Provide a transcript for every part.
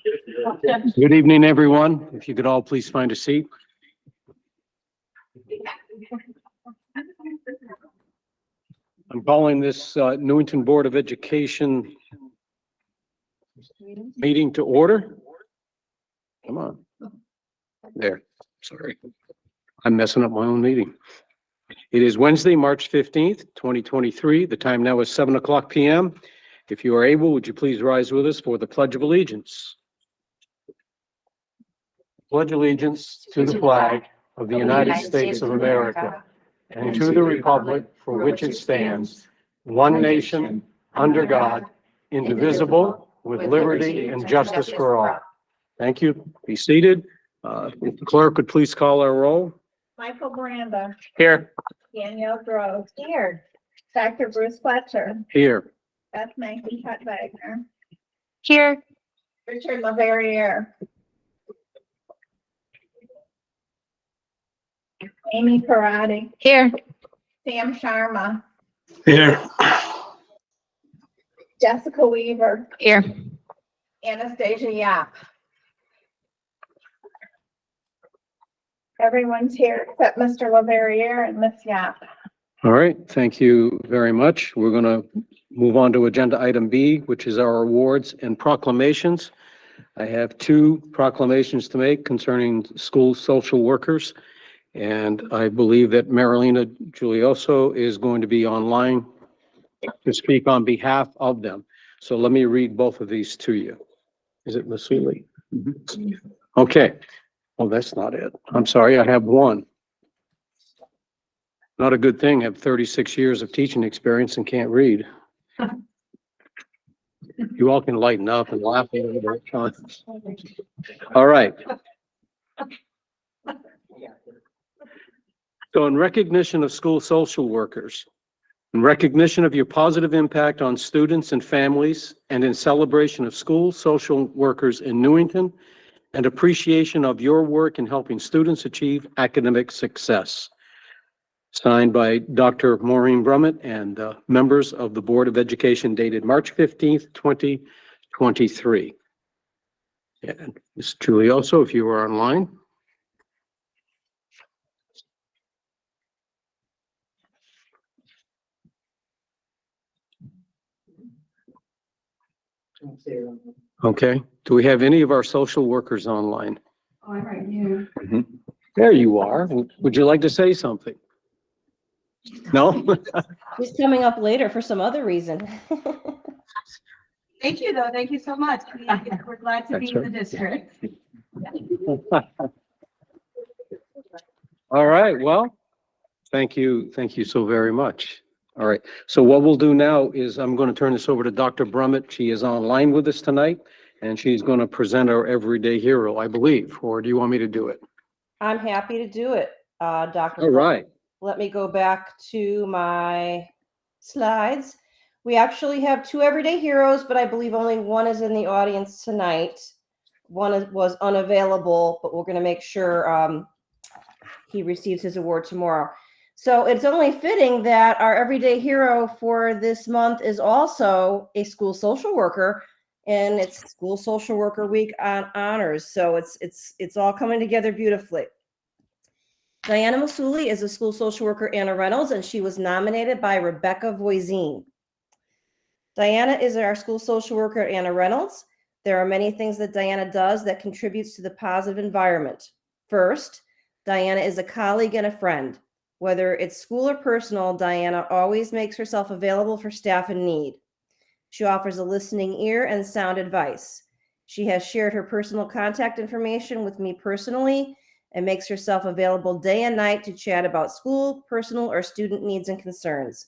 Good evening, everyone. If you could all please find a seat. I'm calling this Newington Board of Education meeting to order. Come on. There, sorry. I'm messing up my own meeting. It is Wednesday, March 15th, 2023. The time now is 7:00 p.m. If you are able, would you please rise with us for the Pledge of Allegiance? Pledge allegiance to the flag of the United States of America and to the republic for which it stands, one nation, under God, indivisible, with liberty and justice for all. Thank you. Be seated. If the clerk would please call our roll. Michael Miranda. Here. Danielle Groves. Here. Dr. Bruce Fletcher. Here. Beth Wagner. Here. Richard LaVerriere. Amy Parati. Here. Sam Sharma. Here. Jessica Weaver. Here. Anastasia Yap. Everyone's here except Mr. LaVerriere and Miss Yap. All right. Thank you very much. We're going to move on to agenda item B, which is our awards and proclamations. I have two proclamations to make concerning school social workers. And I believe that Marilena Giulioso is going to be online to speak on behalf of them. So let me read both of these to you. Is it Masuli? Okay. Oh, that's not it. I'm sorry. I have one. Not a good thing. I have 36 years of teaching experience and can't read. You all can lighten up and laugh a little bit. All right. So in recognition of school social workers, in recognition of your positive impact on students and families, and in celebration of school social workers in Newington, and appreciation of your work in helping students achieve academic success. Signed by Dr. Maureen Brummett and members of the Board of Education, dated March 15th, 2023. And Ms. Giulioso, if you are online. Okay. Do we have any of our social workers online? Oh, I'm right here. There you are. Would you like to say something? No? He's coming up later for some other reason. Thank you, though. Thank you so much. We're glad to be in the district. All right. Well, thank you. Thank you so very much. All right. So what we'll do now is I'm going to turn this over to Dr. Brummett. She is online with us tonight, and she's going to present our everyday hero, I believe. Or do you want me to do it? I'm happy to do it, Dr. All right. Let me go back to my slides. We actually have two everyday heroes, but I believe only one is in the audience tonight. One was unavailable, but we're going to make sure he receives his award tomorrow. So it's only fitting that our everyday hero for this month is also a school social worker, and it's School Social Worker Week on honors. So it's all coming together beautifully. Diana Masuli is a school social worker, Anna Reynolds, and she was nominated by Rebecca Voisin. Diana is our school social worker, Anna Reynolds. There are many things that Diana does that contributes to the positive environment. First, Diana is a colleague and a friend. Whether it's school or personal, Diana always makes herself available for staff in need. She offers a listening ear and sound advice. She has shared her personal contact information with me personally and makes herself available day and night to chat about school, personal, or student needs and concerns.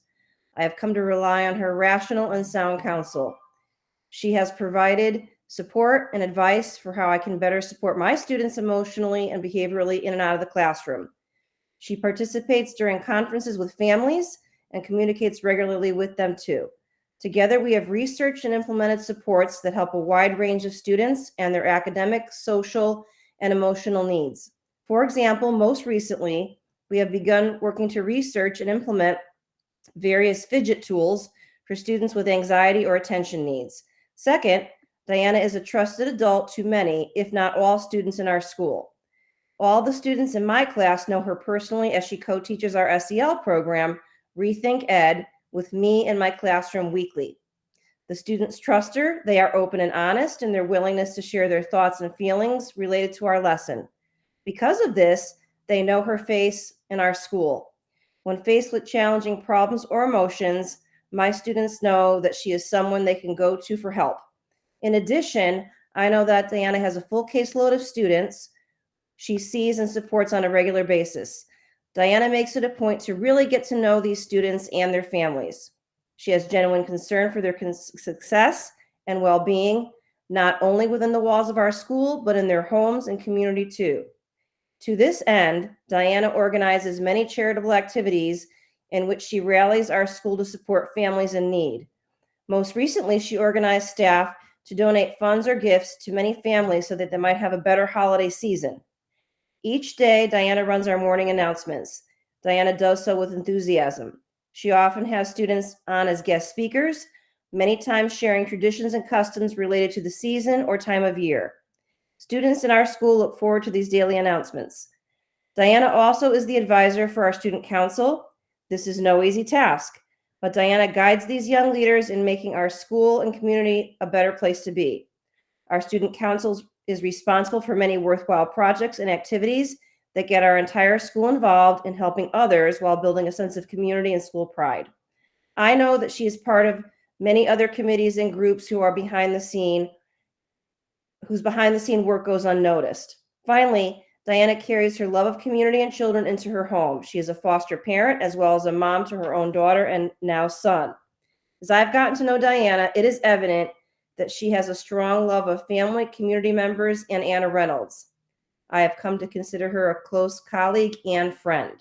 I have come to rely on her rational and sound counsel. She has provided support and advice for how I can better support my students emotionally and behaviorally in and out of the classroom. She participates during conferences with families and communicates regularly with them too. Together, we have researched and implemented supports that help a wide range of students and their academic, social, and emotional needs. For example, most recently, we have begun working to research and implement various fidget tools for students with anxiety or attention needs. Second, Diana is a trusted adult to many, if not all, students in our school. All the students in my class know her personally as she co-teaches our SEL program, Rethink Ed, with me in my classroom weekly. The students trust her. They are open and honest in their willingness to share their thoughts and feelings related to our lesson. Because of this, they know her face in our school. When faced with challenging problems or emotions, my students know that she is someone they can go to for help. In addition, I know that Diana has a full caseload of students she sees and supports on a regular basis. Diana makes it a point to really get to know these students and their families. She has genuine concern for their success and well-being, not only within the walls of our school, but in their homes and community too. To this end, Diana organizes many charitable activities in which she rallies our school to support families in need. Most recently, she organized staff to donate funds or gifts to many families so that they might have a better holiday season. Each day, Diana runs our morning announcements. Diana does so with enthusiasm. She often has students on as guest speakers, many times sharing traditions and customs related to the season or time of year. Students in our school look forward to these daily announcements. Diana also is the advisor for our student council. This is no easy task, but Diana guides these young leaders in making our school and community a better place to be. Our student council is responsible for many worthwhile projects and activities that get our entire school involved in helping others while building a sense of community and school pride. I know that she is part of many other committees and groups who are whose behind the scene work goes unnoticed. Finally, Diana carries her love of community and children into her home. She is a foster parent as well as a mom to her own daughter and now son. As I've gotten to know Diana, it is evident that she has a strong love of family, community members, and Anna Reynolds. I have come to consider her a close colleague and friend.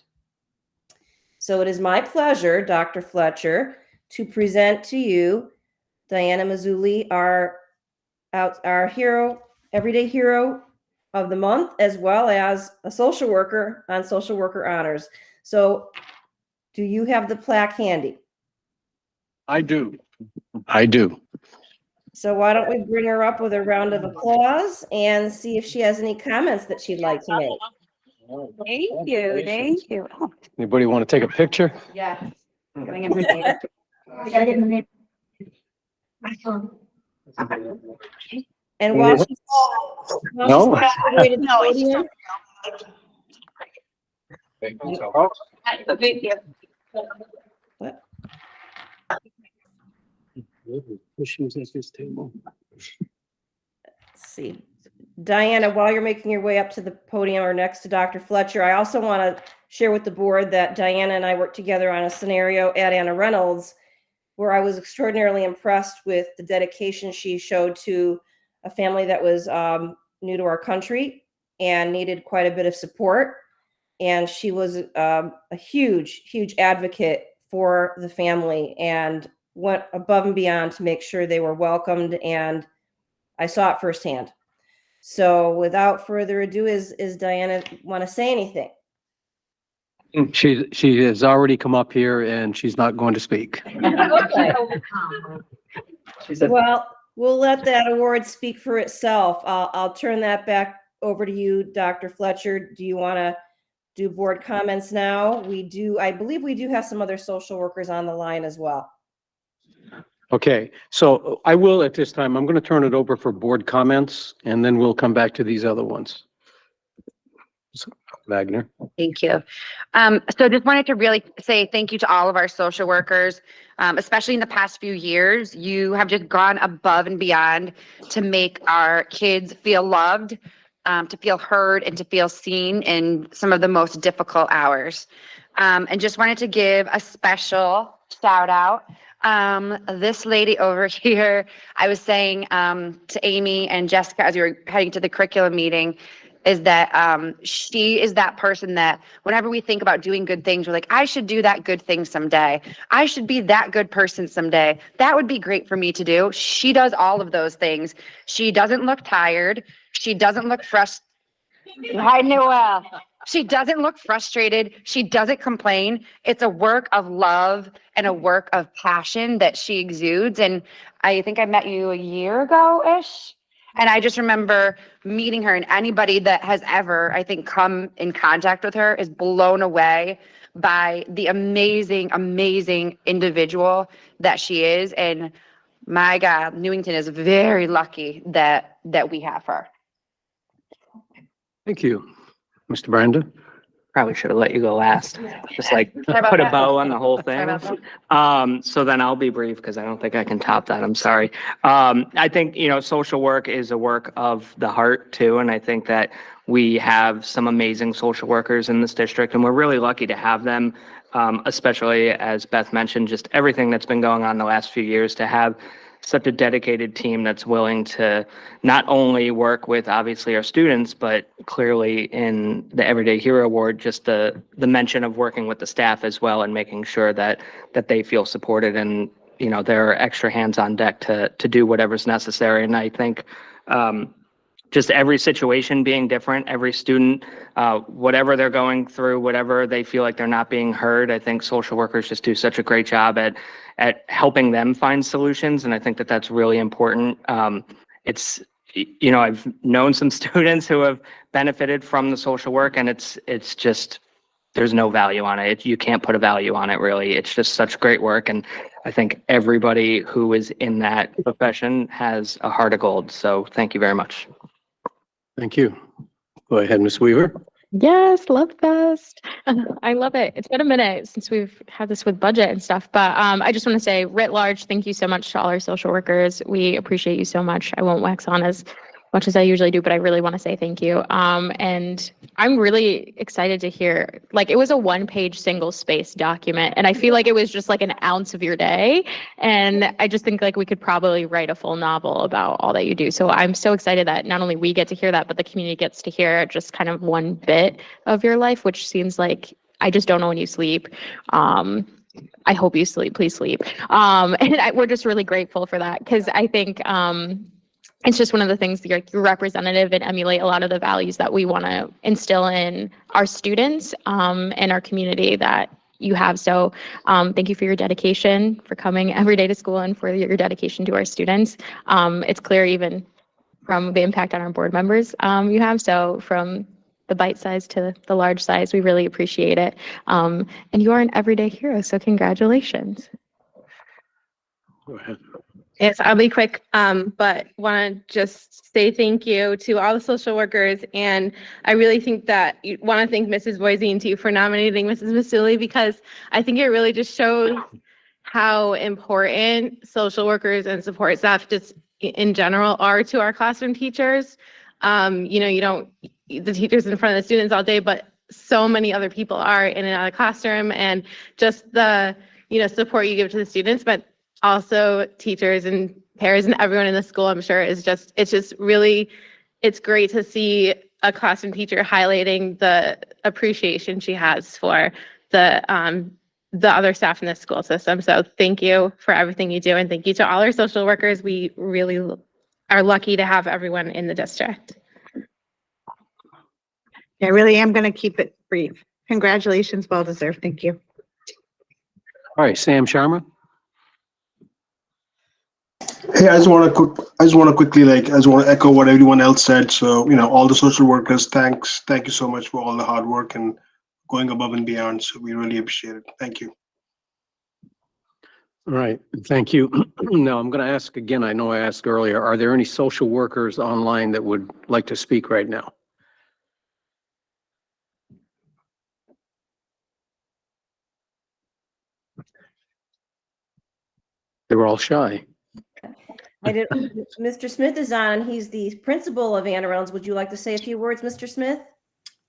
So it is my pleasure, Dr. Fletcher, to present to you Diana Mazzulli, our hero, everyday hero of the month, as well as a social worker on Social Worker Honors. So do you have the plaque handy? I do. I do. So why don't we bring her up with a round of applause and see if she has any comments that she'd like to make. Thank you, thank you. Oh, Anybody want to take a picture? yeah. Getting in her name. I gotta get in the name. And while she's No? situated at the podium, Thank you. Issues at this table. let's see. Diana, while you're making your way up to the podium or next to Dr. Fletcher, I also want to share with the board that Diana and I worked together on a scenario at Anna Reynolds where I was extraordinarily impressed with the dedication she showed to a family that was new to our country and needed quite a bit of support. And she was a huge, huge advocate for the family and went above and beyond to make sure they were welcomed. And I saw it firsthand. So without further ado, is Diana want to say anything? She has already come up here and she's not going to speak. Okay. Well, we'll let that award speak for itself. I'll turn that back over to you, Dr. Fletcher. Do you want to do board comments now? I believe we do have some other social workers on the line as well. Okay, so I will at this time, I'm going to turn it over for board comments and then we'll come back to these other ones. So, Wagner. Thank you. So just wanted to really say thank you to all of our social workers, especially in the past few years. You have just gone above and beyond to make our kids feel loved, to feel heard, and to feel seen in some of the most difficult hours. And just wanted to give a special shout out. This lady over here, I was saying to Amy and Jessica as we were heading to the curriculum meeting, is that she is that person that whenever we think about doing good things, we're like, I should do that good thing someday. I should be that good person someday. That would be great for me to do. She does all of those things. She doesn't look tired. She doesn't look frustrated. Hi, Noelle. She doesn't look frustrated. She doesn't complain. It's a work of love and a work of passion that she exudes. And I think I met you a year ago-ish. And I just remember meeting her, and anybody that has ever, I think, come in contact with her is blown away by the amazing, amazing individual that she is. And my God, Newington is very lucky that we have her. Thank you. Mr. Branda? Probably should have let you go last. Just like Sorry about put a that. bow on the whole Sorry thing. about that. So then I'll be brief because I don't think I can top that. I'm sorry. I think, social work is a work of the heart too. And I think that we have some amazing social workers in this district, and we're really lucky to have them. Especially as Beth mentioned, just everything that's been going on the last few years, to have such a dedicated team that's willing to not only work with obviously our students, but clearly in the Everyday Hero Award, just the mention of working with the staff as well and making sure that they feel supported, and there are extra hands on deck to do whatever's necessary. And I think just every situation being different, every student, whatever they're going through, whatever they feel like they're not being heard, I think social workers just do such a great job at helping them find solutions. And I think that that's really important. I've known some students who have benefited from the social work, and it's just, there's no value on it. You can't put a value on it, really. It's just such great work. And I think everybody who is in that profession has a heart of gold. So thank you very much. Thank you. Go ahead, Ms. Weaver. Yes, Love Fest. I love it. It's been a minute since we've had this with budget and stuff, but I just want to say, writ large, thank you so much to all our social workers. We appreciate you so much. I won't wax on as much as I usually do, but I really want to say thank you. And I'm really excited to hear, like, it was a 1-page single space document, and I feel like it was just like an ounce of your day. And I just think like we could probably write a full novel about all that you do. So I'm so excited that not only we get to hear that, but the community gets to hear just kind of one bit of your life, which seems like, I just don't know when you sleep. I hope you sleep, please sleep. We're just really grateful for that, because I think, it's just one of the things that you're representative and emulate a lot of the values that we want to instill in our students and our community that you have. So thank you for your dedication, for coming every day to school, and for your dedication to our students. It's clear even from the impact on our board members you have. So from the bite size to the large size, we really appreciate it. And you are an everyday hero, so congratulations. Go ahead. Yes, I'll be quick, but want to just say thank you to all the social workers. And I really think that you want to thank Mrs. Boise too for nominating Mrs. Masuli, because I think it really just shows how important social workers and support staff just in general are to our classroom teachers. You don't, the teachers in front of the students all day, but so many other people are in and out of the classroom, and just the, support you give to the students, but also teachers and parents and everyone in the school, I'm sure it's great to see a classroom teacher highlighting the appreciation she has for the other staff in the school system. So thank you for everything you do. And thank you to all our social workers. We really are lucky to have everyone in the district. I really am going to keep it brief. Congratulations, well deserved. Thank you. All right, Sam Sharma. Hey, I just want to echo what everyone else said. So, all the social workers, thank you so much for all the hard work and going above and beyond. So we really appreciate it. Thank you. All right, thank you. Now I'm going to ask again, I know I asked earlier, are there any social workers online that would like to speak right now? They were all shy. Mr. Smith is on. He's the principal of Anne Reynolds. Would you like to say a few words, Mr. Smith?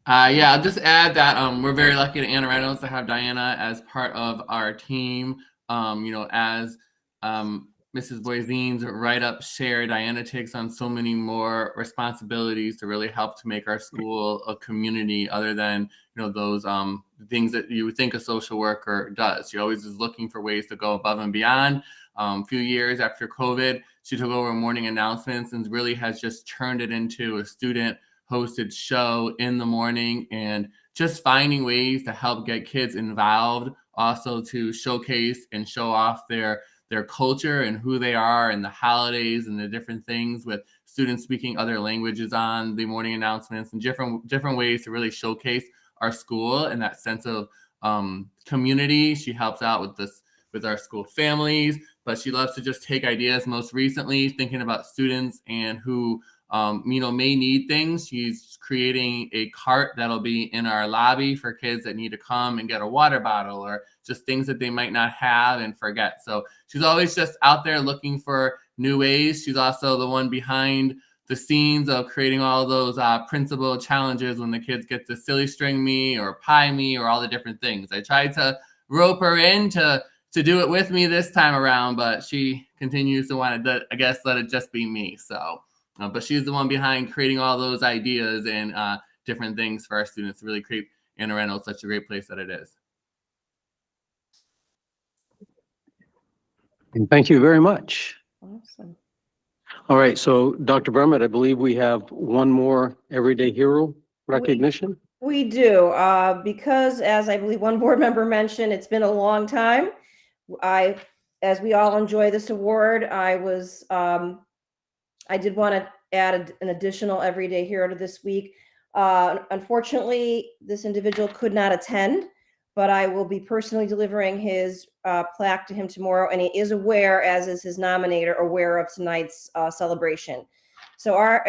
Yeah, I'll just add that we're very lucky at Anne Reynolds to have Diana as part of our team. As Mrs. Boisine's write-up shared, Diana takes on so many more responsibilities to really help to make our school a community other than, those things that you would think a social worker does. She always is looking for ways to go above and beyond. A few years after COVID, she took over morning announcements and really has just turned it into a student hosted show in the morning, and just finding ways to help get kids involved, also to showcase and show off their culture and who they are and the holidays and the different things, with students speaking other languages on the morning announcements, and different ways to really showcase our school and that sense of community. She helps out with this, with our school families, but she loves to just take ideas. Most recently, thinking about students and who may need things. She's creating a cart that'll be in our lobby for kids that need to come and get a water bottle, or just things that they might not have and forget. So she's always just out there looking for new ways. She's also the one behind the scenes of creating all those principal challenges when the kids get to silly string me or pie me or all the different things. I tried to rope her in to do it with me this time around, but she continues to want to, I guess, let it just be me. So, but she's the one behind creating all those ideas and different things for our students to really create Anne Arundel such a great place that it is. And thank you very much. Awesome. All right, so Dr. Berman, I believe we have one more Everyday Hero recognition. We do, because as I believe one board member mentioned, it's been a long time. As we all enjoy this award, I did want to add an additional Everyday Hero to this week. Unfortunately, this individual could not attend, but I will be personally delivering his plaque to him tomorrow, and he is aware, as is his nominator, aware of tonight's celebration. So our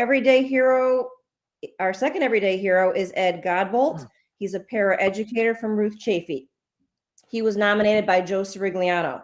second Everyday Hero is Ed Godbolt. He's a paraeducator from Ruth Chafee. He was nominated by Joe Sirigliano.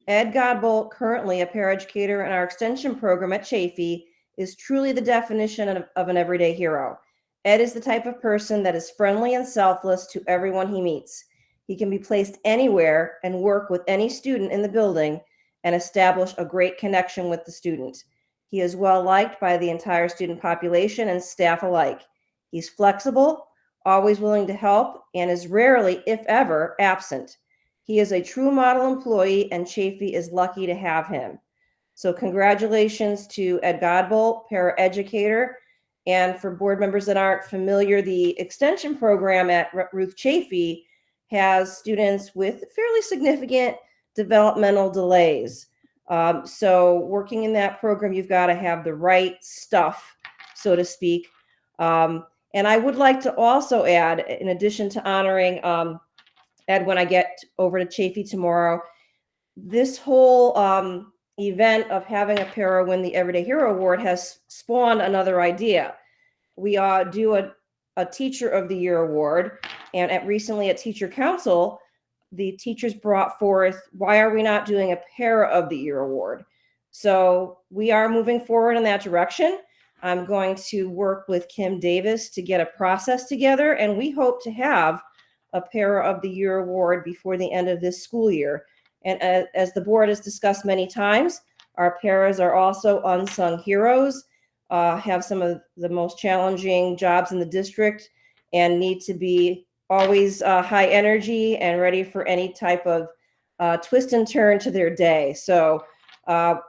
Ed Godbolt, currently a paraeducator in our extension program at Chafee, is truly the definition of an everyday hero. Ed is the type of person that is friendly and selfless to everyone he meets. He can be placed anywhere and work with any student in the building and establish a great connection with the student. He is well liked by the entire student population and staff alike. He's flexible, always willing to help, and is rarely, if ever, absent. He is a true model employee, and Chafee is lucky to have him. So congratulations to Ed Godbolt, paraeducator. And for board members that aren't familiar, the extension program at Ruth Chafee has students with fairly significant developmental delays. So working in that program, you've got to have the right stuff, so to speak. And I would like to also add, in addition to honoring Ed when I get over to Chafee tomorrow, this whole event of having a para win the Everyday Hero Award has spawned another idea. We do a Teacher of the Year award, and recently at Teacher Council, the teachers brought forth, why are we not doing a Para of the Year award? So we are moving forward in that direction. I'm going to work with Kim Davis to get a process together, and we hope to have a Para of the Year award before the end of this school year. And as the board has discussed many times, our paras are also unsung heroes, have some of the most challenging jobs in the district, and need to be always high energy and ready for any type of twist and turn to their day. So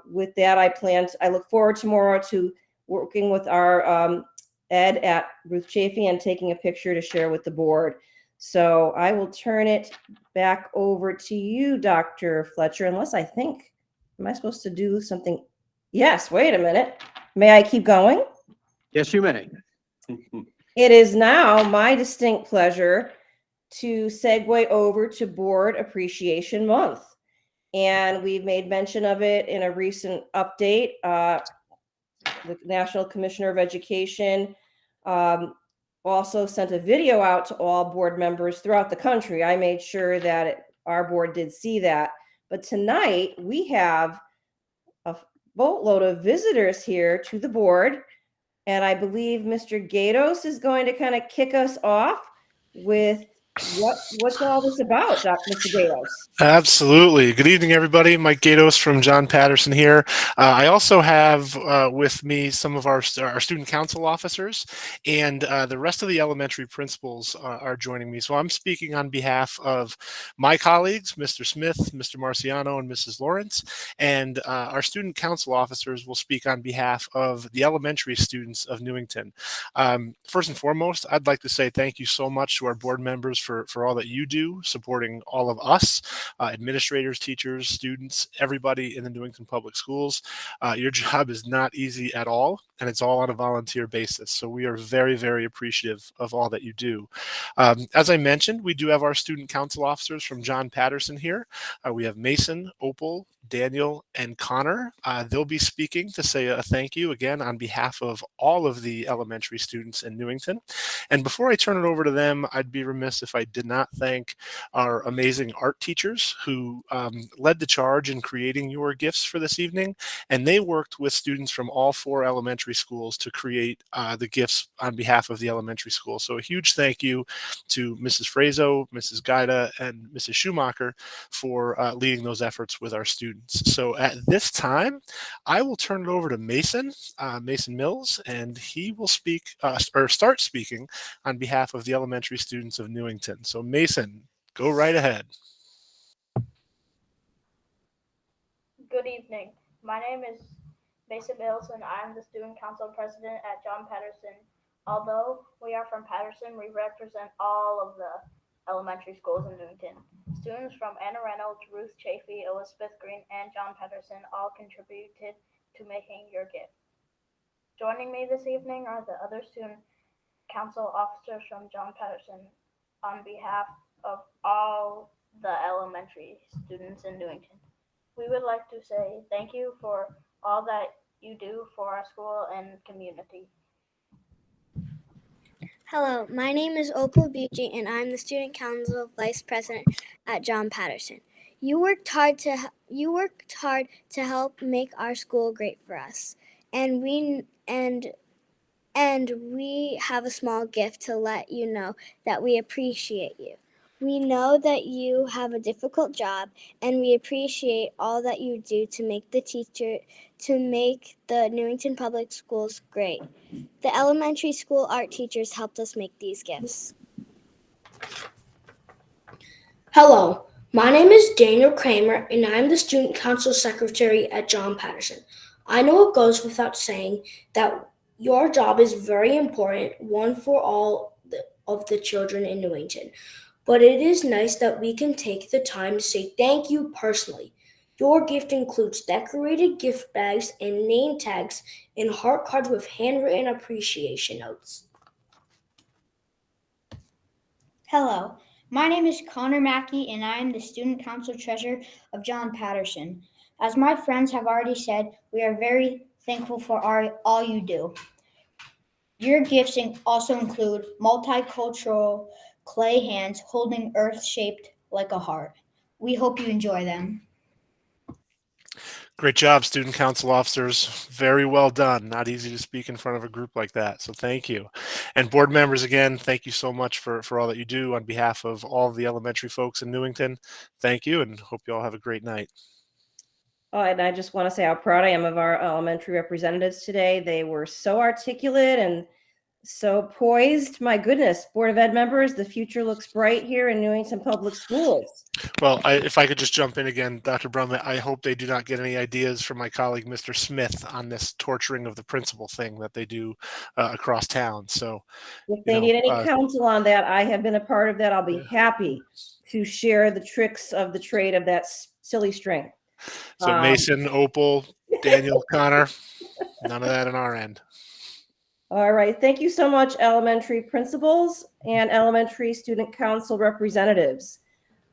with that, I look forward tomorrow to working with our Ed at Ruth Chafee and taking a picture to share with the board. So I will turn it back over to you, Dr. Fletcher, unless am I supposed to do something? Yes, wait a minute. May I keep going? Yes, you may. It is now my distinct pleasure to segue over to Board Appreciation Month. And we've made mention of it in a recent update. The National Commissioner of Education also sent a video out to all board members throughout the country. I made sure that our board did see that. But tonight we have a boatload of visitors here to the board. And I believe Mr. Gatos is going to kind of kick us off with what's all this about, Mr. Gatos? Absolutely. Good evening, everybody. Mike Gatos from John Patterson here. I also have with me some of our student council officers, and the rest of the elementary principals are joining me. So I'm speaking on behalf of my colleagues, Mr. Smith, Mr. Marciano, and Mrs. Lawrence, and our student council officers will speak on behalf of the elementary students of Newington. First and foremost, I'd like to say thank you so much to our board members for all that you do, supporting all of us. Administrators, teachers, students, everybody in the Newington Public Schools. Your job is not easy at all, and it's all on a volunteer basis. So we are very, very appreciative of all that you do. As I mentioned, we do have our student council officers from John Patterson here. We have Mason, Opal, Daniel, and Connor. They'll be speaking to say a thank you again on behalf of all of the elementary students in Newington. And before I turn it over to them, I'd be remiss if I did not thank our amazing art teachers who led the charge in creating your gifts for this evening. And they worked with students from all 4 elementary schools to create the gifts on behalf of the elementary school. So a huge thank you to Mrs. Frazo, Mrs. Gaida, and Mrs. Schumacher for leading those efforts with our students. So at this time, I will turn it over to Mason, Mason Mills, and he will speak or start speaking on behalf of the elementary students of Newington. So Mason, go right ahead. Good evening. My name is Mason Mills and I'm the Student Council President at John Patterson. Although we are from Patterson, we represent all of the elementary schools in Newington. Students from Anna Reynolds, Ruth Chafee, Elizabeth Green, and John Patterson all contributed to making your gift. Joining me this evening are the other student council officers from John Patterson. On behalf of all the elementary students in Newington, we would like to say thank you for all that you do for our school and community. Hello, my name is Opal Bucci and I'm the Student Council Vice President at John Patterson. You worked hard to help make our school great for us, and we have a small gift to let you know that we appreciate you. We know that you have a difficult job, and we appreciate all that you do to make the Newington Public Schools great. The elementary school art teachers helped us make these gifts. Hello, my name is Daniel Kramer, and I'm the Student Council Secretary at John Patterson. I know it goes without saying that your job is very important, one for all of the children in Newington. But it is nice that we can take the time to say thank you personally. Your gift includes decorated gift bags and name tags and heart cards with handwritten appreciation notes. Hello, my name is Connor Mackey and I am the Student Council Treasurer of John Patterson. As my friends have already said, we are very thankful for all you do. Your gifts also include multicultural clay hands holding earth shaped like a heart. We hope you enjoy them. Great job, student council officers. Very well done. Not easy to speak in front of a group like that. So thank you. And board members, again, thank you so much for all that you do on behalf of all of the elementary folks in Newington. Thank you and hope you all have a great night. Oh, and I just want to say how proud I am of our elementary representatives today. They were so articulate and so poised. My goodness, Board of Ed members, the future looks bright here in Newington Public Schools. Well, if I could just jump in again, Dr. Brumlett, I hope they do not get any ideas from my colleague, Mr. Smith, on this torturing of the principal thing that they do across town. So if they need any counsel on that, I have been a part of that. I'll be happy to share the tricks of the trade of that silly string. So Mason, Opal, Daniel, Connor, none of that on our end. All right. Thank you so much, elementary principals and elementary student council representatives.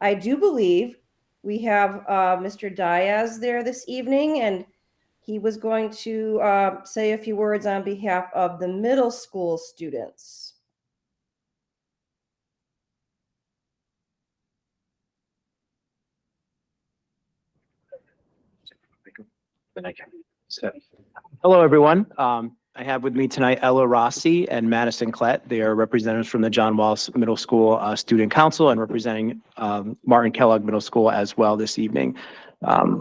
I do believe we have Mr. Diaz there this evening, and he was going to say a few words on behalf of the middle school students. Hello, everyone. I have with me tonight Ella Rossi and Madison Klett. They are representatives from the John Wallace Middle School Student Council and representing Martin Kellogg Middle School as well this evening.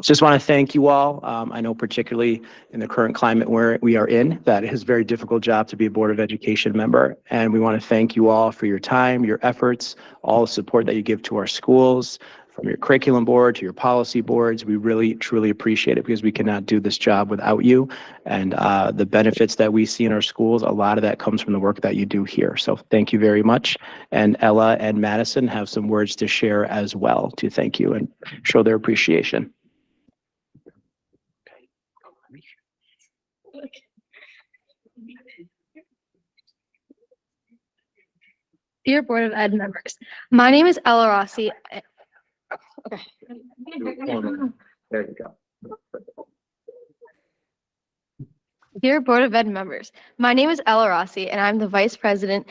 Just want to thank you all. I know particularly in the current climate where we are in, that it is a very difficult job to be a Board of Education member. And we want to thank you all for your time, your efforts, all the support that you give to our schools, from your curriculum board to your policy boards. We really, truly appreciate it because we cannot do this job without you. And the benefits that we see in our schools, a lot of that comes from the work that you do here. So thank you very much. And Ella and Madison have some words to share as well to thank you and show their appreciation. Dear Board of Ed members, my name is Ella Rossi. Okay. There you go. Dear Board of Ed members, my name is Ella Rossi and I'm the Vice President.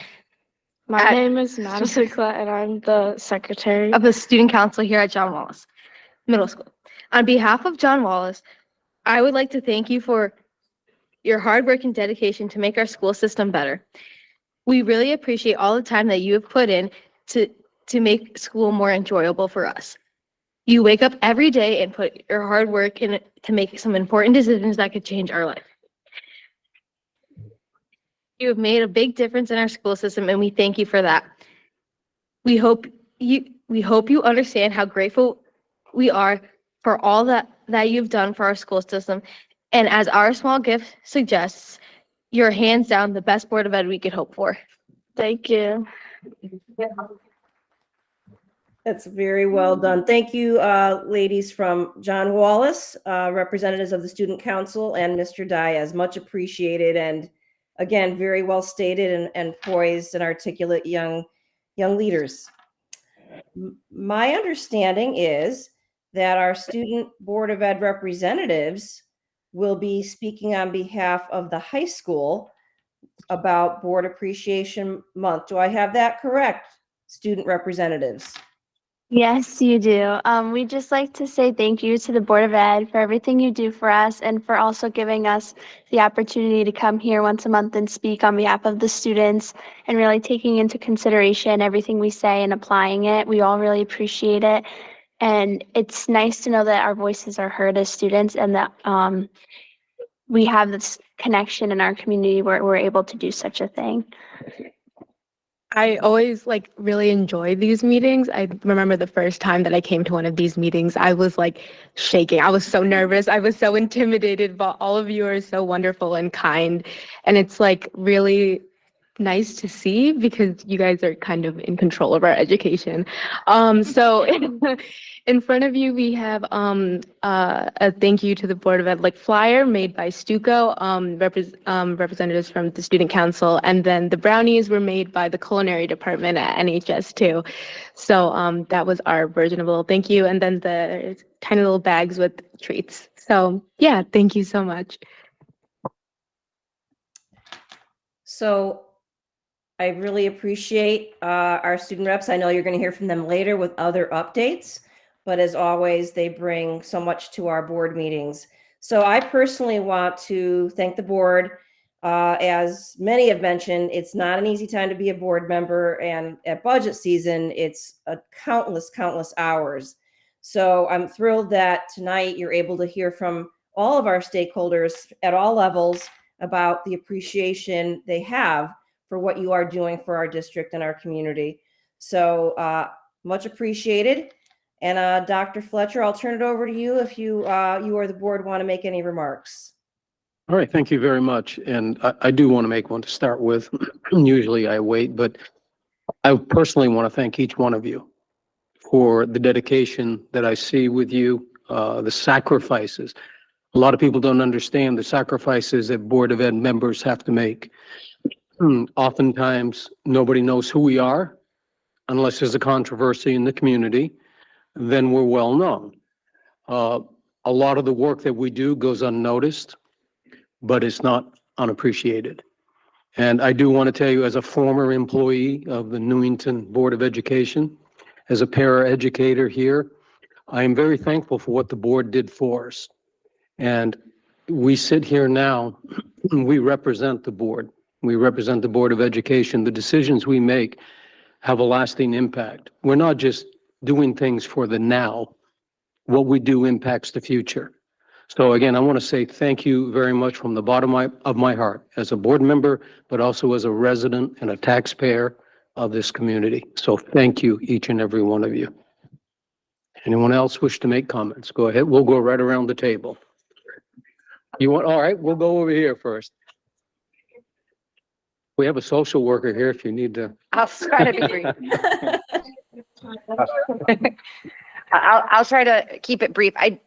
My name is Madison Klett and I'm the Secretary of the Student Council here at John Wallace Middle School. On behalf of John Wallace, I would like to thank you for your hard work and dedication to make our school system better. We really appreciate all the time that you have put in to make school more enjoyable for us. You wake up every day and put your hard work in to make some important decisions that could change our life. You have made a big difference in our school system and we thank you for that. We hope you understand how grateful we are for all that you've done for our school system. And as our small gift suggests, you're hands down the best Board of Ed we could hope for. Thank you. That's very well done. Thank you, ladies from John Wallace, representatives of the Student Council, and Mr. Diaz. Much appreciated, and again, very well stated and poised and articulate young leaders. My understanding is that our Student Board of Ed representatives will be speaking on behalf of the high school about Board Appreciation Month. Do I have that correct, student representatives? Yes, you do. We'd just like to say thank you to the Board of Ed for everything you do for us and for also giving us the opportunity to come here once a month and speak on behalf of the students and really taking into consideration everything we say and applying it. We all really appreciate it. And it's nice to know that our voices are heard as students and that we have this connection in our community where we're able to do such a thing. I always really enjoy these meetings. I remember the first time that I came to one of these meetings, I was shaking. I was so nervous. I was so intimidated, but all of you are so wonderful and kind. And it's really nice to see because you guys are kind of in control of our education. So in front of you, we have a thank you to the Board of Ed flyer made by Stuco, representatives from the Student Council, and then the brownies were made by the culinary department at NHS too. So that was our version of a little thank you, and then the tiny little bags with treats. So yeah, thank you so much. So I really appreciate our student reps. I know you're going to hear from them later with other updates, but as always, they bring so much to our board meetings. So I personally want to thank the board. As many have mentioned, it's not an easy time to be a board member, and at budget season, it's a countless hours. So I'm thrilled that tonight you're able to hear from all of our stakeholders at all levels about the appreciation they have for what you are doing for our district and our community. So much appreciated. And Dr. Fletcher, I'll turn it over to you if you or the board want to make any remarks. All right, thank you very much. And I do want to make one to start with. Usually I wait, but I personally want to thank each one of you for the dedication that I see with you, the sacrifices. A lot of people don't understand the sacrifices that Board of Ed members have to make. Oftentimes, nobody knows who we are unless there's a controversy in the community, then we're well known. A lot of the work that we do goes unnoticed, but it's not unappreciated. And I do want to tell you, as a former employee of the Newington Board of Education, as a paraeducator here, I am very thankful for what the board did for us. And we sit here now we represent the board. We represent the Board of Education. The decisions we make have a lasting impact. We're not just doing things for the now. What we do impacts the future. So again, I want to say thank you very much from the bottom of my heart as a board member, but also as a resident and a taxpayer of this community. So thank you, each and every one of you. Anyone else wish to make comments? Go ahead. We'll go right around the table. You want, all right, we'll go over here first. We have a social worker here if you need to. I'll try to be brief. I'll try to keep it brief. I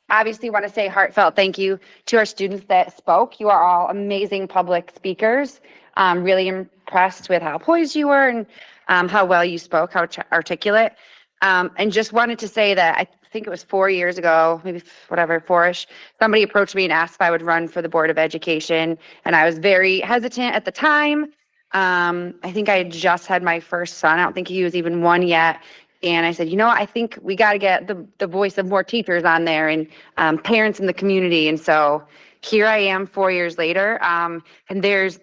obviously want to say heartfelt thank you to our students that spoke. You are all amazing public speakers. Really impressed with how poised you were and how well you spoke, how articulate. And just wanted to say that I think it was 4 years ago, maybe whatever, four-ish, somebody approached me and asked if I would run for the Board of Education. And I was very hesitant at the time. I think I had just had my first son. I don't think he was even one yet. And I said, you know, I think we got to get the voice of more teachers on there and parents in the community. And so here I am 4 years later. And there's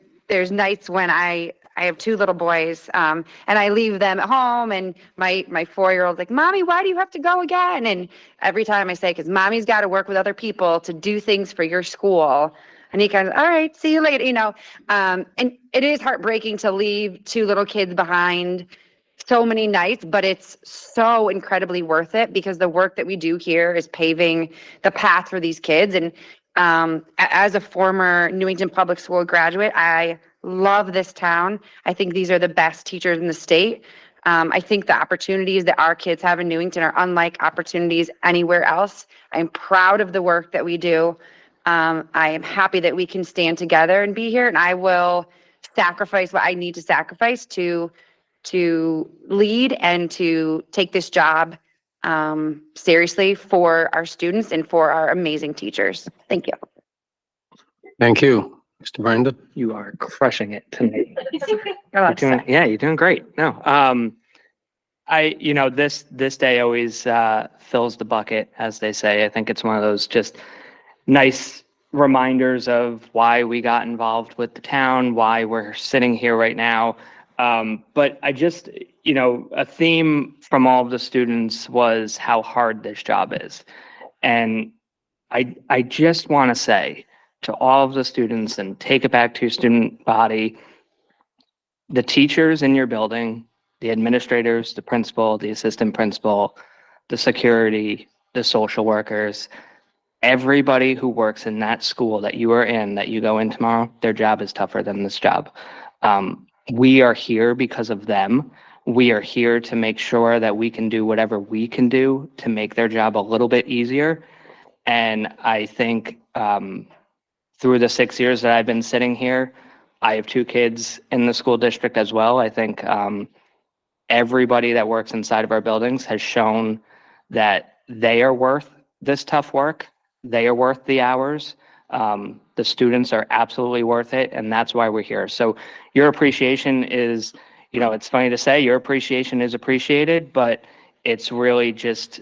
nights when I have two little boys and I leave them at home and my 4-year-old's like, Mommy, why do you have to go again? And every time I say, because Mommy's got to work with other people to do things for your school. And he kind of, all right, see you later, you know. And it is heartbreaking to leave two little kids behind so many nights, but it's so incredibly worth it because the work that we do here is paving the path for these kids. And as a former Newington Public School graduate, I love this town. I think these are the best teachers in the state. I think the opportunities that our kids have in Newington are unlike opportunities anywhere else. I'm proud of the work that we do. I am happy that we can stand together and be here, and I will sacrifice what I need to sacrifice to lead and to take this job seriously for our students and for our amazing teachers. Thank you. Thank you. Mr. Brandon? You are crushing it tonight. You're You're doing great. No, this day always fills the bucket, as they say. I think it's one of those just nice reminders of why we got involved with the town, why we're sitting here right now. But I just, a theme from all of the students was how hard this job is. And I just want to say to all of the students and take it back to your student body, the teachers in your building, the administrators, the principal, the assistant principal, the security, the social workers, everybody who works in that school that you are in, that you go in tomorrow, their job is tougher than this job. We are here because of them. We are here to make sure that we can do whatever we can do to make their job a little bit easier. And I think through the 6 years that I've been sitting here, I have 2 kids in the school district as well. I think everybody that works inside of our buildings has shown that they are worth this tough work. They are worth the hours. The students are absolutely worth it, and that's why we're here. So your appreciation is, it's funny to say your appreciation is appreciated, but it's really just,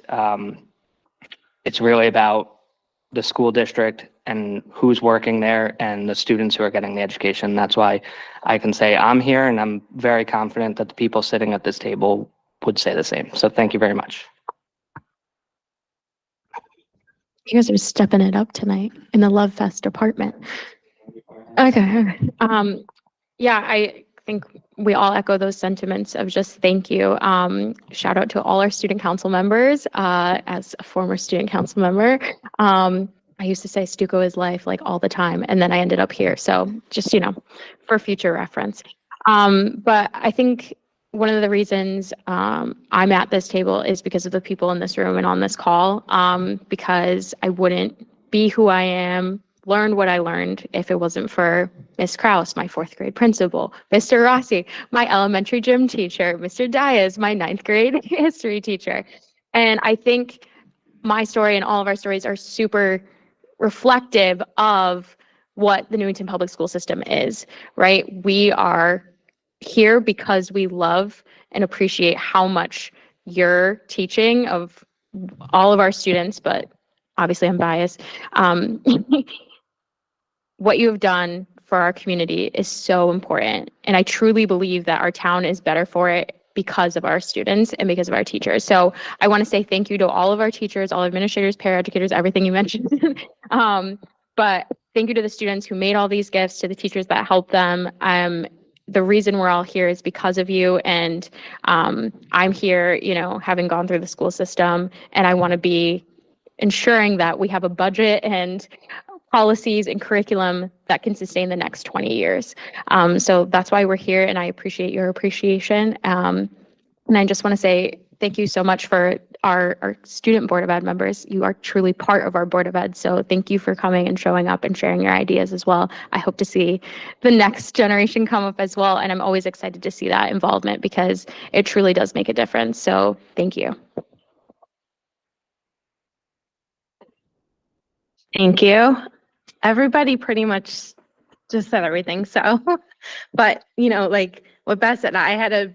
it's really about the school district and who's working there and the students who are getting the education. That's why I can say I'm here, and I'm very confident that the people sitting at this table would say the same. So thank you very much. You guys are stepping it up tonight in the Love Fest department. Okay. Yeah, I think we all echo those sentiments of just thank you. Shout out to all our student council members. As a former student council member, I used to say Stuco is life like all the time, and then I ended up here. So just, for future reference. But I think one of the reasons I'm at this table is because of the people in this room and on this call, because I wouldn't be who I am, learned what I learned if it wasn't for Miss Krause, my 4th grade principal, Mr. Rossi, my elementary gym teacher, Mr. Diaz, my 9th grade history teacher. And I think my story and all of our stories are super reflective of what the Newington Public School System is, right? We are here because we love and appreciate how much you're teaching of all of our students, but obviously I'm biased. what you have done for our community is so important. And I truly believe that our town is better for it because of our students and because of our teachers. So I want to say thank you to all of our teachers, all administrators, paraeducators, everything you mentioned. But thank you to the students who made all these gifts, to the teachers that helped them. The reason we're all here is because of you. And I'm here, having gone through the school system, and I want to be ensuring that we have a budget and policies and curriculum that can sustain the next 20 years. So that's why we're here, and I appreciate your appreciation. And I just want to say thank you so much for our student Board of Ed members. You are truly part of our Board of Ed. So thank you for coming and showing up and sharing your ideas as well. I hope to see the next generation come up as well. And I'm always excited to see that involvement because it truly does make a difference. So thank you. Thank you. Everybody pretty much just said everything. So, but like what Beth said, I had a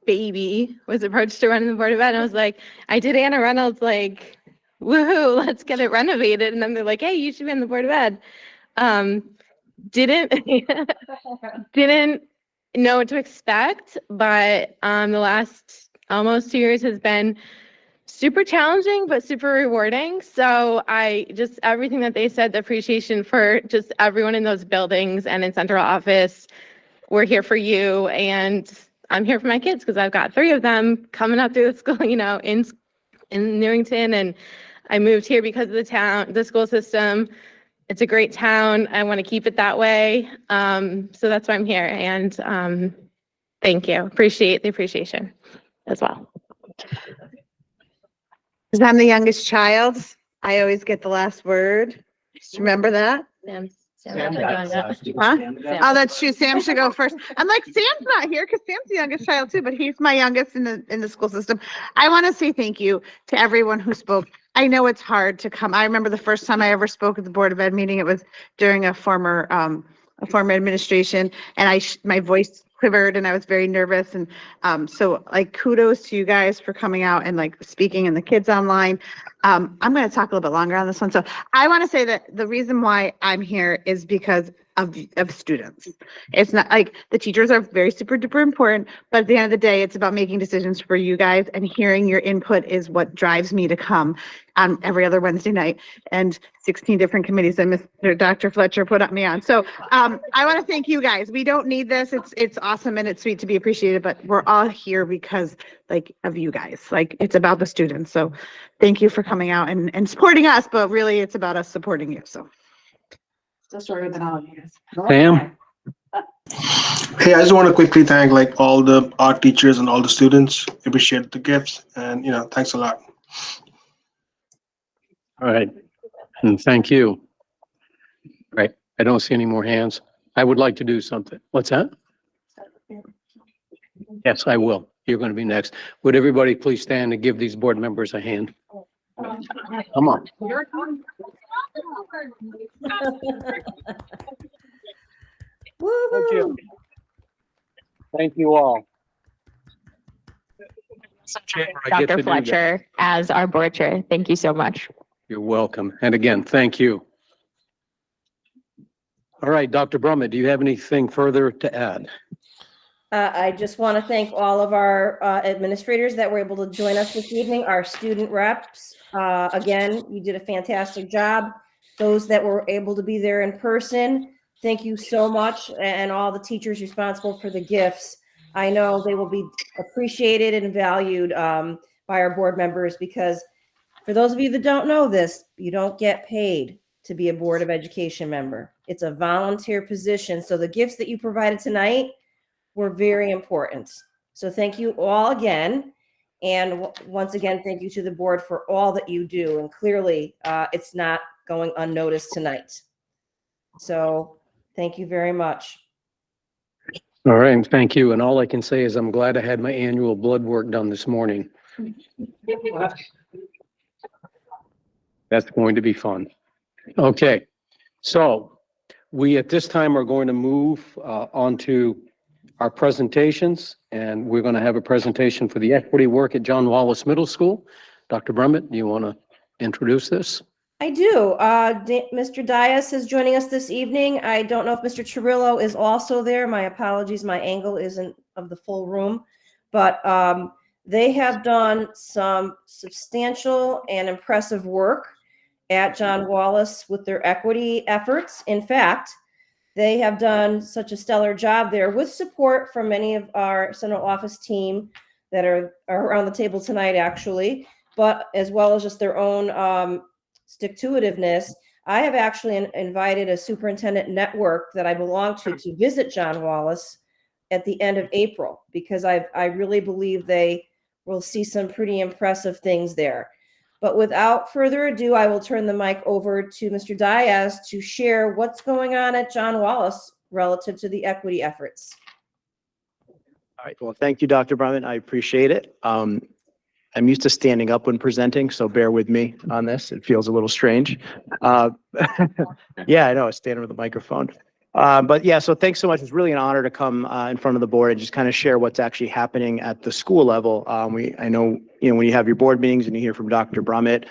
baby was approached to run the Board of Ed, and I was like, I did Anna Reynolds, like, woohoo, let's get it renovated. And then they're like, hey, you should be on the Board of Ed. Didn't know what to expect, but the last almost 2 years has been super challenging, but super rewarding. So everything that they said, the appreciation for just everyone in those buildings and in central office, we're here for you. And I'm here for my kids because I've got 3 of them coming up through the school, in Newington. And I moved here because of the school system. It's a great town. I want to keep it that way. So that's why I'm here. And thank you. Appreciate the appreciation as well. Because I'm the youngest child, I always get the last word. Just remember that. Huh? Oh, that's true. Sam should go first. I'm like, Sam's not here because Sam's the youngest child too, but he's my youngest in the school system. I want to say thank you to everyone who spoke. I know it's hard to come. I remember the first time I ever spoke at the Board of Ed meeting. It was during a former administration, and my voice quivered and I was very nervous. And so like kudos to you guys for coming out and like speaking, and the kids online. I'm going to talk a little bit longer on this one. So I want to say that the reason why I'm here is because of students. It's not like the teachers are very super duper important, but at the end of the day, it's about making decisions for you guys, and hearing your input is what drives me to come on every other Wednesday night, and 16 different committees that Mr. Dr. Fletcher put me on. So I want to thank you guys. We don't need this. It's awesome and it's sweet to be appreciated, but we're all here because of you guys. It's about the students. So thank you for coming out and supporting us, but really it's about us supporting you. So still shorter than all of you guys. Sam? Hey, I just want to quickly thank all the art teachers and all the students. Appreciate the gifts, and thanks a lot. All right. And thank you. Right. I don't see any more hands. I would like to do something. What's that? Yes, I will. You're going to be next. Would everybody please stand and give these board members a hand? Come on. Thank you. Thank you all. Dr. Fletcher as our board chair. Thank you so much. You're welcome. And again, thank you. All right, Dr. Brummett, do you have anything further to add? I just want to thank all of our administrators that were able to join us this evening, our student reps. Again, you did a fantastic job. Those that were able to be there in person, thank you so much. And all the teachers responsible for the gifts. I know they will be appreciated and valued by our board members, because for those of you that don't know this, you don't get paid to be a Board of Education member. It's a volunteer position. So the gifts that you provided tonight were very important. So thank you all again. And once again, thank you to the board for all that you do. And clearly it's not going unnoticed tonight. So thank you very much. All right, thank you. And all I can say is I'm glad I had my annual blood work done this morning. That's going to be fun. Okay, so we at this time are going to move on to our presentations, and we're going to have a presentation for the equity work at John Wallace Middle School. Dr. Brummett, do you want to introduce this? I do. Mr. Dias is joining us this evening. I don't know if Mr. Chirillo is also there. My apologies, my angle isn't of the full room. But they have done some substantial and impressive work at John Wallace with their equity efforts. In fact, they have done such a stellar job there with support from many of our central office team that are around the table tonight, actually, but as well as just their own stick-to-itiveness. I have actually invited a superintendent network that I belong to visit John Wallace at the end of April, because I really believe they will see some pretty impressive things there. But without further ado, I will turn the mic over to Mr. Diaz to share what's going on at John Wallace relative to the equity efforts. All right. Well, thank you, Dr. Brumman. I appreciate it. I'm used to standing up when presenting, so bear with me on this. It feels a little strange. Yeah, I know, standing with the microphone. But yeah, so thanks so much. It's really an honor to come in front of the board and just kind of share what's actually happening at the school level. I know, when you have your board meetings and you hear from Dr. Brummett,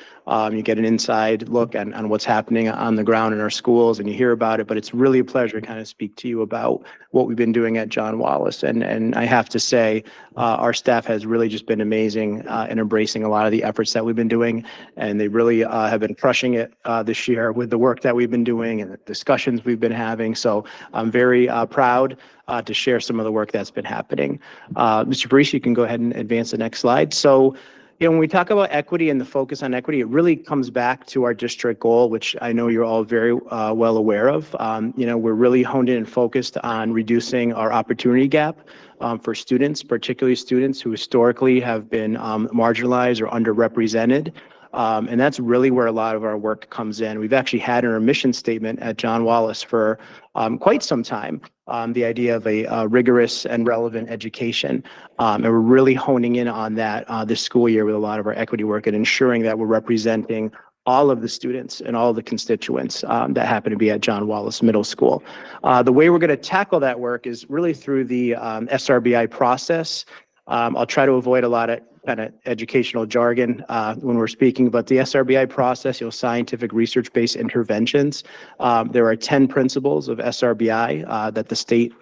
you get an inside look on what's happening on the ground in our schools and you hear about it, but it's really a pleasure to kind of speak to you about what we've been doing at John Wallace. And I have to say, our staff has really just been amazing in embracing a lot of the efforts that we've been doing. And they really have been crushing it this year with the work that we've been doing and the discussions we've been having. So I'm very proud to share some of the work that's been happening. Mr. Parisi, you can go ahead and advance the next slide. So, when we talk about equity and the focus on equity, it really comes back to our district goal, which I know you're all very well aware of. We're really honed in and focused on reducing our opportunity gap for students, particularly students who historically have been marginalized or underrepresented. And that's really where a lot of our work comes in. We've actually had in our mission statement at John Wallace for quite some time, the idea of a rigorous and relevant education. And we're really honing in on that this school year with a lot of our equity work and ensuring that we're representing all of the students and all of the constituents that happen to be at John Wallace Middle School. The way we're going to tackle that work is really through the SRBI process. I'll try to avoid a lot of kind of educational jargon when we're speaking, but the SRBI process, scientific research-based interventions. There are 10 principles of SRBI that the state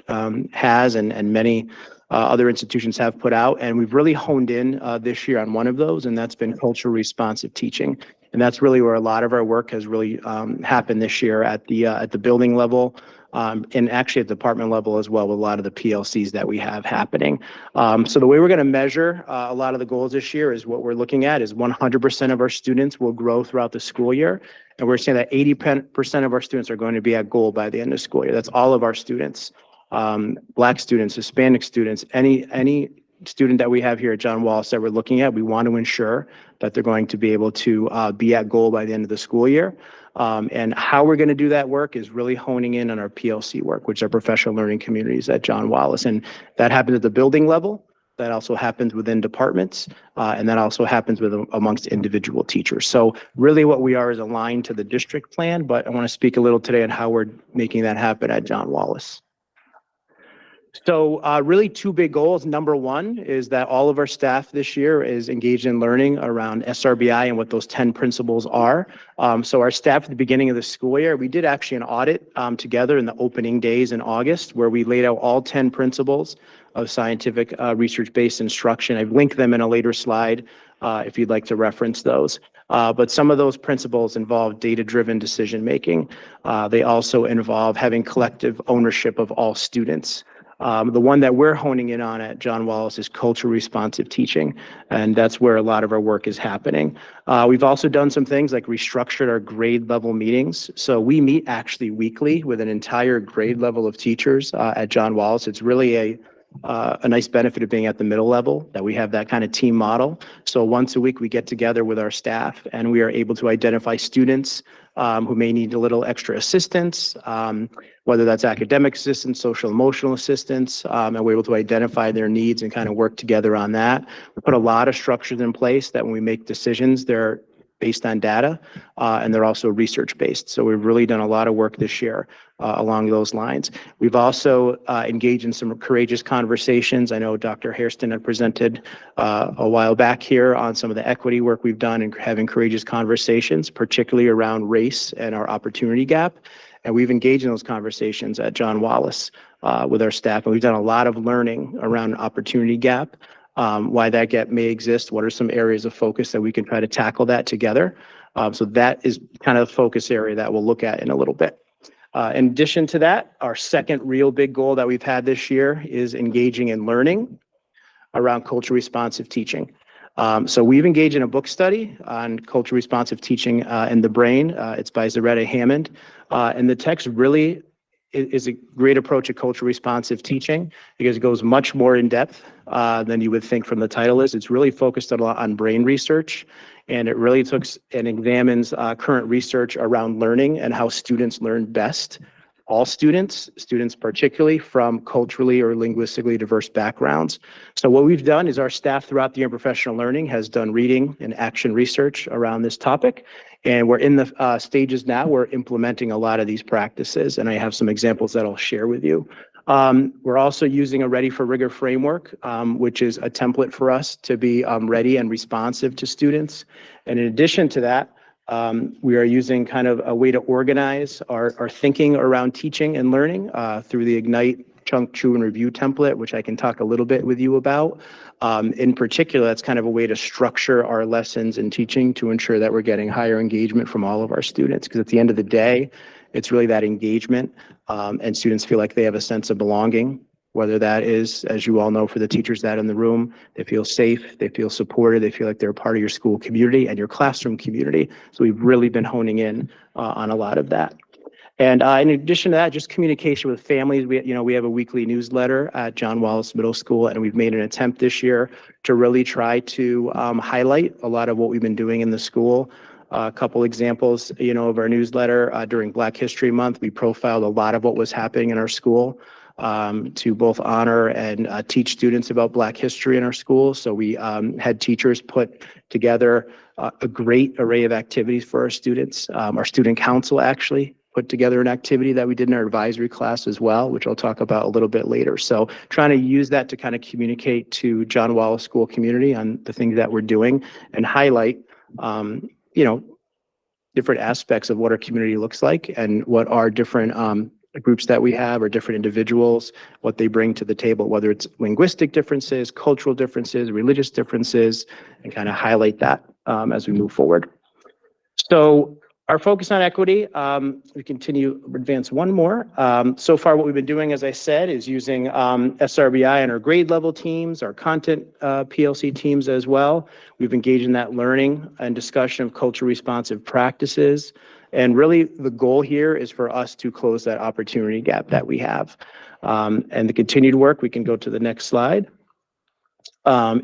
has and many other institutions have put out. And we've really honed in this year on one of those, and that's been culturally responsive teaching. And that's really where a lot of our work has really happened this year at the building level, and actually at the department level as well with a lot of the PLCs that we have happening. So the way we're going to measure a lot of the goals this year is what we're looking at is 100% of our students will grow throughout the school year. And we're saying that 80% of our students are going to be at goal by the end of the school year. That's all of our students, Black students, Hispanic students, any student that we have here at John Wallace that we're looking at, we want to ensure that they're going to be able to be at goal by the end of the school year. And how we're going to do that work is really honing in on our PLC work, which are professional learning communities at John Wallace. And that happens at the building level. That also happens within departments. And that also happens amongst individual teachers. So really what we are is aligned to the district plan, but I want to speak a little today on how we're making that happen at John Wallace. So really two big goals. Number one is that all of our staff this year is engaged in learning around SRBI and what those 10 principles are. So our staff at the beginning of the school year, we did actually an audit together in the opening days in August, where we laid out all 10 principles of scientific research-based instruction. I've linked them in a later slide if you'd like to reference those. But some of those principles involve data-driven decision-making. They also involve having collective ownership of all students. The one that we're honing in on at John Wallace is culture responsive teaching, and that's where a lot of our work is happening. We've also done some things like restructured our grade level meetings. So we meet actually weekly with an entire grade level of teachers at John Wallace. It's really a nice benefit of being at the middle level that we have that kind of team model. So once a week we get together with our staff and we are able to identify students who may need a little extra assistance, whether that's academic assistance, social emotional assistance, and we're able to identify their needs and kind of work together on that. We put a lot of structures in place that when we make decisions, they're based on data, and they're also research-based. So we've really done a lot of work this year along those lines. We've also engaged in some courageous conversations. I know Dr. Hairston had presented a while back here on some of the equity work we've done and having courageous conversations, particularly around race and our opportunity gap. And we've engaged in those conversations at John Wallace with our staff. And we've done a lot of learning around opportunity gap, why that gap may exist, what are some areas of focus that we can try to tackle that together. So that is kind of the focus area that we'll look at in a little bit. In addition to that, our second real big goal that we've had this year is engaging in learning around culture responsive teaching. So we've engaged in a book study on culture responsive teaching in the brain. It's by Zaretta Hammond. And the text really is a great approach to culture responsive teaching because it goes much more in depth than you would think from the title is. It's really focused a lot on brain research, and it really looks and examines current research around learning and how students learn best. All students particularly from culturally or linguistically diverse backgrounds. So what we've done is our staff throughout the year in professional learning has done reading and action research around this topic. And we're in the stages now, we're implementing a lot of these practices, and I have some examples that I'll share with you. We're also using a Ready for Rigor framework, which is a template for us to be ready and responsive to students. And in addition to that, we are using kind of a way to organize our thinking around teaching and learning through the Ignite Chunk, Chew, and Review template, which I can talk a little bit with you about. In particular, that's kind of a way to structure our lessons and teaching to ensure that we're getting higher engagement from all of our students. Because at the end of the day, it's really that engagement and students feel like they have a sense of belonging, whether that is, as you all know, for the teachers that are in the room, they feel safe, they feel supported, they feel like they're a part of your school community and your classroom community. So we've really been honing in on a lot of that. And in addition to that, just communication with families. We have a weekly newsletter at John Wallace Middle School, and we've made an attempt this year to really try to highlight a lot of what we've been doing in the school. A couple examples, of our newsletter during Black History Month, we profiled a lot of what was happening in our school to both honor and teach students about Black history in our school. So we had teachers put together a great array of activities for our students. Our student council actually put together an activity that we did in our advisory class as well, which I'll talk about a little bit later. So trying to use that to kind of communicate to John Wallace School community on the things that we're doing and highlight, different aspects of what our community looks like and what our different groups that we have or different individuals, what they bring to the table, whether it's linguistic differences, cultural differences, religious differences, and kind of highlight that as we move forward. So our focus on equity, we continue to advance one more. So far, what we've been doing, as I said, is using SRBI and our grade level teams, our content PLC teams as well. We've engaged in that learning and discussion of culture responsive practices. And really the goal here is for us to close that opportunity gap that we have. And the continued work, we can go to the next slide,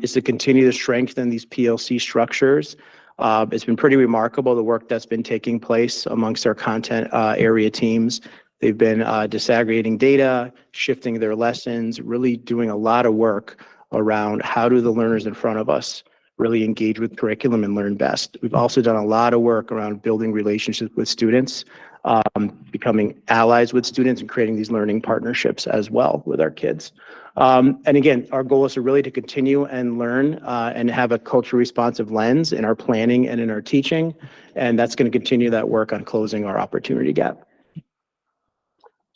is to continue to strengthen these PLC structures. It's been pretty remarkable, the work that's been taking place amongst our content area teams. They've been disaggregating data, shifting their lessons, really doing a lot of work around how do the learners in front of us really engage with curriculum and learn best. We've also done a lot of work around building relationships with students, becoming allies with students and creating these learning partnerships as well with our kids. And again, our goal is to really to continue and learn and have a culture responsive lens in our planning and in our teaching. And that's going to continue that work on closing our opportunity gap.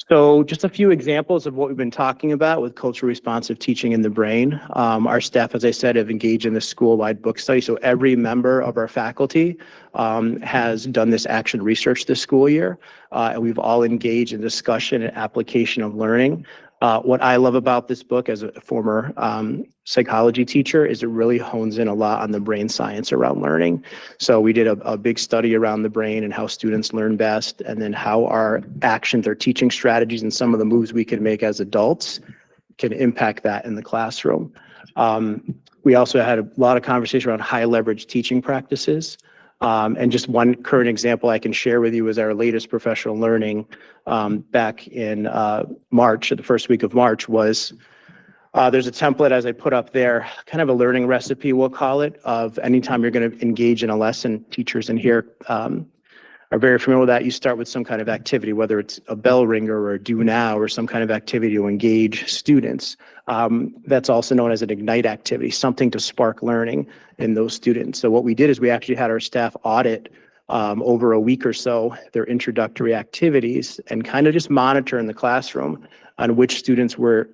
So just a few examples of what we've been talking about with culture responsive teaching in the brain. Our staff, as I said, have engaged in this school-wide book study. So every member of our faculty has done this action research this school year. And we've all engaged in discussion and application of learning. What I love about this book as a former psychology teacher is it really hones in a lot on the brain science around learning. So we did a big study around the brain and how students learn best, and then how our actions, our teaching strategies, and some of the moves we can make as adults can impact that in the classroom. We also had a lot of conversation around high leverage teaching practices. And just one current example I can share with you is our latest professional learning back in March, the first week of March, was There's a template, as I put up there, kind of a learning recipe, we'll call it, of anytime you're going to engage in a lesson. Teachers in here are very familiar with that. You start with some kind of activity, whether it's a bell ringer or a do now or some kind of activity to engage students. That's also known as an ignite activity, something to spark learning in those students. So what we did is we actually had our staff audit over a week or so their introductory activities and kind of just monitor in the classroom on which students were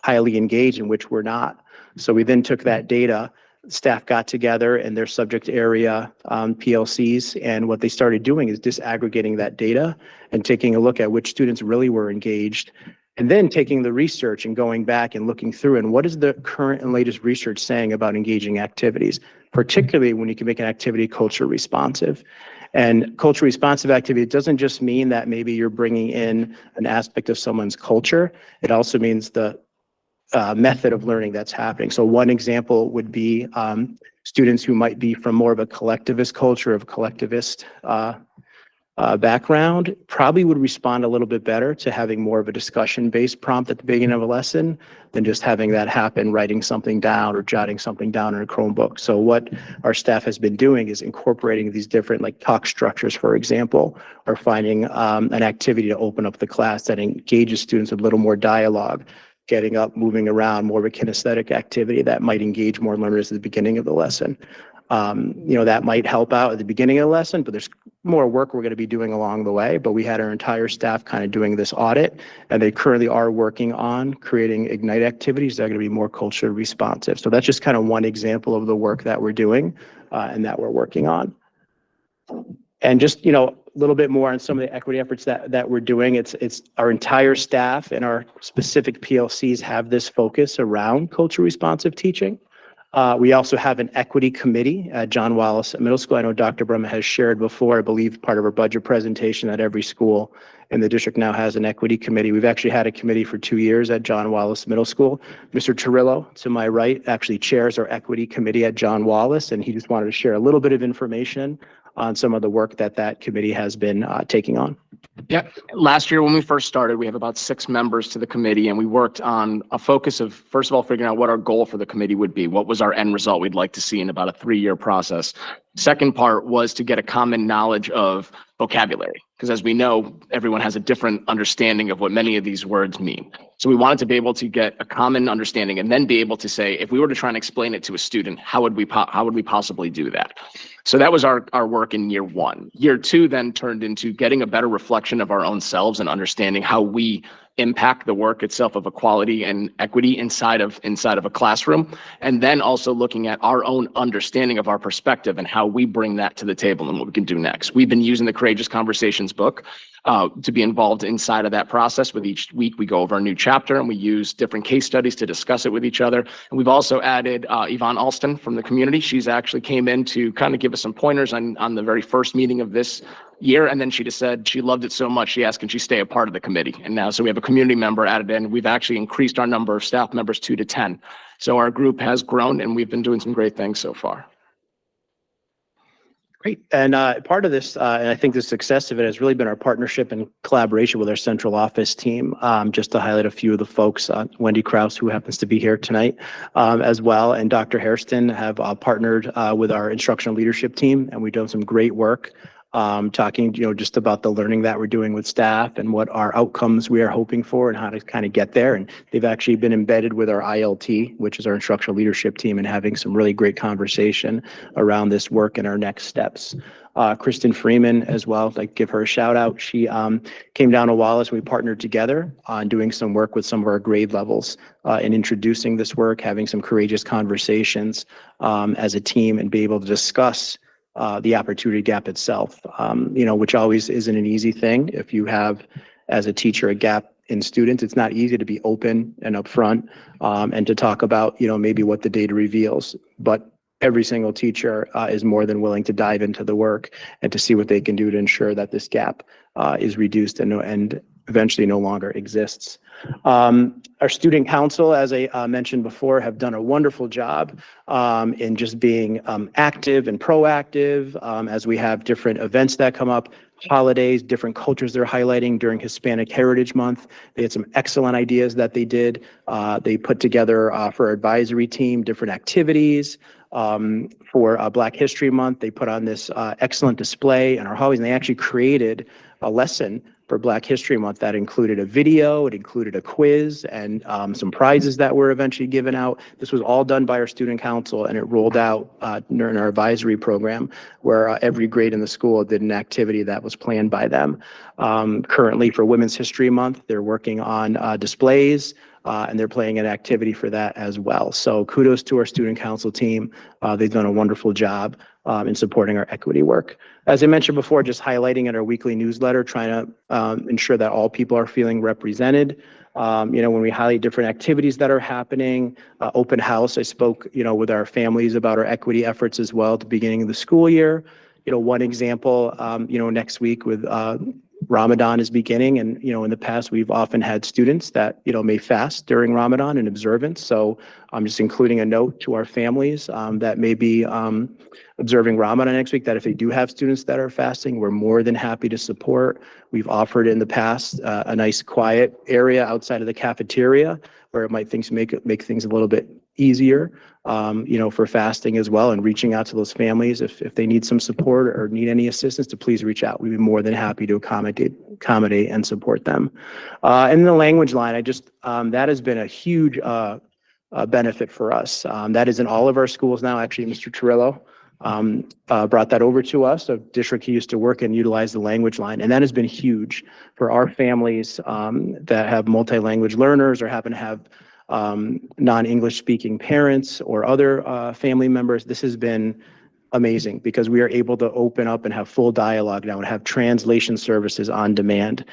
highly engaged and which were not. So we then took that data, staff got together in their subject area PLCs, and what they started doing is disaggregating that data and taking a look at which students really were engaged, and then taking the research and going back and looking through and what is the current and latest research saying about engaging activities, particularly when you can make an activity culture responsive. And culture responsive activity, it doesn't just mean that maybe you're bringing in an aspect of someone's culture. It also means the method of learning that's happening. So one example would be students who might be from more of a collectivist culture, of collectivist background, probably would respond a little bit better to having more of a discussion-based prompt at the beginning of a lesson than just having that happen, writing something down or jotting something down in a Chromebook. So what our staff has been doing is incorporating these different like talk structures, for example, or finding an activity to open up the class that engages students with a little more dialogue, getting up, moving around, more of a kinesthetic activity that might engage more learners at the beginning of the lesson. That might help out at the beginning of the lesson, but there's more work we're going to be doing along the way. But we had our entire staff kind of doing this audit, and they currently are working on creating Ignite activities that are going to be more culture responsive. So that's just kind of one example of the work that we're doing and that we're working on. And just, a little bit more on some of the equity efforts that we're doing. It's our entire staff and our specific PLCs have this focus around culture responsive teaching. We also have an equity committee at John Wallace Middle School. I know Dr. Brumma has shared before, I believe part of our budget presentation, that every school in the district now has an equity committee. We've actually had a committee for 2 years at John Wallace Middle School. Mr. Torillo, to my right, actually chairs our equity committee at John Wallace, and he just wanted to share a little bit of information on some of the work that committee has been taking on. Yeah, last year when we first started, we have about 6 members to the committee, and we worked on a focus of, first of all, figuring out what our goal for the committee would be. What was our end result we'd like to see in about a 3-year process? Second part was to get a common knowledge of vocabulary, because as we know, everyone has a different understanding of what many of these words mean. So we wanted to be able to get a common understanding and then be able to say, if we were to try and explain it to a student, how would we possibly do that? So that was our work in year 1. Year 2 then turned into getting a better reflection of our own selves and understanding how we impact the work itself of equality and equity inside of a classroom, and then also looking at our own understanding of our perspective and how we bring that to the table and what we can do next. We've been using the Courageous Conversations book to be involved inside of that process. With each week we go over a new chapter and we use different case studies to discuss it with each other. And we've also added Yvonne Alston from the community. She's actually came in to kind of give us some pointers on the very first meeting of this year, and then she just said she loved it so much she asked, can she stay a part of the committee? And now, so we have a community member added in. We've actually increased our number of staff members 2 to 10. So our group has grown and we've been doing some great things so far. Great. And part of this, and I think the success of it has really been our partnership and collaboration with our central office team. Just to highlight a few of the folks, Wendy Krause, who happens to be here tonight as well, and Dr. Hairston have partnered with our instructional leadership team, and we've done some great work talking, just about the learning that we're doing with staff and what our outcomes we are hoping for and how to kind of get there. And they've actually been embedded with our ILT, which is our instructional leadership team, and having some really great conversation around this work and our next steps. Kristen Freeman as well, I'd like to give her a shout out. She came down to Wallace. We partnered together on doing some work with some of our grade levels in introducing this work, having some courageous conversations as a team, and be able to discuss the opportunity gap itself, which always isn't an easy thing. If you have, as a teacher, a gap in students, it's not easy to be open and upfront and to talk about, maybe what the data reveals. But every single teacher is more than willing to dive into the work and to see what they can do to ensure that this gap is reduced and eventually no longer exists. Our student council, as I mentioned before, have done a wonderful job in just being active and proactive as we have different events that come up, holidays, different cultures they're highlighting during Hispanic Heritage Month. They had some excellent ideas that they did. They put together for our advisory team different activities. For Black History Month, they put on this excellent display in our hallways, and they actually created a lesson for Black History Month that included a video, it included a quiz, and some prizes that were eventually given out. This was all done by our student council, and it rolled out during our advisory program, where every grade in the school did an activity that was planned by them. Currently, for Women's History Month, they're working on displays, and they're playing an activity for that as well. So kudos to our student council team. They've done a wonderful job in supporting our equity work. As I mentioned before, just highlighting in our weekly newsletter, trying to ensure that all people are feeling represented. When we highlight different activities that are happening, open house, I spoke, with our families about our equity efforts as well at the beginning of the school year. One example, next week with Ramadan is beginning, and in the past we've often had students that may fast during Ramadan and observance. So I'm just including a note to our families that may be observing Ramadan next week, that if they do have students that are fasting, we're more than happy to support. We've offered in the past a nice quiet area outside of the cafeteria where it might make things a little bit easier, for fasting as well, and reaching out to those families if they need some support or need any assistance, to please reach out. We'd be more than happy to accommodate and support them. And the language line, that has been a huge benefit for us. That is in all of our schools now. Actually, Mr. Torillo brought that over to us, a district he used to work and utilize the language line. And that has been huge for our families that have multi-language learners or happen to have non-English speaking parents or other family members. This has been amazing because we are able to open up and have full dialogue now and have translation services on demand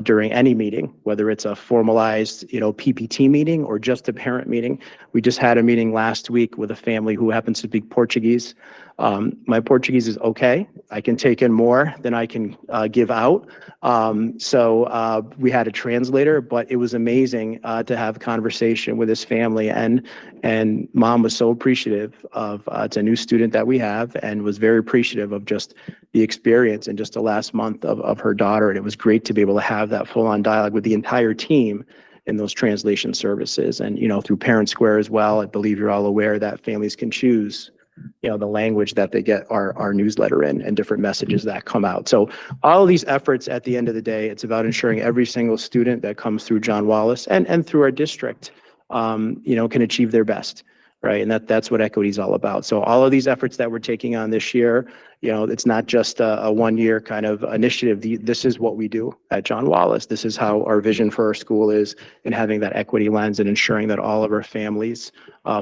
during any meeting, whether it's a formalized, PPT meeting or just a parent meeting. We just had a meeting last week with a family who happens to speak Portuguese. My Portuguese is okay. I can take in more than I can give out. So we had a translator, but it was amazing to have a conversation with this family, and mom was so appreciative of, it's a new student that we have, and was very appreciative of just the experience in just the last month of her daughter. And it was great to be able to have that full on dialogue with the entire team in those translation services. And, through Parent Square as well, I believe you're all aware that families can choose the language that they get our newsletter in and different messages that come out. So all of these efforts, at the end of the day, it's about ensuring every single student that comes through John Wallace and through our district, can achieve their best, right? And that's what equity is all about. So all of these efforts that we're taking on this year, it's not just a 1 year kind of initiative. This is what we do at John Wallace. This is how our vision for our school is, in having that equity lens and ensuring that all of our families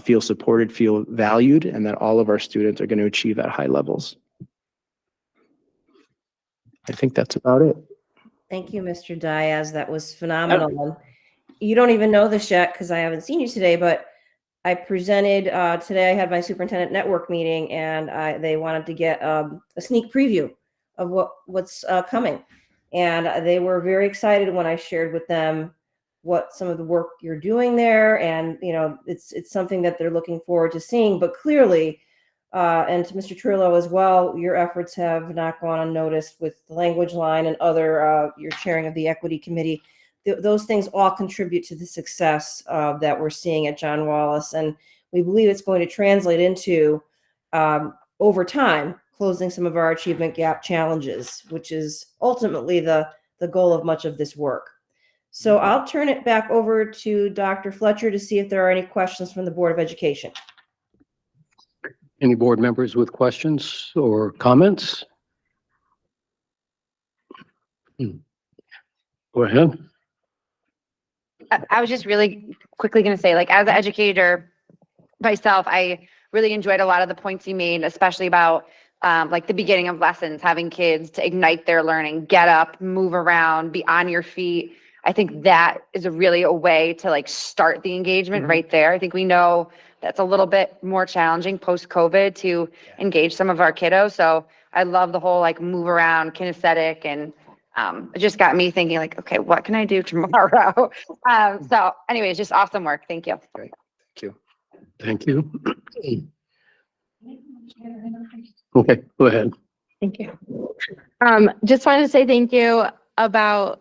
feel supported, feel valued, and that all of our students are going to achieve at high levels. I think that's about it. Thank you, Mr. Diaz. That was phenomenal. You don't even know this yet because I haven't seen you today, but I presented today. I had my superintendent network meeting, and they wanted to get a sneak preview of what's coming, and they were very excited when I shared with them what some of the work you're doing there, and it's something that they're looking forward to seeing. But clearly, and to Mr. Trillo as well, your efforts have not gone unnoticed with the language line and other your chairing of the equity committee. Those things all contribute to the success that we're seeing at John Wallace, and we believe it's going to translate into over time closing some of our achievement gap challenges, which is ultimately the goal of much of this work. So I'll turn it back over to Dr. Fletcher to see if there are any questions from the Board of Education. Any board members with questions or comments? Go ahead. I was just really quickly going to say, as an educator myself, I really enjoyed a lot of the points you made, especially about the beginning of lessons, having kids to ignite their learning, get up, move around, be on your feet. I think that is a way to start the engagement right there. I think we know that's a little bit more challenging post-COVID to engage some of our kiddos. So I love the whole move around kinesthetic and It just got me thinking like, okay, what can I do tomorrow? So anyways, just awesome work. Thank you. Thank you. Thank you. Okay, go ahead. Thank you. Just wanted to say thank you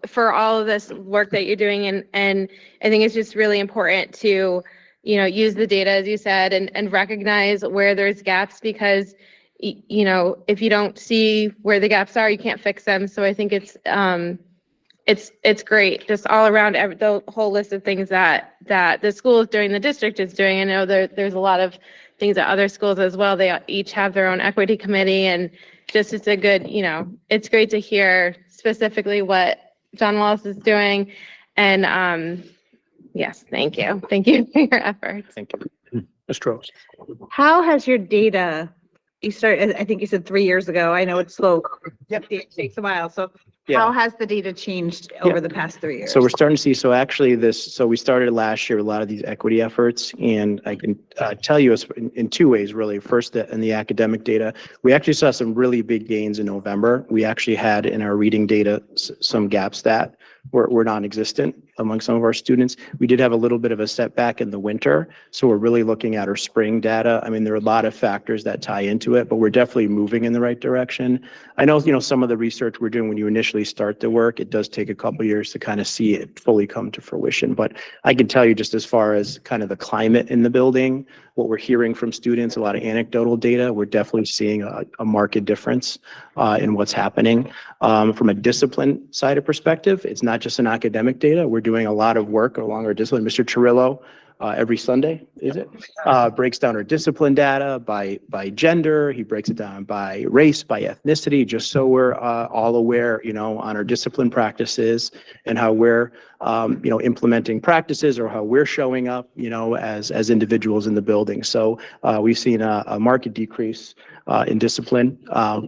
for all of this work that you're doing, and I think it's just really important to, use the data, as you said, and recognize where there's gaps, because if you don't see where the gaps are, you can't fix them. So I think it's great, just all around the whole list of things that the school is doing, the district is doing. I know there's a lot of things at other schools as well. They each have their own equity committee, and just it's a good, it's great to hear specifically what John Wallace is doing. And yes, thank you. Thank you for your efforts. Thank you. Mr. Rose. How has your data, you started, I think you said 3 years ago. I know it's slow. Yep, it takes a while. So how has the data changed over the past 3 years? So we're starting to see, so we started last year with a lot of these equity efforts, and I can tell you in two ways, really. First, in the academic data, we actually saw some really big gains in November. We actually had in our reading data some gaps that were non-existent among some of our students. We did have a little bit of a setback in the winter, so we're really looking at our spring data. I mean, there are a lot of factors that tie into it, but we're definitely moving in the right direction. I know, some of the research we're doing when you initially start the work, it does take a couple of years to kind of see it fully come to fruition. But I can tell you, just as far as kind of the climate in the building, what we're hearing from students, a lot of anecdotal data, we're definitely seeing a marked difference in what's happening. From a discipline side of perspective, it's not just an academic data. We're doing a lot of work along our discipline. Mr. Cirillo, every Sunday, breaks down our discipline data by gender. He breaks it down by race, by ethnicity, just so we're all aware, on our discipline practices and how we're, implementing practices, or how we're showing up, as individuals in the building. So we've seen a marked decrease in discipline.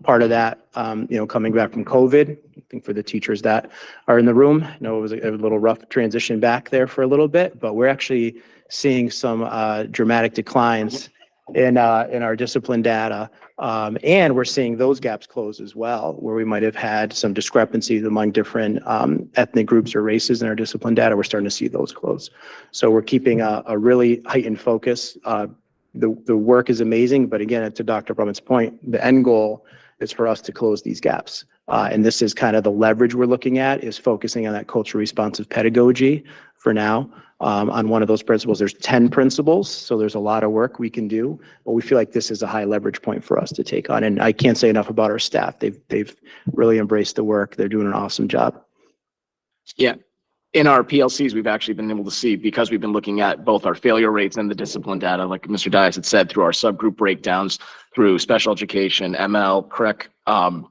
Part of that, coming back from COVID. I think for the teachers that are in the room, it was a little rough transition back there for a little bit, but we're actually seeing some dramatic declines in our discipline data. And we're seeing those gaps close as well, where we might have had some discrepancies among different ethnic groups or races in our discipline data. We're starting to see those close. So we're keeping a really heightened focus. The work is amazing, but again, to Dr. Brumman's point, the end goal is for us to close these gaps. And this is kind of the leverage we're looking at, is focusing on that culturally responsive pedagogy for now. On one of those principles, there's 10 principles, so there's a lot of work we can do, but we feel like this is a high leverage point for us to take on. And I can't say enough about our staff. They've really embraced the work. They're doing an awesome job. Yeah. In our PLCs, we've actually been able to see, because we've been looking at both our failure rates and the discipline data, like Mr. Dias had said, through our subgroup breakdowns, through special education, ML, CREC,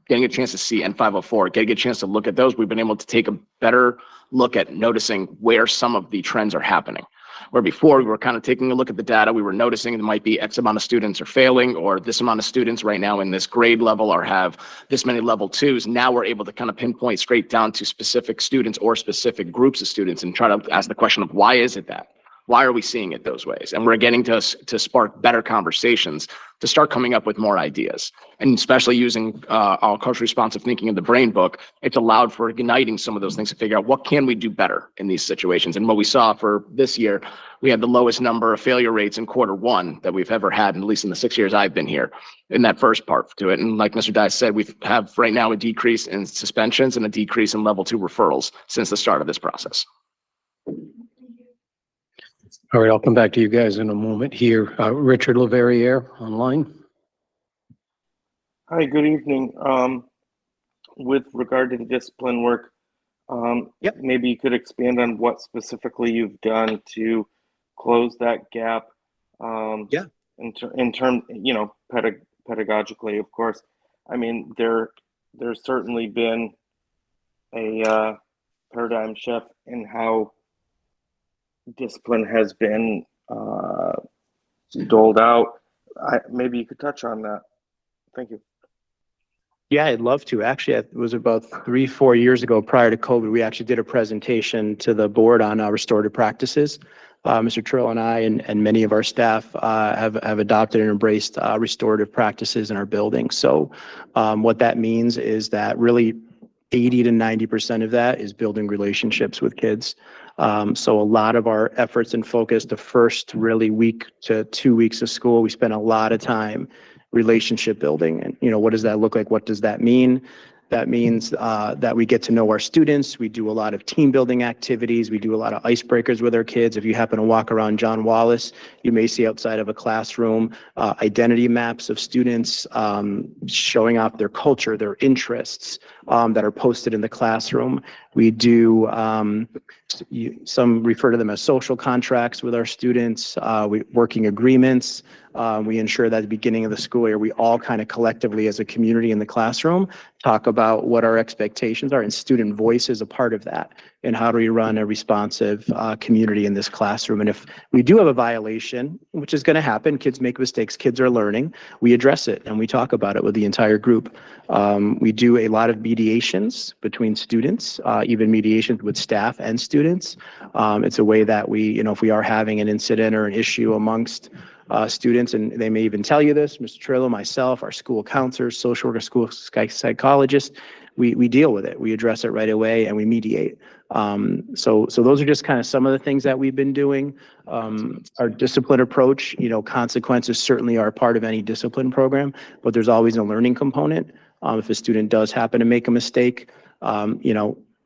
getting a chance to see N504, getting a chance to look at those, we've been able to take a better look at noticing where some of the trends are happening. Where before we were kind of taking a look at the data, we were noticing there might be X amount of students are failing, or this amount of students right now in this grade level or have this many level 2s. Now we're able to kind of pinpoint straight down to specific students or specific groups of students and try to ask the question of, why is it that? Why are we seeing it those ways? And we're getting to spark better conversations to start coming up with more ideas. And especially using our culturally responsive thinking in the brain book, it's allowed for igniting some of those things to figure out what can we do better in these situations. And what we saw for this year, we had the lowest number of failure rates in Q1 that we've ever had, at least in the 6 years I've been here, in that first part to it. And like Mr. Dice said, we have right now a decrease in suspensions and a decrease in level 2 referrals since the start of this process. All right, I'll come back to you guys in a moment here. Richard Leverrier online. Hi, good evening. With regard to the discipline work, maybe you could expand on what specifically you've done to close that gap. In terms, pedagogically, of course. I mean, there's certainly been a paradigm shift in how discipline has been doled out. Maybe you could touch on that. Thank you. Yeah, I'd love to. Actually, it was about 3-4 years ago, prior to COVID, we actually did a presentation to the board on restorative practices. Mr. Trill and I and many of our staff have adopted and embraced restorative practices in our building. So what that means is that really 80 to 90% of that is building relationships with kids. So a lot of our efforts and focus, the first really week to 2 weeks of school, we spent a lot of time relationship building. And, what does that look like? What does that mean? That means that we get to know our students. We do a lot of team building activities. We do a lot of icebreakers with our kids. If you happen to walk around John Wallace, you may see outside of a classroom identity maps of students showing off their culture, their interests that are posted in the classroom. We do, some refer to them as social contracts with our students, working agreements. We ensure that at the beginning of the school year, we all kind of collectively as a community in the classroom talk about what our expectations are, and student voice is a part of that. And how do we run a responsive community in this classroom? And if we do have a violation, which is going to happen, kids make mistakes, kids are learning, we address it and we talk about it with the entire group. We do a lot of mediations between students, even mediations with staff and students. It's a way that we, if we are having an incident or an issue amongst students, and they may even tell you this, Mr. Trillo, myself, our school counselors, social workers, school psychologists, we deal with it. We address it right away and we mediate. So those are just kind of some of the things that we've been doing. Our discipline approach, consequences certainly are part of any discipline program, but there's always a learning component. If a student does happen to make a mistake,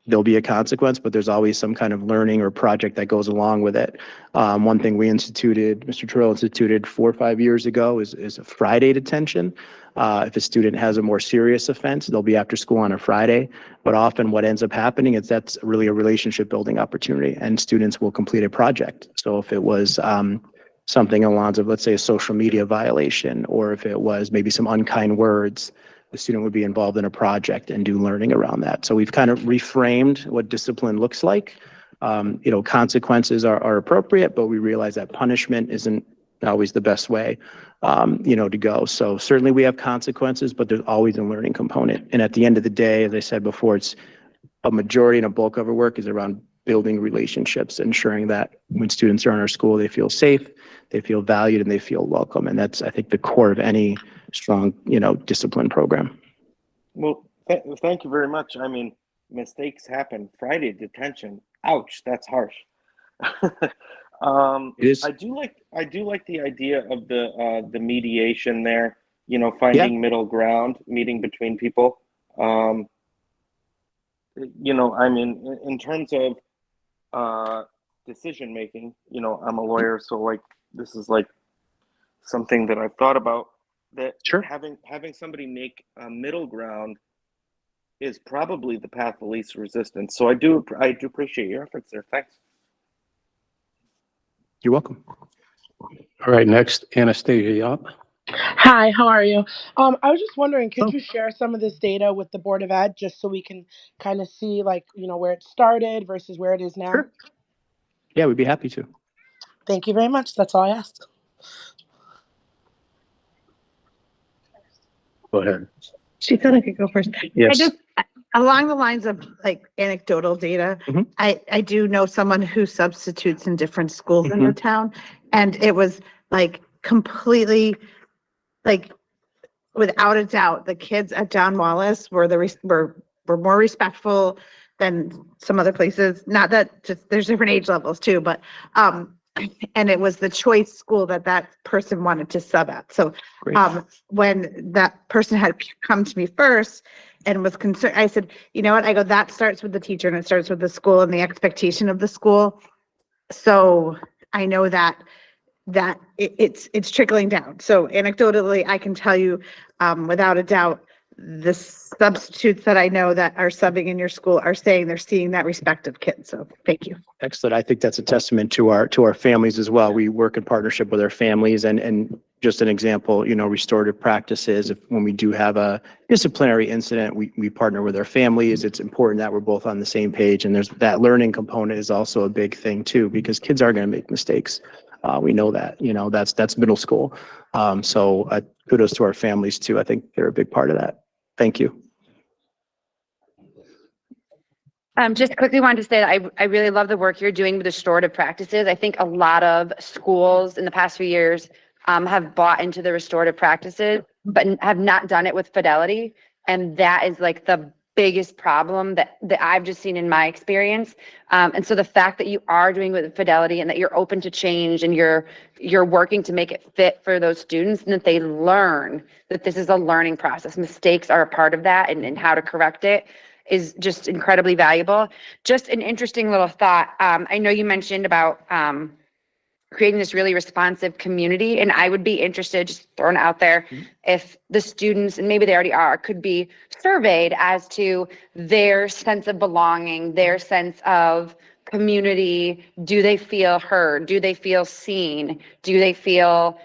there'll be a consequence, but there's always some kind of learning or project that goes along with it. One thing we instituted, Mr. Terrell instituted 4 or 5 years ago is a Friday detention. If a student has a more serious offense, they'll be after school on a Friday. But often what ends up happening is that's really a relationship building opportunity, and students will complete a project. So if it was something along the lines of, let's say, a social media violation, or if it was maybe some unkind words, the student would be involved in a project and do learning around that. So we've kind of reframed what discipline looks like. Consequences are appropriate, but we realize that punishment isn't always the best way, to go. So certainly we have consequences, but there's always a learning component. And at the end of the day, as I said before, it's a majority and a bulk of our work is around building relationships, ensuring that when students are in our school, they feel safe, they feel valued, and they feel welcome. And that's, I think, the core of any strong, discipline program. Well, thank you very much. I mean, mistakes happen. Friday detention. Ouch, that's harsh. It is. I do like the idea of the mediation there. Finding middle ground, meeting between people. I mean, in terms of decision making, I'm a lawyer, so this is something that I've thought about. That sure. having somebody make a middle ground is probably the path of least resistance. So I do appreciate your efforts there. Thanks. You're welcome. All right, next, Anastasia Yop. Hi, how are you? I was just wondering, could you share some of this data with the Board of Ed just so we can kind of see where it started versus where it is now? Sure. Yeah, we'd be happy to. Thank you very much. That's all I asked. Go ahead. She said I could go first. Yes. Along the lines of anecdotal data, I do know someone who substitutes in different schools in the town, and it was completely without a doubt, the kids at John Wallace were more respectful than some other places. Not that there's different age levels too, but and it was the choice school that person wanted to sub at. So when that person had come to me first and was concerned, I said, you know what? I go, that starts with the teacher and it starts with the school and the expectation of the school. So I know that it's trickling down. So anecdotally, I can tell you without a doubt, the substitutes that I know that are subbing in your school are saying they're seeing that respect of kids. So thank you. Excellent. I think that's a testament to our families as well. We work in partnership with our families, and just an example, restorative practices. When we do have a disciplinary incident, we partner with our families. It's important that we're both on the same page, and there's that learning component is also a big thing too, because kids are going to make mistakes. We know that, that's middle school. So kudos to our families too. I think they're a big part of that. Thank you. Just quickly wanted to say that I really love the work you're doing with restorative practices. I think a lot of schools in the past few years have bought into the restorative practices, but have not done it with fidelity. And that is the biggest problem that I've just seen in my experience. And so the fact that you are doing it with fidelity and that you're open to change and you're working to make it fit for those students and that they learn that this is a learning process. Mistakes are a part of that, and how to correct it is just incredibly valuable. Just an interesting little thought. I know you mentioned about creating this really responsive community. And I would be interested, just throwing it out there, if the students, and maybe they already are, could be surveyed as to their sense of belonging, their sense of community. Do they feel heard? Do they feel seen? Do they feel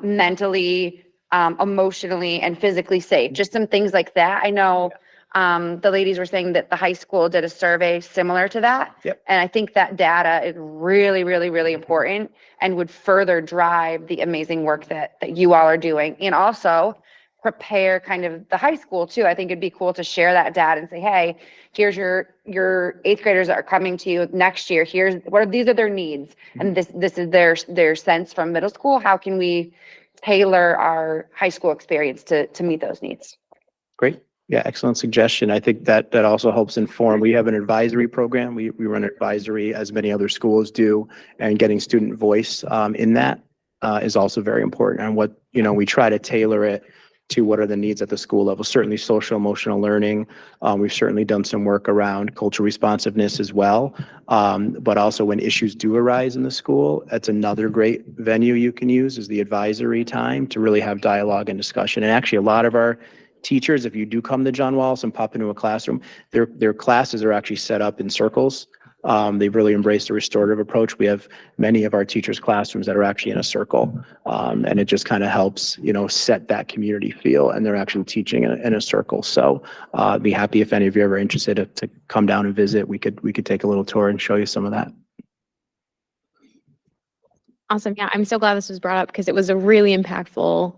mentally, emotionally, and physically safe? Just some things like that. I know the ladies were saying that the high school did a survey similar to that. Yep. And I think that data is really, really, really important and would further drive the amazing work that you all are doing. And also prepare kind of the high school too. I think it'd be cool to share that data and say, hey, here's your eighth graders that are coming to you next year. These are their needs. And this is their sense from middle school. How can we tailor our high school experience to meet those needs? Great. Yeah, excellent suggestion. I think that also helps inform. We have an advisory program. We run advisory as many other schools do, and getting student voice in that is also very important. And what, we try to tailor it to what are the needs at the school level. Certainly social emotional learning. We've certainly done some work around cultural responsiveness as well. But also when issues do arise in the school, that's another great venue you can use, is the advisory time to really have dialogue and discussion. And actually a lot of our teachers, if you do come to John Wallace and pop into a classroom, their classes are actually set up in circles. They've really embraced a restorative approach. We have many of our teachers' classrooms that are actually in a circle. And it just kind of helps, set that community feel, and they're actually teaching in a circle. So I'd be happy if any of you are ever interested to come down and visit. We could take a little tour and show you some of that. Awesome. Yeah, I'm so glad this was brought up because it was a really impactful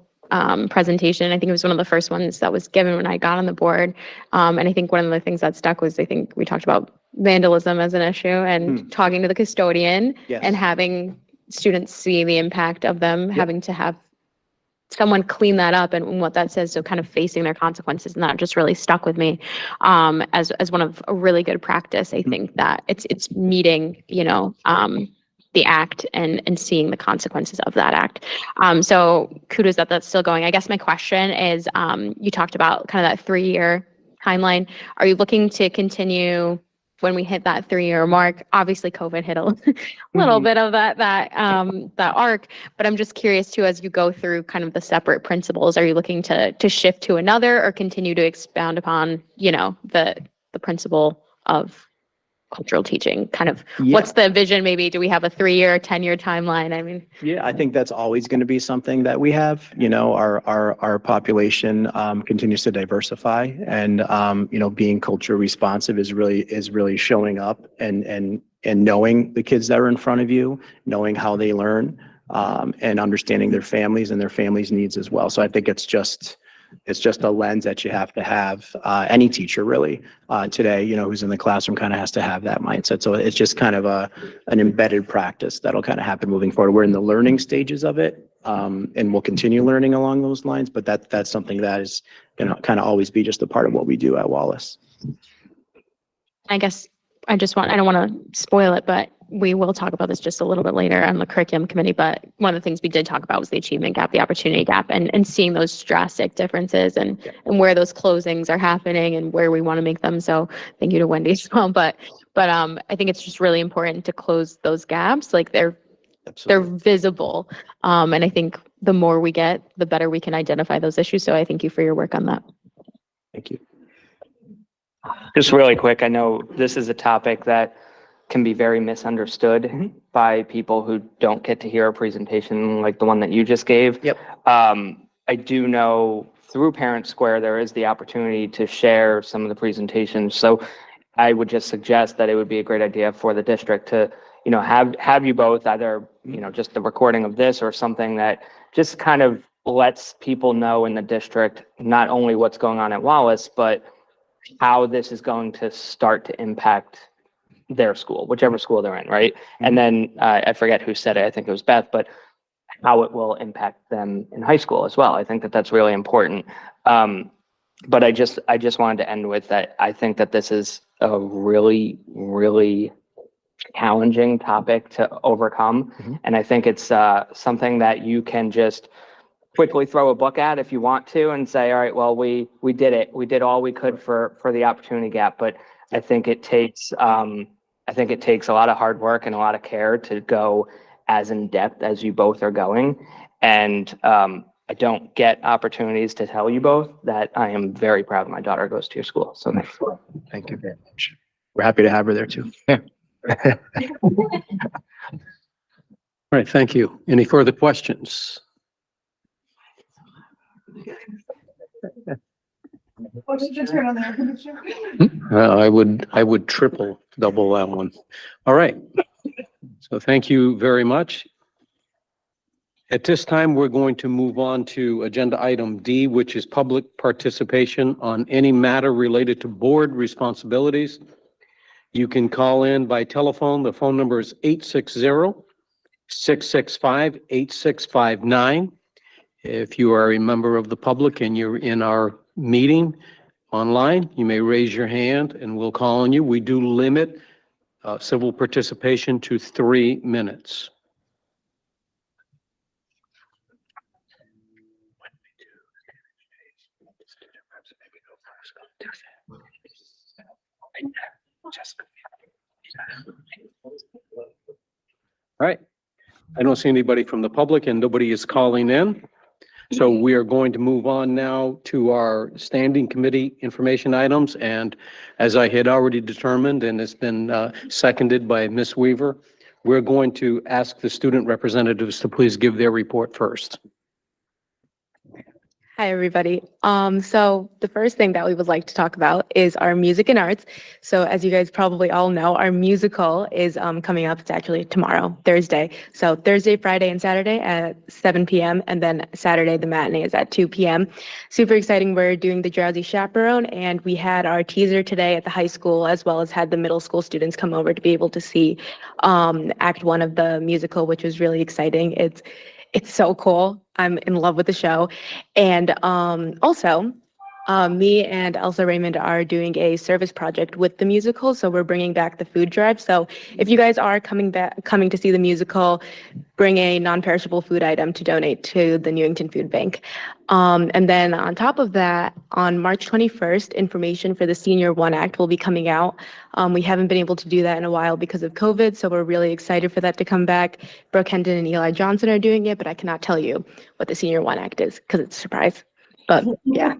presentation. I think it was one of the first ones that was given when I got on the board. And I think one of the things that stuck was, I think we talked about vandalism as an issue and talking to the custodian and having students see the impact of them having to have someone clean that up and what that says. So kind of facing their consequences, and that just really stuck with me as one of a really good practice. I think that it's meeting, the act and seeing the consequences of that act. So kudos that that's still going. I guess my question is, you talked about kind of that 3-year timeline. Are you looking to continue when we hit that 3-year mark? Obviously COVID hit a little bit of that arc, but I'm just curious too, as you go through kind of the separate principles, are you looking to shift to another or continue to expound upon, the principle of cultural teaching? Kind of what's the vision? Maybe do we have a 3-year, 10-year timeline? I mean, yeah, I think that's always going to be something that we have. Our population continues to diversify, and being culture responsive is really showing up and knowing the kids that are in front of you, knowing how they learn, and understanding their families and their families' needs as well. So I think it's just a lens that you have to have. Any teacher really today, who's in the classroom kind of has to have that mindset. So it's just kind of an embedded practice that'll kind of happen moving forward. We're in the learning stages of it, and we'll continue learning along those lines. But that's something that is going to kind of always be just a part of what we do at Wallace. I guess I don't want to spoil it, but we will talk about this just a little bit later on the curriculum committee. But one of the things we did talk about was the achievement gap, the opportunity gap, and seeing those drastic differences and where those closings are happening and where we want to make them. So thank you to Wendy as well. But I think it's just really important to close those gaps. Like they're visible. And I think the more we get, the better we can identify those issues. So I thank you for your work on that. Thank you. Just really quick, I know this is a topic that can be very misunderstood by people who don't get to hear a presentation like the one that you just gave. Yep. I do know through Parent Square, there is the opportunity to share some of the presentations. So I would just suggest that it would be a great idea for the district to, have you both either, just the recording of this or something that just kind of lets people know in the district, not only what's going on at Wallace, but how this is going to start to impact their school, whichever school they're in, right? And then I forget who said it, I think it was Beth, but how it will impact them in high school as well. I think that that's really important. But I just wanted to end with that. I think that this is a really, really challenging topic to overcome. And I think it's something that you can just quickly throw a book at if you want to and say, all right, well, we did it. We did all we could for the opportunity gap. But I think it takes a lot of hard work and a lot of care to go as in depth as you both are going. And I don't get opportunities to tell you both that I am very proud my daughter goes to your school. So thanks. Thank you very much. We're happy to have her there too. All right, thank you. Any further questions? I would triple, double that one. All right. So thank you very much. At this time, we're going to move on to agenda item D, which is public participation on any matter related to board responsibilities. You can call in by telephone. The phone number is 860-665-8659. If you are a member of the public and you're in our meeting online, you may raise your hand and we'll call on you. We do limit civil participation to 3 minutes. All right. I don't see anybody from the public and nobody is calling in. So we are going to move on now to our standing committee information items. And as I had already determined, and it's been seconded by Ms. Weaver, we're going to ask the student representatives to please give their report first. Hi, everybody. So the first thing that we would like to talk about is our music and arts. So as you guys probably all know, our musical is coming up. It's actually tomorrow, Thursday. So Thursday, Friday, and Saturday at 7 p.m. And then Saturday, the matinee is at 2 p.m. Super exciting. We're doing the Drowsy Chaperone, and we had our teaser today at the high school, as well as had the middle school students come over to be able to see Act 1 of the musical, which was really exciting. It's so cool. I'm in love with the show. And also, me and Elsa Raymond are doing a service project with the musical. So we're bringing back the food drive. So if you guys are coming to see the musical, bring a non-perishable food item to donate to the Newington Food Bank. And then on top of that, on March 21st, information for the Senior One Act will be coming out. We haven't been able to do that in a while because of COVID, so we're really excited for that to come back. Brooke Hendon and Eli Johnson are doing it, but I cannot tell you what the Senior One Act is because it's a surprise. But yeah.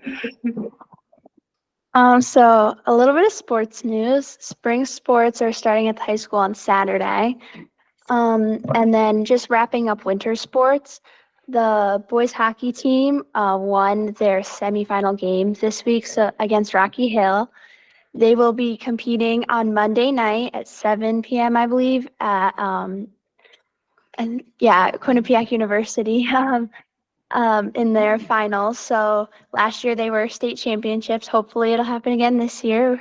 So a little bit of sports news. Spring sports are starting at the high school on Saturday. And then just wrapping up winter sports, the boys hockey team won their semifinal games this week against Rocky Hill. They will be competing on Monday night at 7 p.m., I believe, at Quinnipiac University in their finals. So last year they were state championships. Hopefully it'll happen again this year.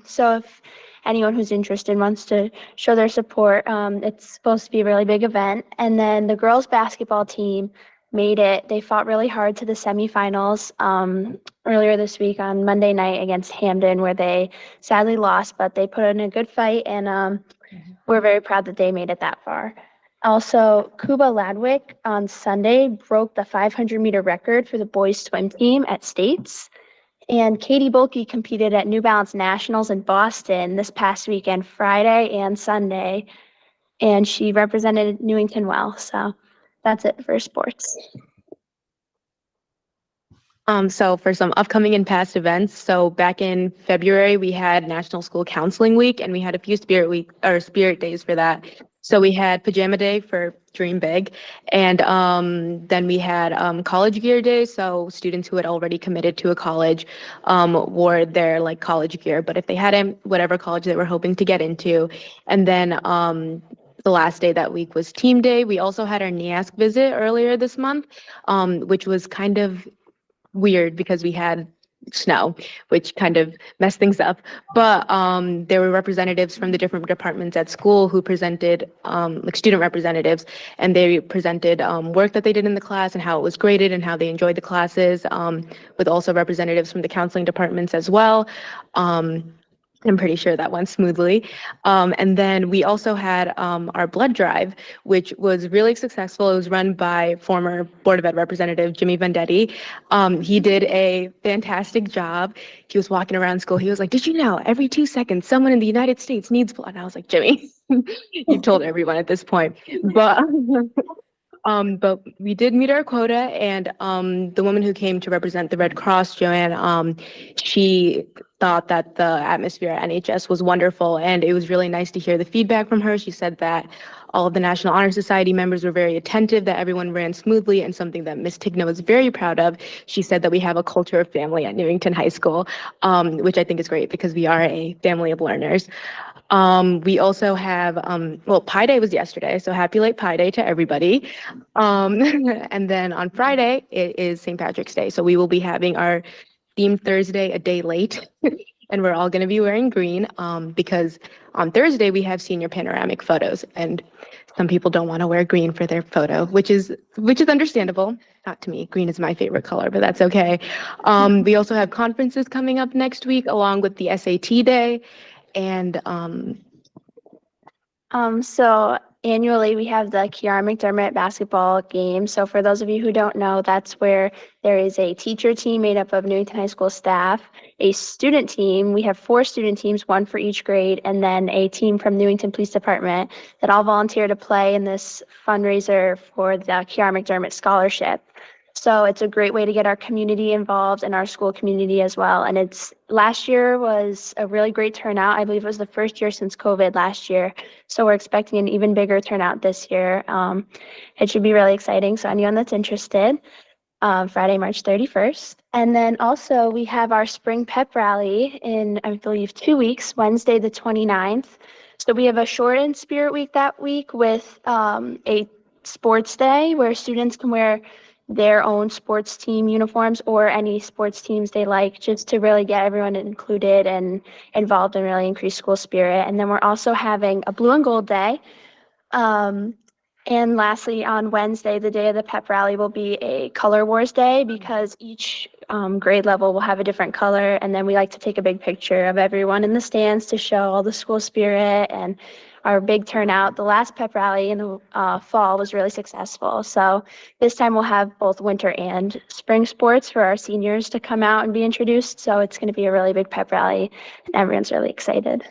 So if anyone who's interested wants to show their support, it's supposed to be a really big event. And then the girls basketball team made it. They fought really hard to the semifinals earlier this week on Monday night against Hamden, where they sadly lost, but they put in a good fight, and we're very proud that they made it that far. Also, Kuba Ladwick on Sunday broke the 500-meter record for the boys swim team at States. And Katie Bulkey competed at New Balance Nationals in Boston this past weekend, Friday and Sunday, and she represented Newington well. So that's it for sports. So for some upcoming and past events, so back in February, we had National School Counseling Week, and we had a few spirit days for that. So we had Pajama Day for Dream Big, and then we had College Gear Day. So students who had already committed to a college wore their college gear, but if they hadn't, whatever college they were hoping to get into. And then the last day that week was Team Day. We also had our NEASC visit earlier this month, which was kind of weird because we had snow, which kind of messed things up. But there were representatives from the different departments at school who presented, like student representatives, and they presented work that they did in the class and how it was graded and how they enjoyed the classes, with also representatives from the counseling departments as well. I'm pretty sure that went smoothly. And then we also had our blood drive, which was really successful. It was run by former Board of Ed Representative Jimmy Vendetti. He did a fantastic job. He was walking around school. He was like, "Did you know every 2 seconds someone in the United States needs blood?" And I was like, "Jimmy, you've told everyone at this point." But we did meet our quota, and the woman who came to represent the Red Cross, Joanne, she thought that the atmosphere at NHS was wonderful, and it was really nice to hear the feedback from her. She said that all of the National Honor Society members were very attentive, that everyone ran smoothly, and something that Miss Tigna was very proud of. She said that we have a culture of family at Newington High School, which I think is great because we are a family of learners. We also have, well, Pi Day was yesterday, so happy late Pi Day to everybody. And then on Friday, it is St. Patrick's Day. So we will be having our themed Thursday a day late. And we're all going to be wearing green because on Thursday we have senior panoramic photos, and some people don't want to wear green for their photo, which is understandable. Not to me, green is my favorite color, but that's okay. We also have conferences coming up next week along with the SAT day. And so annually we have the Kiara McDermott basketball game. So for those of you who don't know, that's where there is a teacher team made up of Newington High School staff, a student team. We have 4 student teams, 1 for each grade, and then a team from Newington Police Department that all volunteer to play in this fundraiser for the Kiara McDermott Scholarship. So it's a great way to get our community involved and our school community as well. And last year was a really great turnout. I believe it was the first year since COVID last year. So we're expecting an even bigger turnout this year. It should be really exciting. So anyone that's interested, Friday, March 31st. And then also we have our spring pep rally in, I believe, 2 weeks, Wednesday, the 29th. So we have a shortened spirit week that week with a sports day where students can wear their own sports team uniforms or any sports teams they like, just to really get everyone included and involved and really increase school spirit. And then we're also having a blue and gold day. And lastly, on Wednesday, the day of the pep rally, will be a color wars day because each grade level will have a different color. And then we like to take a big picture of everyone in the stands to show all the school spirit and our big turnout. The last pep rally in the fall was really successful. So this time we'll have both winter and spring sports for our seniors to come out and be introduced. So it's going to be a really big pep rally and everyone's really excited.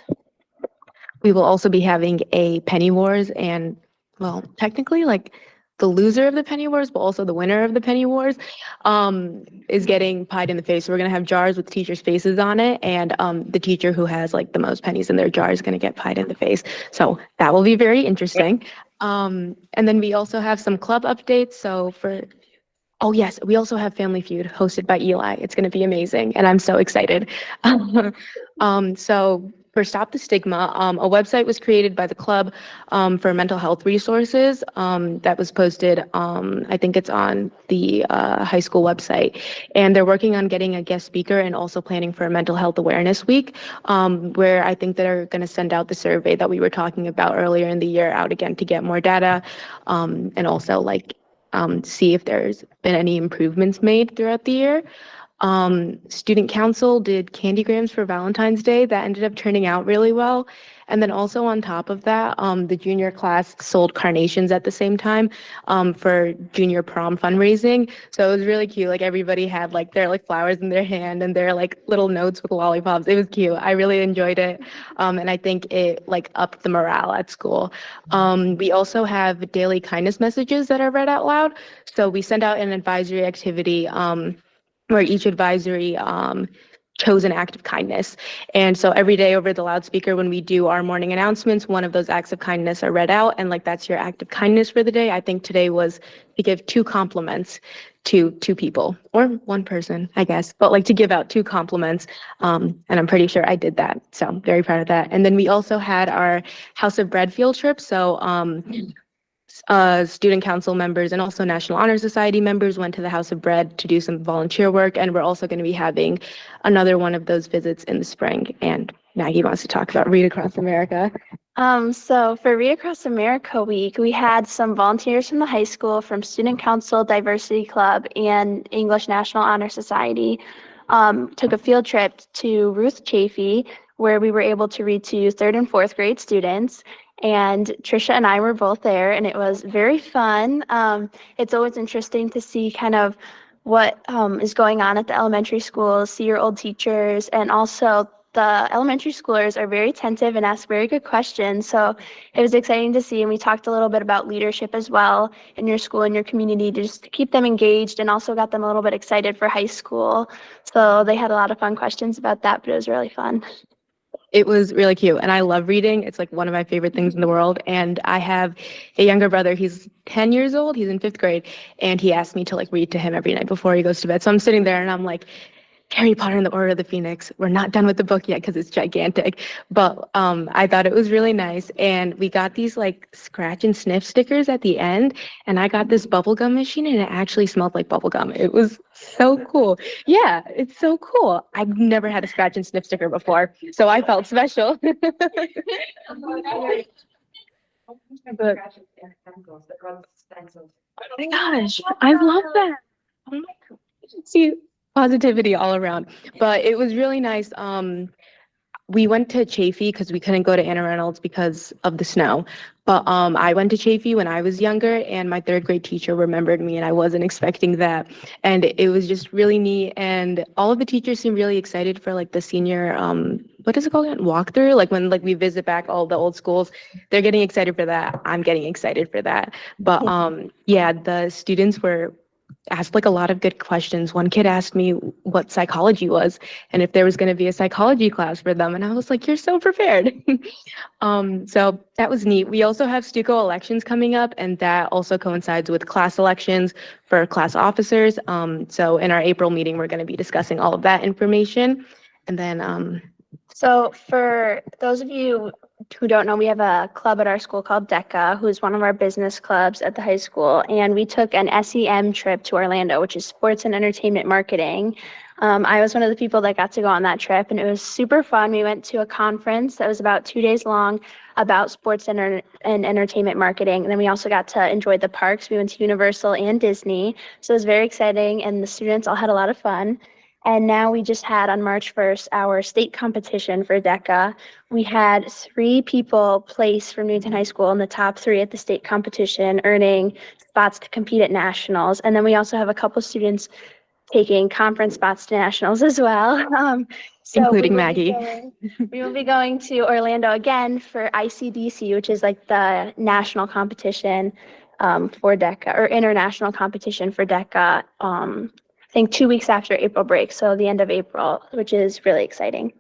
we will also be having a Penny Wars, and well, technically, like the loser of the Penny Wars, but also the winner of the Penny Wars, is getting pied in the face. So we're gonna have jars with teachers' faces on it, and the teacher who has like the most pennies in their jar is gonna get pied in the face. So that will be very interesting. And then we also have some club updates. Oh yes, we also have Family Feud hosted by Eli. It's going to be amazing, and I'm so excited. So for Stop the Stigma, a website was created by the club for mental health resources that was posted. I think it's on the high school website, and they're working on getting a guest speaker and also planning for a mental health awareness week, where I think they're going to send out the survey that we were talking about earlier in the year out again to get more data, and also like see if there's been any improvements made throughout the year. Student council did candygrams for Valentine's Day. That ended up turning out really well. And then also on top of that, the junior class sold carnations at the same time for junior prom fundraising. So it was really cute. Like everybody had like their like flowers in their hand and their like little notes with lollipops. It was cute. I really enjoyed it. And I think it like upped the morale at school. We also have daily kindness messages that are read out loud. So we send out an advisory activity where each advisory chose an act of kindness. And so every day over the loudspeaker, when we do our morning announcements, one of those acts of kindness are read out, and like that's your act of kindness for the day. I think today was to give 2 compliments to 2 people, or 1 person, I guess, but like to give out 2 compliments. And I'm pretty sure I did that. So I'm very proud of that. And then we also had our House of Bread field trip. So student council members and also National Honor Society members went to the House of Bread to do some volunteer work. And we're also going to be having another one of those visits in the spring. And Maggie wants to talk about Read Across America. So for Read Across America Week, we had some volunteers from the high school, from Student Council, Diversity Club, and English National Honor Society. Took a field trip to Ruth Chafee, where we were able to read to 3rd and 4th grade students. And Trisha and I were both there, and it was very fun. It's always interesting to see kind of what is going on at the elementary schools, see your old teachers, and also the elementary schoolers are very attentive and ask very good questions. So it was exciting to see. And we talked a little bit about leadership as well in your school and your community, just to keep them engaged, and also got them a little bit excited for high school. So they had a lot of fun questions about that, but it was really fun. It was really cute, and I love reading. It's like one of my favorite things in the world. And I have a younger brother. He's 10 years old. He's in 5th grade, and he asked me to like read to him every night before he goes to bed. So I'm sitting there and I'm like, Harry Potter and the Order of the Phoenix. We're not done with the book yet because it's gigantic, but I thought it was really nice. And we got these like scratch and sniff stickers at the end, and I got this bubblegum machine, and it actually smelled like bubblegum. It was so cool. Yeah, it's so cool. I've never had a scratch and sniff sticker before, so I felt special. But, oh my gosh, I love that. Oh my God. See, positivity all around. But it was really nice. We went to Chafee because we couldn't go to Anna Reynolds because of the snow. But I went to Chafee when I was younger, and my 3rd grade teacher remembered me, and I wasn't expecting that. And it was just really neat. And all of the teachers seemed really excited for like the senior, what is it called? Walkthrough. Like when like we visit back all the old schools, they're getting excited for that. I'm getting excited for that. But yeah, the students were asked like a lot of good questions. One kid asked me what psychology was and if there was going to be a psychology class for them. And I was like, you're so prepared. So that was neat. We also have Stuco elections coming up, and that also coincides with class elections for class officers. So in our April meeting, we're going to be discussing all of that information. And then So for those of you who don't know, we have a club at our school called DECA, who's one of our business clubs at the high school. And we took an SEM trip to Orlando, which is Sports and Entertainment Marketing. I was one of the people that got to go on that trip, and it was super fun. We went to a conference that was about 2 days long about sports and entertainment marketing. And then we also got to enjoy the parks. We went to Universal and Disney. So it was very exciting, and the students all had a lot of fun. And now we just had on March 1st our state competition for DECA. We had 3 people place from Newington High School in the top 3 at the state competition, earning spots to compete at nationals. And then we also have a couple students taking conference spots to nationals as well. including Maggie. We will be going to Orlando again for ICDC, which is like the national competition for DECA, or international competition for DECA. I think 2 weeks after April break, so the end of April, which is really exciting.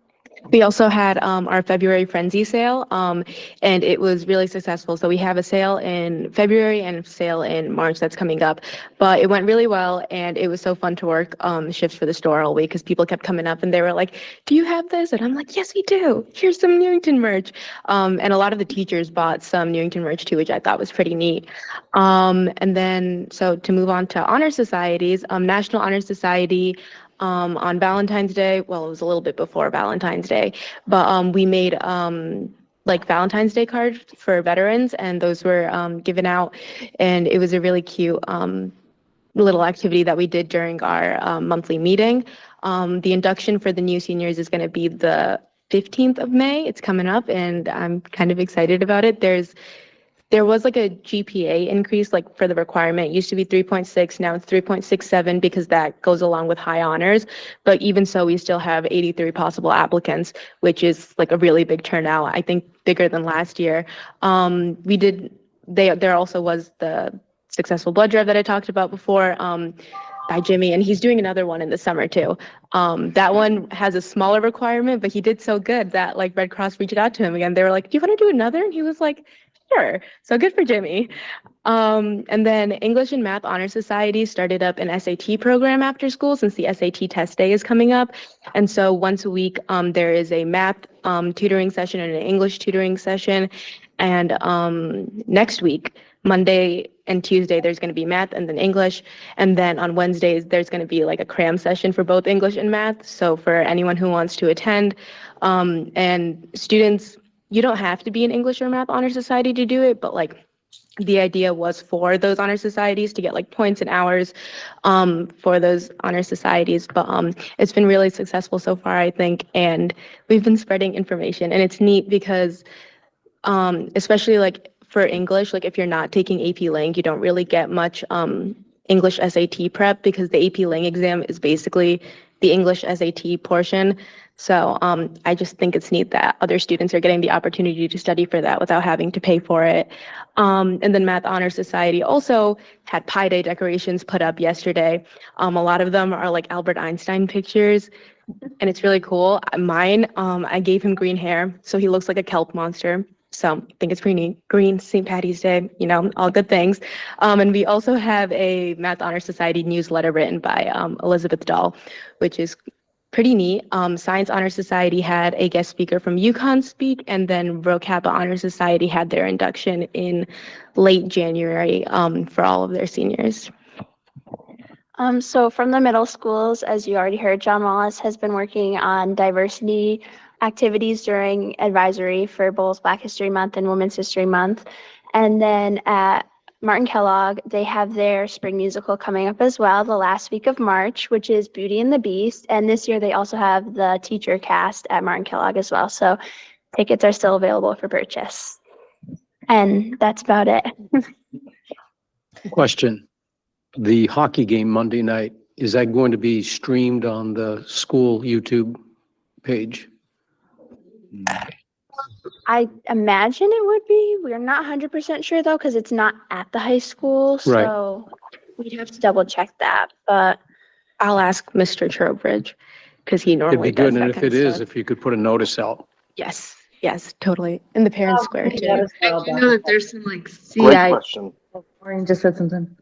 We also had our February Frenzy sale, and it was really successful. So we have a sale in February and a sale in March that's coming up. But it went really well, and it was so fun to work shifts for the store all week because people kept coming up and they were like, do you have this? And I'm like, yes, we do. Here's some Newington merch. And a lot of the teachers bought some Newington merch too, which I thought was pretty neat. And then, so to move on to honor societies, National Honor Society, on Valentine's Day, well, it was a little bit before Valentine's Day, but we made like Valentine's Day cards for veterans, and those were given out, and it was a really cute little activity that we did during our monthly meeting. The induction for the new seniors is going to be the 15th of May. It's coming up, and I'm kind of excited about it. There was like a GPA increase, like for the requirement. It used to be 3.6, now it's 3.67 because that goes along with high honors. But even so, we still have 83 possible applicants, which is like a really big turnout. I think bigger than last year. There also was the successful blood drive that I talked about before by Jimmy, and he's doing another one in the summer too. That one has a smaller requirement, but he did so good that like Red Cross reached out to him again. They were like, do you want to do another? And he was like, sure. So good for Jimmy. And then English and Math Honor Society started up an SAT program after school since the SAT test day is coming up. And so once a week, there is a math tutoring session and an English tutoring session. And next week, Monday and Tuesday, there's going to be math and then English. And then on Wednesdays, there's going to be like a cram session for both English and math. So for anyone who wants to attend, and students, you don't have to be an English or math honor society to do it, but like the idea was for those honor societies to get like points and hours for those honor societies. But it's been really successful so far, I think. And we've been spreading information, and it's neat because especially like for English, like if you're not taking AP Lang, you don't really get much English SAT prep because the AP Lang exam is basically the English SAT portion. So I just think it's neat that other students are getting the opportunity to study for that without having to pay for it. And then Math Honor Society also had Pi Day decorations put up yesterday. A lot of them are like Albert Einstein pictures, and it's really cool. Mine, I gave him green hair, so he looks like a kelp monster. So I think it's pretty neat. Green, St. Patty's Day, you know, all good things. And we also have a Math Honor Society newsletter written by Elizabeth Dahl, which is pretty neat. Science Honor Society had a guest speaker from UConn speak, and then Rho Kappa Honor Society had their induction in late January for all of their seniors. So from the middle schools, as you already heard, John Wallace has been working on diversity activities during advisory for both Black History Month and Women's History Month. And then at Martin Kellogg, they have their spring musical coming up as well, the last week of March, which is Beauty and the Beast. And this year they also have the teacher cast at Martin Kellogg as well. So tickets are still available for purchase. And that's about it. Question. The hockey game Monday night, is that going to be streamed on the school YouTube page? I imagine it would be. We're not 100% sure though, because it's not at the high school. So we'd have to double check that. But I'll ask Mr. Trowbridge because he It'd normally be does good, that and if kind it of is, stuff. if you could put a notice out. Yes, yes, totally. In the parent square too. I do know that there's some like Great CI. question. Maureen just said something.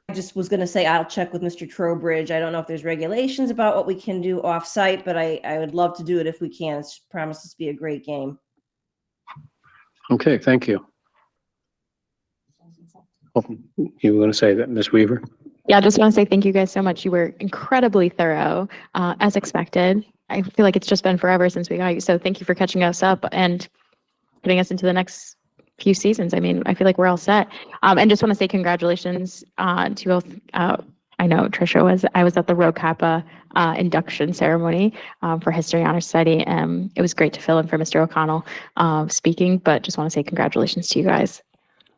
I just was going to say I'll check with Mr. Trowbridge. I don't know if there's regulations about what we can do off-site, but I would love to do it if we can. It promises to be a great game. Okay, thank you. Oh, you were going to say that, Ms. Weaver? Yeah, I just want to say thank you guys so much. You were incredibly thorough, as expected. I feel like it's just been forever since we got you. So thank you for catching us up and putting us into the next few seasons. I mean, I feel like we're all set. And just want to say congratulations to both. I know Trisha I was at the Rho Kappa induction ceremony for History Honor Society. It was great to fill in for Mr. O'Connell speaking, but just want to say congratulations to you guys.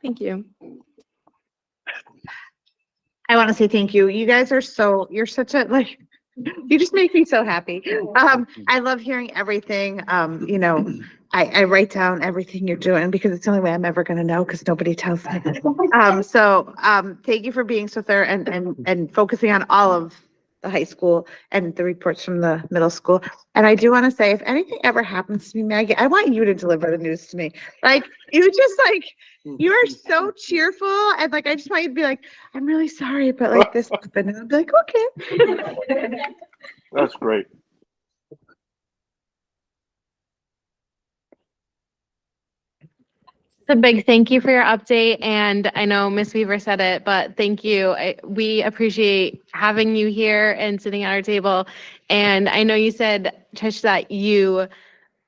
Thank you. I want to say thank you. You guys are you're such a you just make me so happy. I love hearing everything. You know, I write down everything you're doing because it's the only way I'm ever going to know because nobody tells me. Thank you for being so thorough and focusing on all of the high school and the reports from the middle school. And I do want to say, if anything ever happens to me, Maggie, I want you to deliver the news to me. Like, you just you are so cheerful. And I just want you to be like, I'm really sorry, but this happened. And I'll be like, okay. That's great. A big thank you for your update. And I know Miss Weaver said it, but thank you. We appreciate having you here and sitting at our table. And I know you said, Trish, that you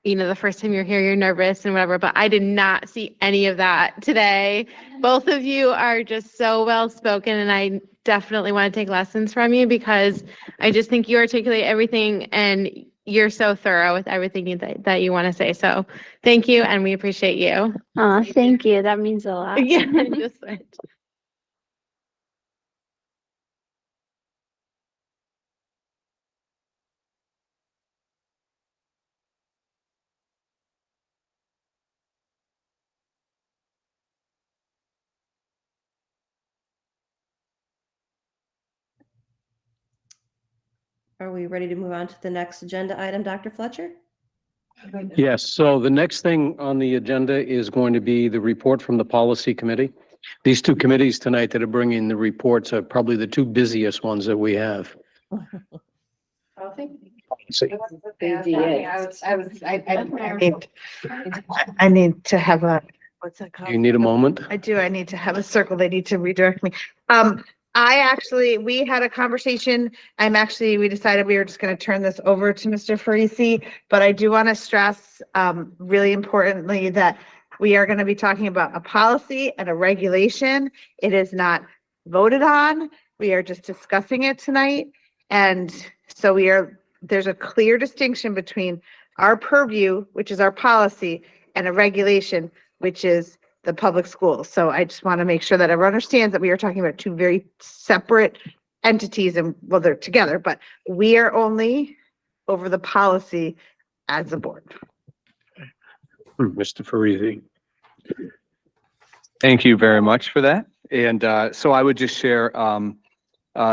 know, the first time you're here, you're nervous and whatever, but I did not see any of that today. Both of you are just so well spoken, and I definitely want to take lessons from you because I just think you articulate everything and you're so thorough with everything that you want to say. So thank you, and we appreciate you. Thank you. That means a lot. Yeah, just Are we ready to move on to the next agenda item, Dr. Fletcher? Yes, so the next thing on the agenda is going to be the report from the policy committee. These two committees tonight that are bringing the reports are probably the two busiest ones that we have. I need to have what's that called? Do you need a moment? I do. I need to have a circle. They need to redirect me. We had a conversation. We decided we were just going to turn this over to Mr. Farisi, but I do want to stress, really importantly, that we are going to be talking about a policy and a regulation. It is not voted on. We are just discussing it tonight. And so there's a clear distinction between our purview, which is our policy, and a regulation, which is the public schools. So I just want to make sure that everyone understands that we are talking about two very separate entities, and well, they're together, but we are only over the policy as a board. Mr. Farisi. Thank you very much for that. And so I would just share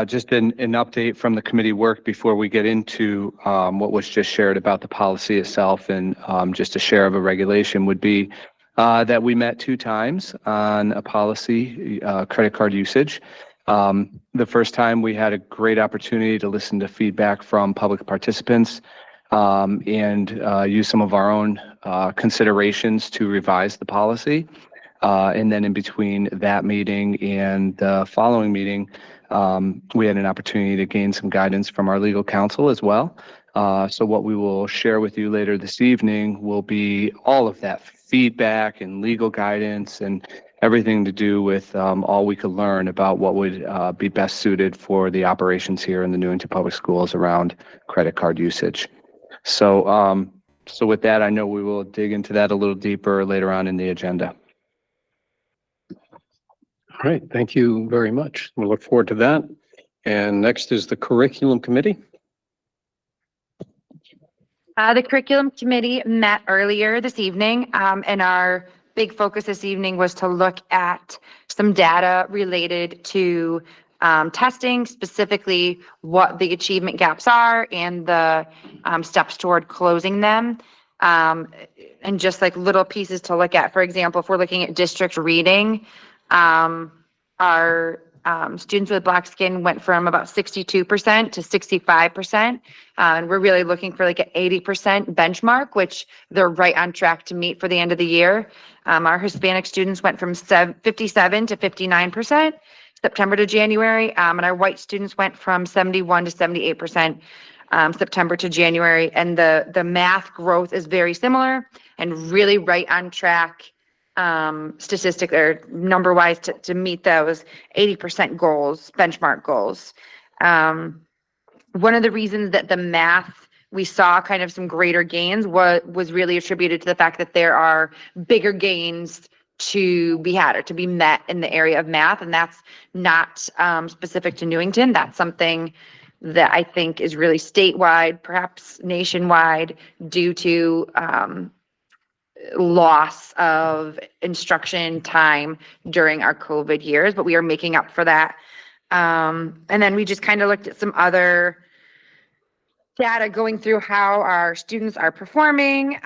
just an update from the committee work before we get into what was just shared about the policy itself, and just a share of a regulation would be that we met 2 times on a policy, credit card usage. The first time we had a great opportunity to listen to feedback from public participants and use some of our own considerations to revise the policy. And then in between that meeting and the following meeting, we had an opportunity to gain some guidance from our legal counsel as well. So what we will share with you later this evening will be all of that feedback and legal guidance and everything to do with all we could learn about what would be best suited for the operations here in the Newington Public Schools around credit card usage. So, so with that, I know we will dig into that a little deeper later on in the agenda. All right, thank you very much. We look forward to that. And next is the Curriculum Committee. The Curriculum Committee met earlier this evening, and our big focus this evening was to look at some data related to testing, specifically what the achievement gaps are and the steps toward closing them. And just like little pieces to look at. For example, if we're looking at district reading, our students with Black skin went from about 62% to 65%. And we're really looking for like an 80% benchmark, which they're right on track to meet for the end of the year. Our Hispanic students went from 57 to 59%, September to January. And our white students went from 71 to 78%, September to January. And the math growth is very similar and really right on track statistic or number wise to meet those 80% goals, benchmark goals. One of the reasons that the math, we saw kind of some greater gains was really attributed to the fact that there are bigger gains to be had or to be met in the area of math. And that's not specific to Newington. That's something that I think is really statewide, perhaps nationwide, due to loss of instruction time during our COVID years, but we are making up for that. And then we just kind of looked at some other data going through how our students are performing,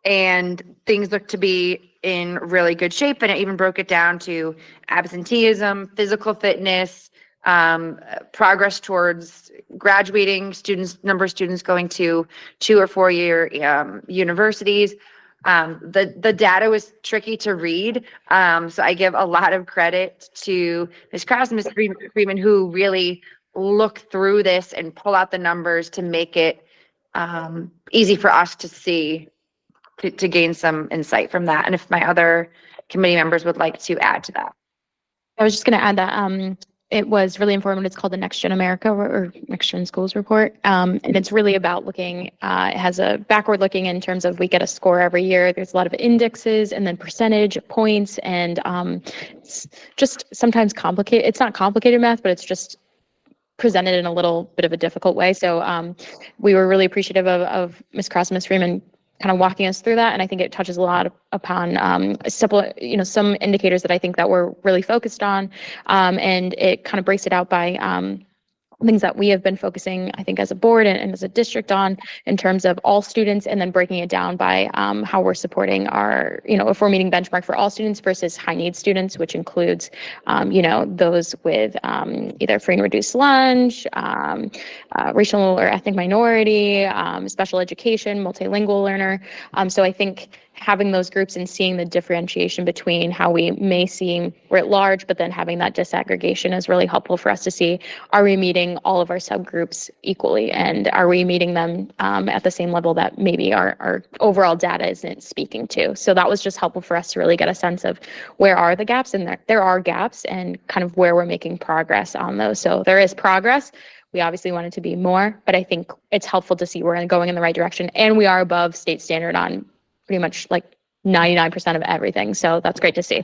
and things look to be in really good shape. And it even broke it down to absenteeism, physical fitness, progress towards graduating, students, number of students going to 2 or 4 year universities. The data was tricky to read. So I give a lot of credit to Ms. Krause and Ms. Freeman, who really look through this and pull out the numbers to make it easy for us to see, to gain some insight from that. And if my other committee members would like to add to that. I was just going to add that it was really informative. It's called the Next Gen America or Next Gen Schools Report. And it's really about looking, it has a backward looking in terms of we get a score every year. There's a lot of indexes and then percentage points, and it's just sometimes complicated. It's not complicated math, but it's just presented in a little bit of a difficult way. So we were really appreciative of Ms. Cross and Ms. Freeman kind of walking us through that. And I think it touches a lot upon some indicators that I think that we're really focused on. And it kind of breaks it out by things that we have been focusing, I think, as a board and as a district on in terms of all students, and then breaking it down by how we're supporting our, if we're meeting benchmark for all students versus high need students, which includes, those with either free and reduced lunch, racial or ethnic minority, special education, multilingual learner. So I think having those groups and seeing the differentiation between how we may seem we're at large, but then having that disaggregation is really helpful for us to see, are we meeting all of our subgroups equally? And are we meeting them at the same level that maybe our overall data isn't speaking to? So that was just helpful for us to really get a sense of where are the gaps, and there are gaps, and kind of where we're making progress on those. So there is progress. We obviously want it to be more, but I think it's helpful to see we're going in the right direction, and we are above state standard on pretty much like 99% of everything. So that's great to see.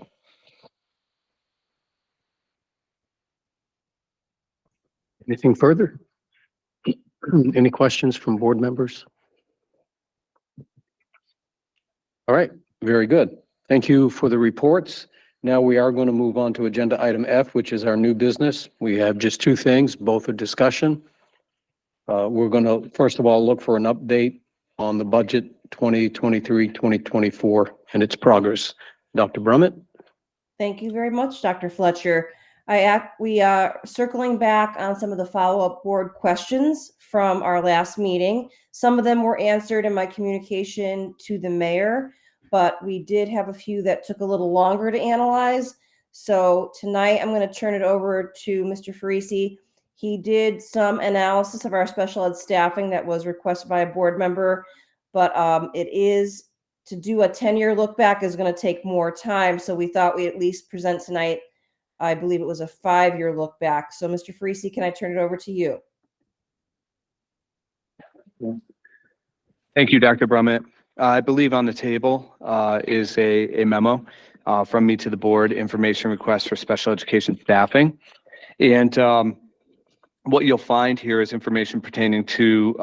Anything further? Any questions from board members? All right, very good. Thank you for the reports. Now we are going to move on to agenda item F, which is our new business. We have just two things, both are discussion. We're going to, first of all, look for an update on the budget 2023-2024 and its progress. Dr. Brummett? Thank you very much, Dr. Fletcher. We are circling back on some of the follow-up board questions from our last meeting. Some of them were answered in my communication to the mayor, but we did have a few that took a little longer to analyze. So tonight I'm going to turn it over to Mr. Farisi. He did some analysis of our special ed staffing that was requested by a board member, but it is to do a 10-year look back is going to take more time. So we thought we'd at least present tonight, I believe it was a 5-year look back. So Mr. Farisi, can I turn it over to you? Thank you, Dr. Brummett. I believe on the table is a memo from me to the board, information request for special education staffing. And what you'll find here is information pertaining to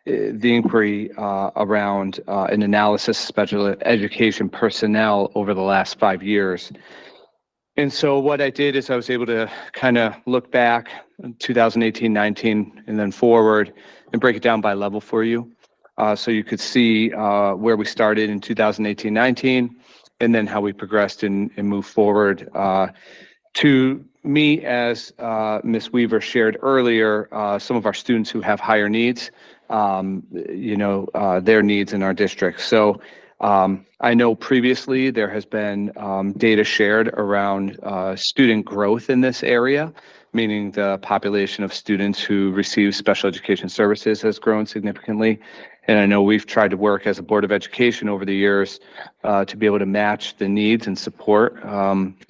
the inquiry around an analysis of special education personnel over the last 5 years. And so what I did is I was able to kind of look back 2018, 19, and then forward and break it down by level for you. So you could see where we started in 2018, 19, and then how we progressed and moved forward. To me, as Ms. Weaver shared earlier, some of our students who have higher needs, their needs in our district. So I know previously there has been data shared around student growth in this area, meaning the population of students who receive special education services has grown significantly. And I know we've tried to work as a Board of Education over the years to be able to match the needs and support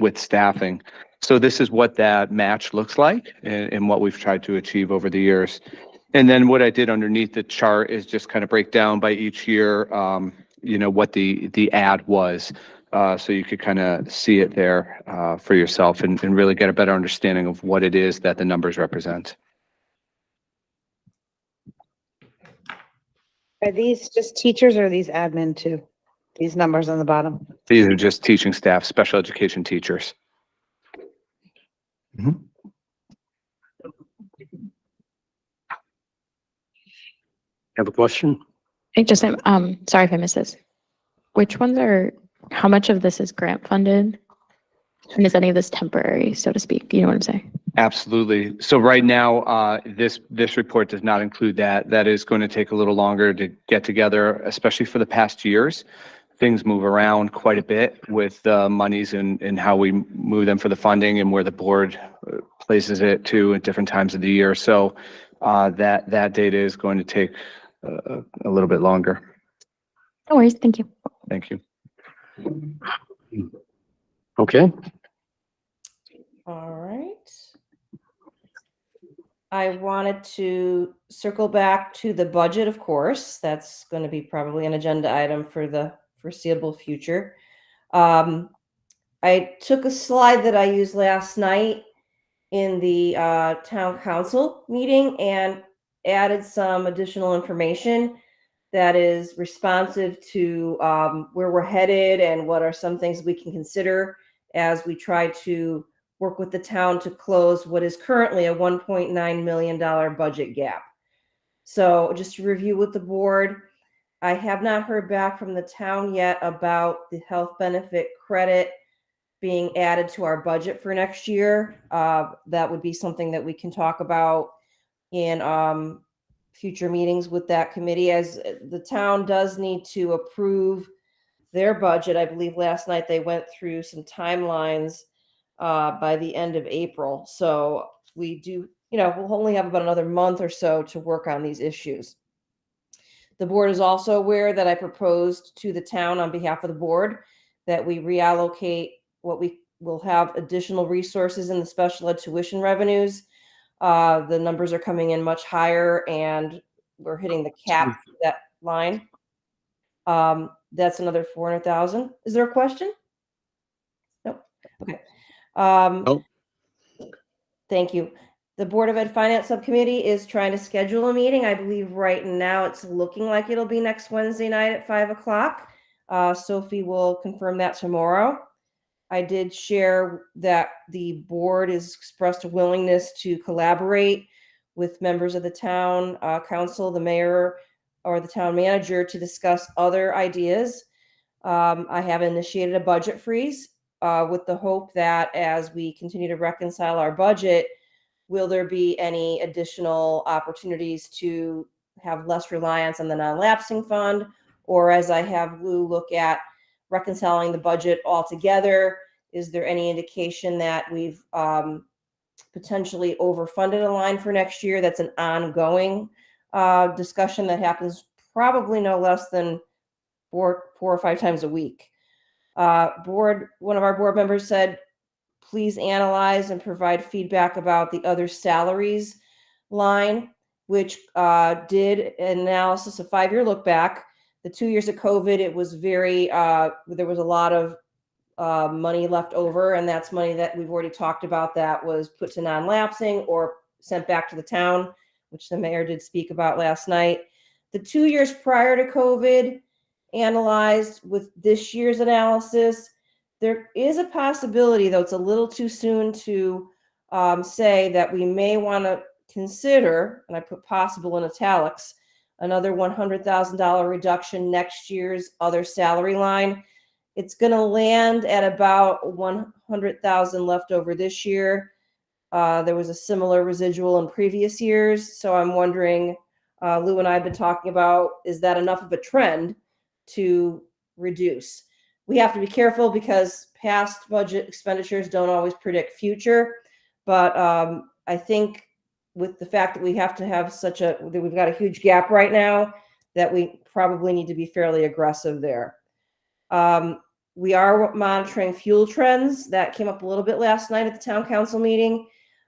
with staffing. So this is what that match looks like and what we've tried to achieve over the years. And then what I did underneath the chart is just kind of break down by each year, what the ad was. So you could kind of see it there for yourself and really get a better understanding of what it is that the numbers represent. Are these just teachers or are these admin too? These numbers on the bottom? These are just teaching staff, special education teachers. Mm-hmm. Have a question? I just sorry if I missed this. Which ones how much of this is grant funded? And is any of this temporary, so to speak? You know what I'm saying? Absolutely. So right now, this report does not include that. That is going to take a little longer to get together, especially for the past years. Things move around quite a bit with monies and how we move them for the funding and where the board places it to at different times of the year. So that data is going to take a little bit longer. No worries. Thank you. Thank you. Okay. All right. I wanted to circle back to the budget, of course. That's going to be probably an agenda item for the foreseeable future. I took a slide that I used last night in the town council meeting and added some additional information that is responsive to where we're headed and what are some things we can consider as we try to work with the town to close what is currently a $1.9 million budget gap. So just to review with the board, I have not heard back from the town yet about the health benefit credit being added to our budget for next year. That would be something that we can talk about in future meetings with that committee, as the town does need to approve their budget. I believe last night they went through some timelines by the end of April. So we do, we'll only have about another month or so to work on these issues. The board is also aware that I proposed to the town on behalf of the board that we reallocate what we will have additional resources in the special ed tuition revenues. The numbers are coming in much higher and we're hitting the cap for that line. That's another 400,000. Is there a question? Nope. Okay. Nope. Thank you. The Board of Ed Finance Subcommittee is trying to schedule a meeting. I believe right now it's looking like it'll be next Wednesday night at 5 o'clock. Sophie will confirm that tomorrow. I did share that the board has expressed a willingness to collaborate with members of the town council, the mayor, or the town manager to discuss other ideas. I have initiated a budget freeze with the hope that as we continue to reconcile our budget, will there be any additional opportunities to have less reliance on the non-lapsing fund? Or as I have Lou look at reconciling the budget altogether, is there any indication that we've potentially overfunded a line for next year? That's an ongoing discussion that happens probably no less than four or five times a week. One of our board members said, please analyze and provide feedback about the other salaries line, which did an analysis, a 5-year look back. The 2 years of COVID, it was very, there was a lot of money left over, and that's money that we've already talked about that was put to non-lapsing or sent back to the town, which the mayor did speak about last night. The 2 years prior to COVID, analyzed with this year's analysis, there is a possibility, though it's a little too soon to say, that we may want to consider, and I put possible in italics, another $100,000 reduction next year's other salary line. It's going to land at about 100,000 left over this year. There was a similar residual in previous years. So I'm wondering, Lou and I have been talking about, is that enough of a trend to reduce? We have to be careful because past budget expenditures don't always predict future. But I think with the fact that we have to have we've got a huge gap right now, that we probably need to be fairly aggressive there. We are monitoring fuel trends. That came up a little bit last night at the town council meeting,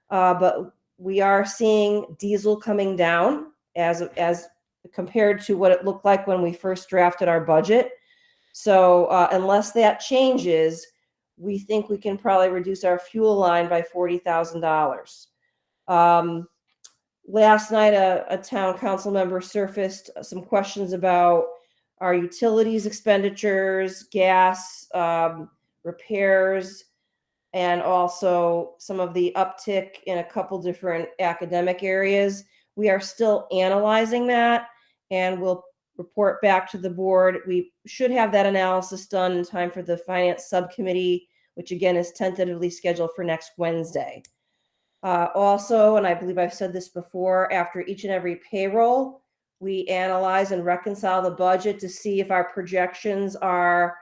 but we are seeing diesel coming down as compared to what it looked like when we first drafted our budget. So unless that changes, we think we can probably reduce our fuel line by $40,000. Last night, a town council member surfaced some questions about our utilities expenditures, gas, repairs, and also some of the uptick in a couple different academic areas. We are still analyzing that, and we'll report back to the board. We should have that analysis done in time for the finance subcommittee, which again is tentatively scheduled for next Wednesday. Also, and I believe I've said this before, after each and every payroll, we analyze and reconcile the budget to see if our projections are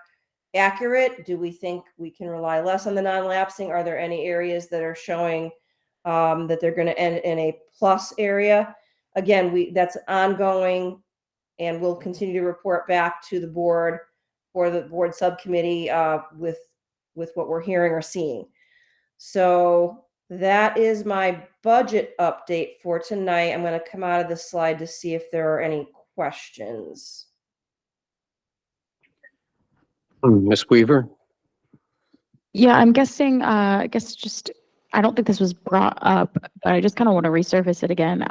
accurate. Do we think we can rely less on the non-lapsing? Are there any areas that are showing that they're going to end in a plus area? Again, that's ongoing, and we'll continue to report back to the board or the board subcommittee with what we're hearing or seeing. So that is my budget update for tonight. I'm going to come out of this slide to see if there are any questions. Ms. Weaver? Yeah, I'm guessing, I don't think this was brought up, but I just kind of want to resurface it again.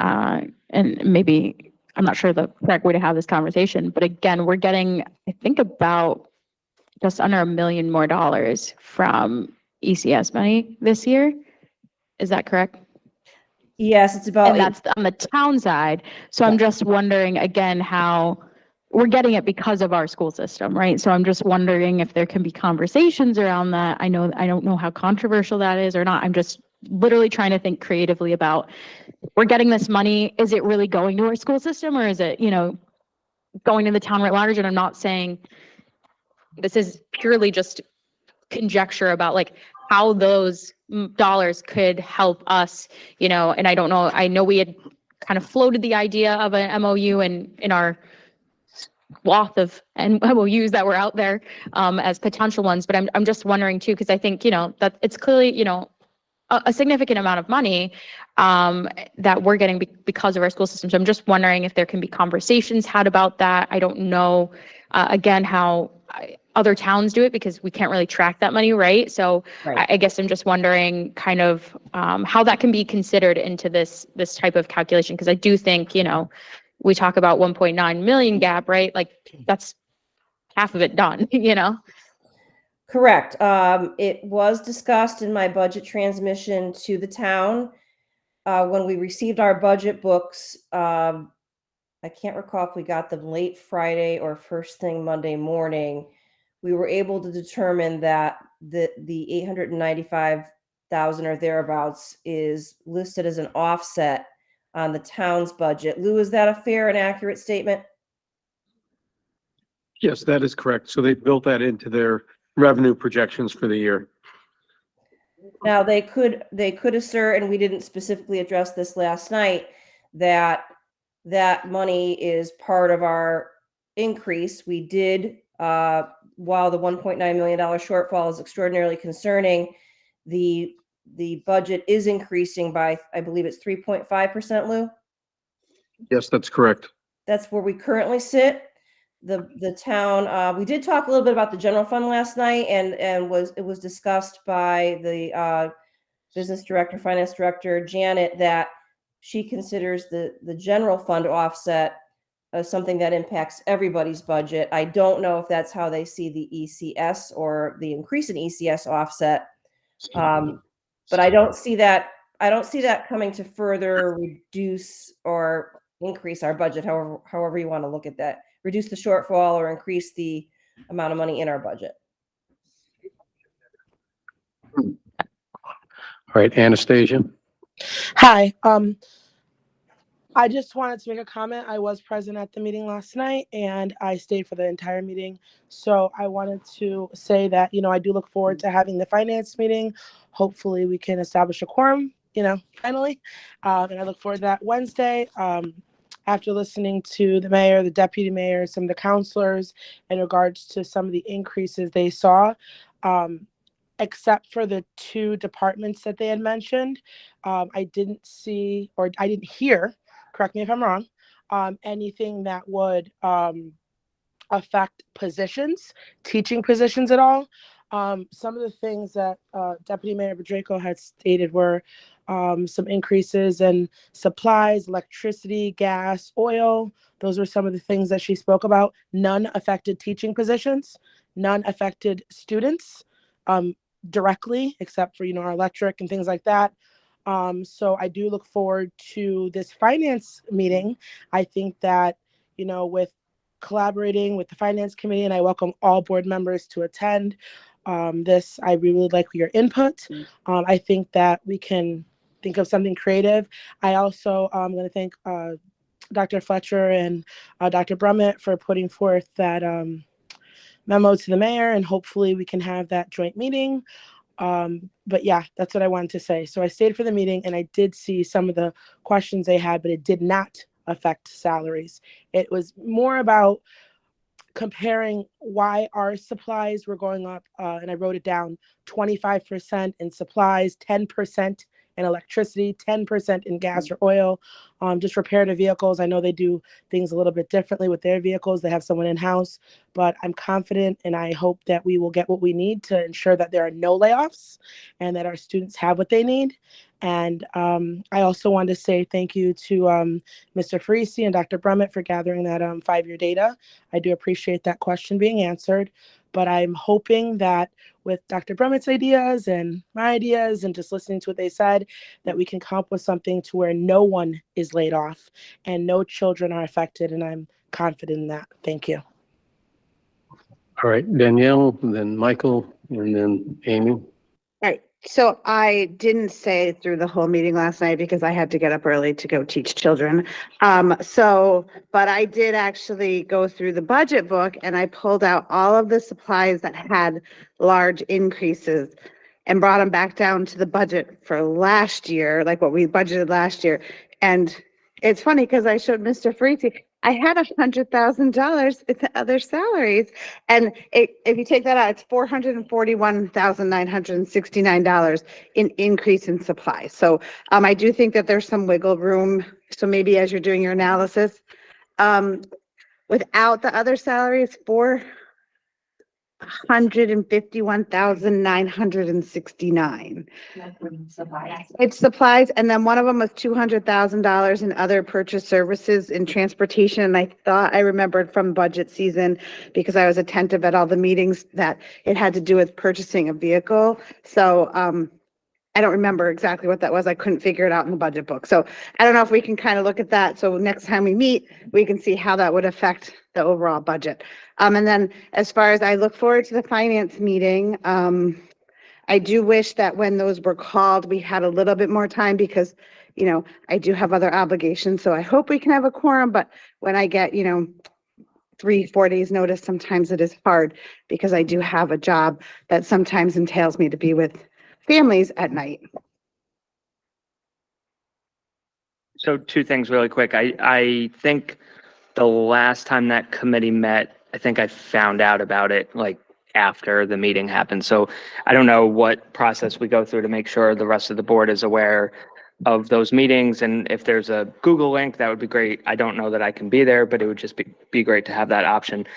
And maybe, I'm not sure the correct way to have this conversation, but again, we're getting, I think, about just under $1 million more from ECS money this year. Is that correct? Yes, it's about. And that's on the town side. So I'm just wondering again how we're getting it because of our school system, right? So I'm just wondering if there can be conversations around that. I don't know how controversial that is or not. I'm just literally trying to think creatively about, we're getting this money. Is it really going to our school system, or is it, going to the town at large? And I'm not saying this is purely just conjecture about like how those dollars could help us, and I don't know, I know we had kind of floated the idea of an MOU in our swath of MOUs that were out there as potential ones, but I'm just wondering too, because I think, that it's clearly, a significant amount of money that we're getting because of our school system. So I'm just wondering if there can be conversations had about that. I don't know, again, how other towns do it because we can't really track that money, right? So Right. I guess I'm just wondering kind of how that can be considered into this type of calculation, because I do think, we talk about 1.9 million gap, right? Like that's half of it done, Correct. It was discussed in my budget transmission to the town. When we received our budget books, I can't recall if we got them late Friday or first thing Monday morning. We were able to determine that the 895,000 or thereabouts is listed as an offset on the town's budget. Lou, is that a fair and accurate statement? Yes, that is correct. So they built that into their revenue projections for the year. Now, they could assert, and we didn't specifically address this last night, that money is part of our increase. We did, while the $1.9 million shortfall is extraordinarily concerning, the budget is increasing by, I believe it's 3.5%, Lou? Yes, that's correct. That's where we currently sit. The town, we did talk a little bit about the general fund last night, and it was discussed by the business director, finance director, Janet, that she considers the general fund offset as something that impacts everybody's budget. I don't know if that's how they see the ECS or the increase in ECS offset. But I don't see that coming to further reduce or increase our budget, however you want to look at that. Reduce the shortfall or increase the amount of money in our budget. All right, Anastasia. Hi. I just wanted to make a comment. I was present at the meeting last night and I stayed for the entire meeting. So I wanted to say that, I do look forward to having the finance meeting. Hopefully we can establish a quorum, finally. And I look forward to that Wednesday. After listening to the mayor, the deputy mayor, some of the counselors in regards to some of the increases they saw, except for the two departments that they had mentioned, I didn't see, or I didn't hear, correct me if I'm wrong, anything that would affect positions, teaching positions at all. Some of the things that Deputy Mayor Bedrejko had stated were some increases in supplies, electricity, gas, oil. Those were some of the things that she spoke about. None affected teaching positions, none affected students directly, except for, our electric and things like that. So I do look forward to this finance meeting. I think that, with collaborating with the finance committee, and I welcome all board members to attend this. I really would like your input. I think that we can think of something creative. I also am going to thank Dr. Fletcher and Dr. Brummett for putting forth that memo to the mayor, and hopefully we can have that joint meeting. But yeah, that's what I wanted to say. So I stayed for the meeting and I did see some of the questions they had, but it did not affect salaries. It was more about comparing why our supplies were going up, and I wrote it down, 25% in supplies, 10% in electricity, 10% in gas or oil. Just reparative vehicles, I know they do things a little bit differently with their vehicles. They have someone in-house, but I'm confident and I hope that we will get what we need to ensure that there are no layoffs and that our students have what they need. And I also wanted to say thank you to Mr. Farisi and Dr. Brummett for gathering that 5-year data. I do appreciate that question being answered, but I'm hoping that with Dr. Brummett's ideas and my ideas and just listening to what they said, that we can come up with something to where no one is laid off and no children are affected, and I'm confident in that. Thank you. All right, Danielle, and then Michael, and then Amy. All right. So I didn't say through the whole meeting last night because I had to get up early to go teach children. But I did actually go through the budget book and I pulled out all of the supplies that had large increases and brought them back down to the budget for last year, like what we budgeted last year. And it's funny because I showed Mr. Ferriti, I had $100,000 in the other salaries. And if you take that out, it's $441,969 in increase in supplies. So I do think that there's some wiggle room. So maybe as you're doing your analysis, without the other salaries, $151,969. It's supplies, and then one of them was $200,000 in other purchase services in transportation. And I thought I remembered from budget season, because I was attentive at all the meetings, that it had to do with purchasing a vehicle. So I don't remember exactly what that was. I couldn't figure it out in the budget book. So I don't know if we can kind of look at that. So next time we meet, we can see how that would affect the overall budget. And then as far as I look forward to the finance meeting, I do wish that when those were called, we had a little bit more time because, I do have other obligations. So I hope we can have a quorum, but when I get, 3-4 days notice, sometimes it is hard because I do have a job that sometimes entails me to be with families at night. So two things really quick. I think the last time that committee met, I think I found out about it like after the meeting happened. So I don't know what process we go through to make sure the rest of the board is aware of those meetings. And if there's a Google link, that would be great. I don't know that I can be there, but it would just be great to have that option.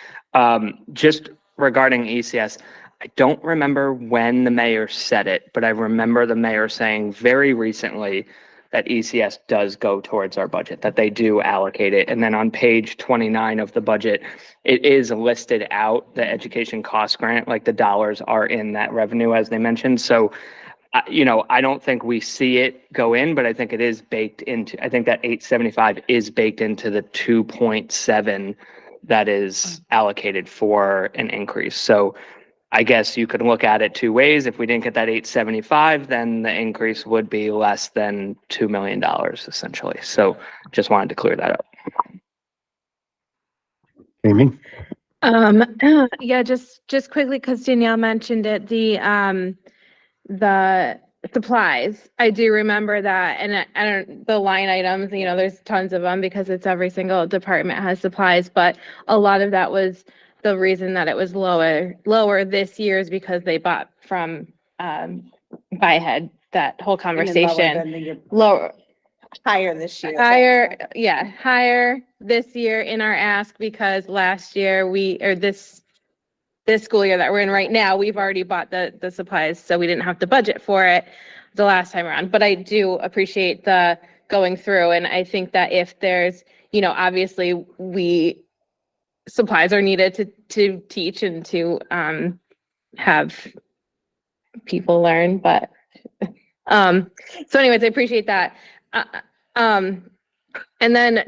Just regarding ECS, I don't remember when the mayor said it, but I remember the mayor saying very recently that ECS does go towards our budget, that they do allocate it. And then on page 29 of the budget, it is listed out, the education cost grant, like the dollars are in that revenue as they mentioned. So, I don't think we see it go in, but I think it is baked into, I think that 875 is baked into the 2.7 that is allocated for an increase. So I guess you could look at it two ways. If we didn't get that 875, then the increase would be less than $2 million essentially. So just wanted to clear that up. Amy? Yeah, just quickly, because Danielle mentioned it, the supplies. I do remember that, and I don't, the line items, there's tons of them because it's every single department has supplies, but a lot of that was the reason that it was lower this year is because they bought from Byhead, that whole conversation. Higher this year. Higher this year in our ask, because last year this school year that we're in right now, we've already bought the supplies, so we didn't have to budget for it the last time around. But I do appreciate the going through, and I think that if there's, obviously supplies are needed to teach and to have people learn, but so anyways, I appreciate that. And then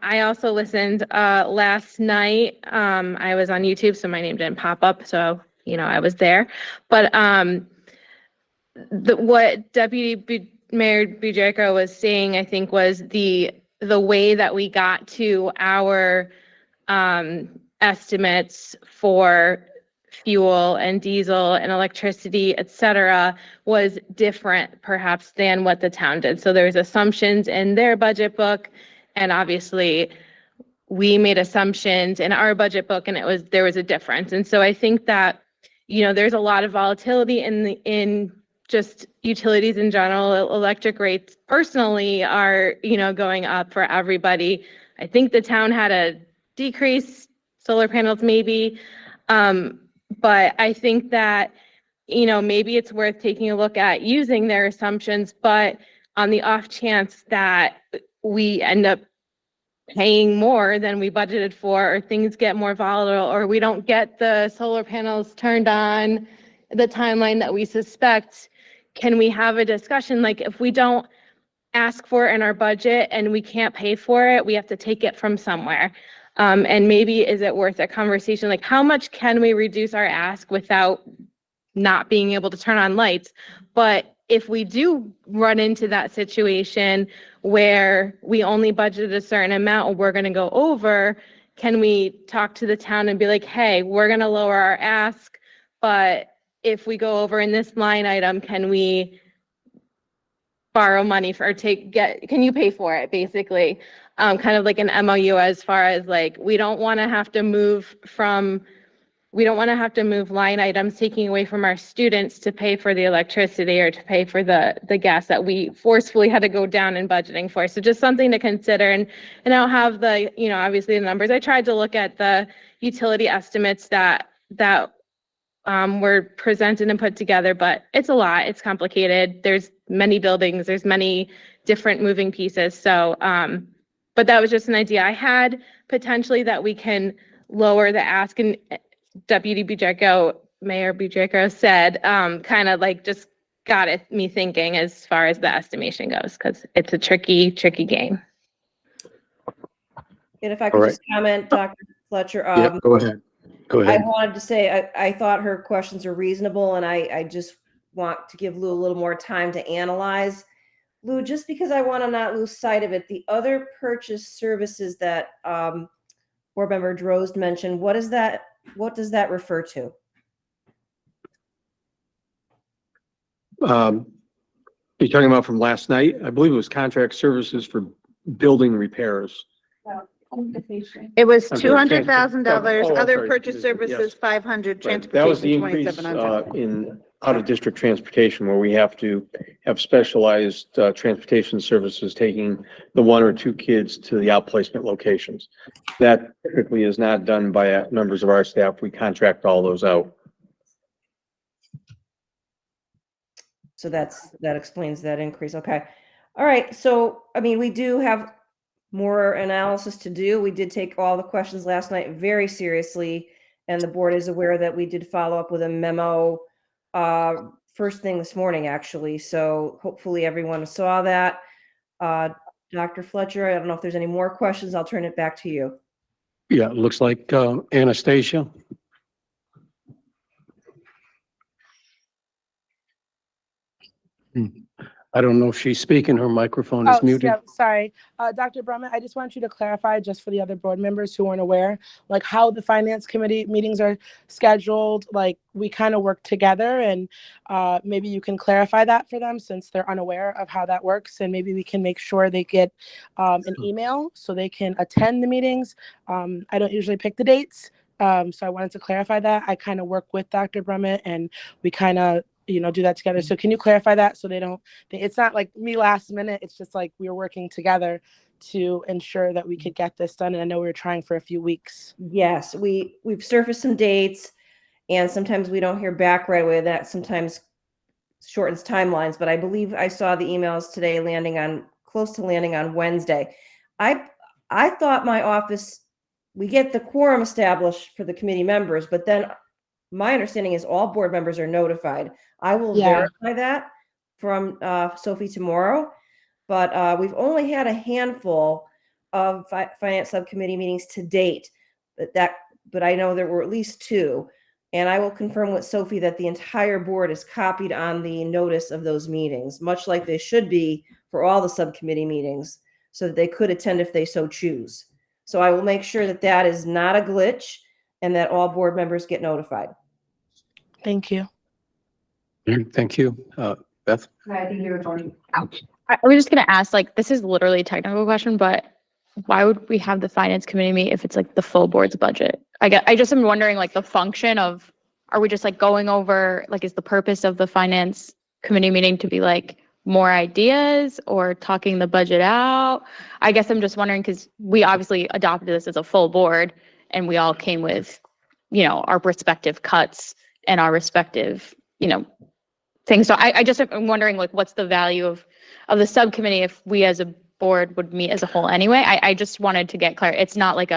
I also listened last night. I was on YouTube, so my name didn't pop up, so I was there. But what Deputy Mayor Bujarko was saying, I think, was the way that we got to our estimates for fuel and diesel and electricity, et cetera, was different perhaps than what the town did. So there's assumptions in their budget book, and obviously we made assumptions in our budget book, and there was a difference. And so I think that, there's a lot of volatility in just utilities in general. Electric rates personally are, going up for everybody. I think the town had a decrease, solar panels maybe. But I think that, maybe it's worth taking a look at using their assumptions, but on the off chance that we end up paying more than we budgeted for, or things get more volatile, or we don't get the solar panels turned on the timeline that we suspect, can we have a discussion? Like, if we don't ask for it in our budget and we can't pay for it, we have to take it from somewhere. And maybe is it worth a conversation? Like, how much can we reduce our ask without not being able to turn on lights. But if we do run into that situation where we only budgeted a certain amount or we're going to go over, can we talk to the town and be like, hey, we're going to lower our ask, but if we go over in this line item, can we borrow money for, or can you pay for it, basically? Kind of like an MOU, as far as like, we don't want to have to move line items taking away from our students to pay for the electricity or to pay for the gas that we forcefully had to go down in budgeting for. So just something to consider. And I don't have the, obviously the numbers. I tried to look at the utility estimates that were presented and put together, but it's a lot. It's complicated. There's many buildings. There's many different moving pieces. So, but that was just an idea I had, potentially, that we can lower the ask. And Deputy Mayor Bujarko said, kind of like just got me thinking as far as the estimation goes, because it's a tricky game. And if I could just comment, Dr. Fletcher. Yeah, go ahead. Go I ahead. wanted to say, I thought her questions are reasonable, and I just want to give Lou a little more time to analyze. Lou, just because I want to not lose sight of it, the other purchase services that Board Member Drozd mentioned, what does that refer to? You're talking about from last night? I believe it was contract services for building repairs. It was I'm sorry, $200,000, oh, I'm other sorry. purchase services, 500, Right. That was the transportation, increase 2,700. in out-of-district transportation, where we have to have specialized transportation services taking the 1 or 2 kids to the outplacement locations. That typically is not done by members of our staff. We contract all those out. So that explains that increase. Okay. All right. So, I mean, we do have more analysis to do. We did take all the questions last night very seriously, and the board is aware that we did follow up with a memo first thing this morning, actually. So hopefully everyone saw that. Dr. Fletcher, I don't know if there's any more questions. I'll turn it back to you. Yeah, it looks like Anastasia. I don't know if she's speaking. Her microphone is muted. Yeah, sorry. Dr. Brummett, I just want you to clarify, just for the other board members who weren't aware, like how the finance committee meetings are scheduled. Like, we kind of work together, and maybe you can clarify that for them, since they're unaware of how that works, and maybe we can make sure they get an email so they can attend the meetings. I don't usually pick the dates, so I wanted to clarify that. I kind of work with Dr. Brummett, and we kind of do that together. So can you clarify that, so it's not like me last minute. It's just like we're working together to ensure that we could get this done. And I know we were trying for a few weeks. Yes, we've surfaced some dates, and sometimes we don't hear back right away. That sometimes shortens timelines, but I believe I saw the emails today close to landing on Wednesday. I thought my office, we get the quorum established for the committee members, but then my understanding is all board members are notified. I will verify that from Sophie tomorrow, but we've only had a handful of finance subcommittee meetings to date, but I know there were at least 2, and I will confirm with Sophie that the entire board is copied on the notice of those meetings, much like they should be for all the subcommittee meetings, so that they could attend if they so choose. So I will make sure that that is not a glitch and that all board members get notified. Thank you. Thank you. Beth? I think you were going. Ouch. I was just going to ask, like, this is literally a technical question, but why would we have the finance committee meet if it's like the full board's budget? I just am wondering, like, the function of, are we just like going over, like, is the purpose of the finance committee meeting to be like more ideas or talking the budget out? I guess I'm just wondering, because we obviously adopted this as a full board, and we all came with, our respective cuts and our respective, things. So I just am wondering, like, what's the value of the subcommittee if we as a board would meet as a whole anyway? I just wanted to get clear. It's not like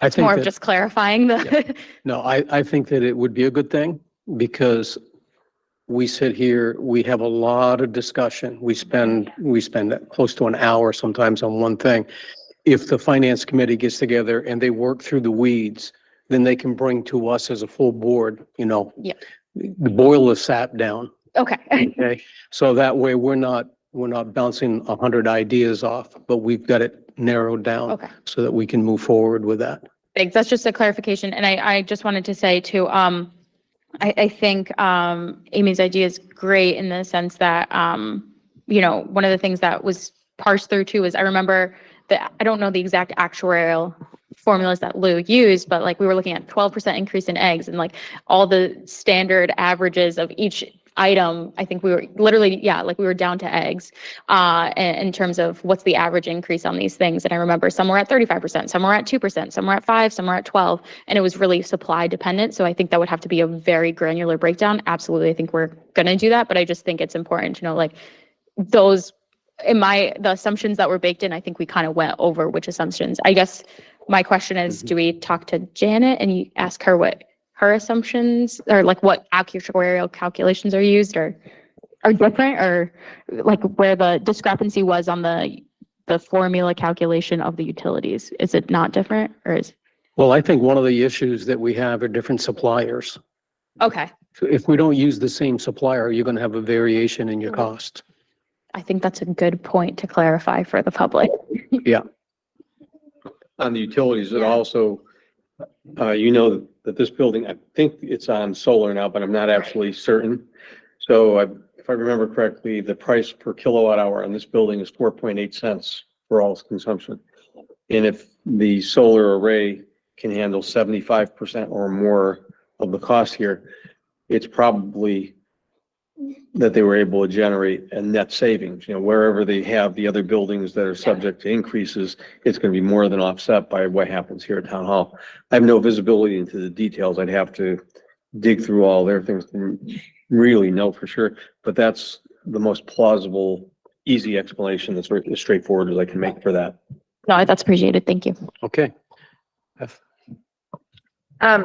it's more of just clarifying the. Yeah. No, I think that it would be a good thing, because we sit here, we have a lot of discussion. We spend close to an hour sometimes on one thing. If the finance committee gets together and they work through the weeds, then they can bring to us as a full board, the boiler sat down. Okay. Okay, so that way we're not bouncing 100 ideas off, but we've got it narrowed down. Okay. So that we can move forward with that. Thanks. That's just a clarification. And I just wanted to say too, I think Amy's idea is great in the sense that, one of the things that was parsed through too is I remember that I don't know the exact actuarial formulas that Lou used, but like we were looking at 12% increase in eggs and like all the standard averages of each item. I think we were literally, like we were down to eggs in terms of what's the average increase on these things. And I remember some were at 35%, some were at 2%, some were at 5%, some were at 12%. And it was really supply dependent. So I think that would have to be a very granular breakdown. Absolutely. I think we're going to do that. But I just think it's important to know like those the assumptions that were baked in, I think we kind of went over which assumptions. I guess my question is, do we talk to Janet and you ask her what her assumptions or like what actuarial calculations are used or are different, or like where the discrepancy was on the formula calculation of the utilities? Is it not different or is? Well, I think one of the issues that we have are different suppliers. Okay. So if we don't use the same supplier, you're going to have a variation in your cost. I think that's a good point to clarify for the public. Yeah. On the utilities, it also, that this building, I think it's on solar now, but I'm not absolutely certain. So if I remember correctly, the price per kilowatt hour on this building is 4.8 cents for all its consumption. And if the solar array can handle 75% or more of the cost here, it's probably that they were able to generate a net savings. Wherever they have the other buildings that are subject to increases, it's going to be more than offset by what happens here at Town Hall. I have no visibility into the details. I'd have to dig through all their things to really know for sure, but that's the most plausible, easy explanation that's as straightforward as I can make for that. No, that's appreciated. Thank you. Okay.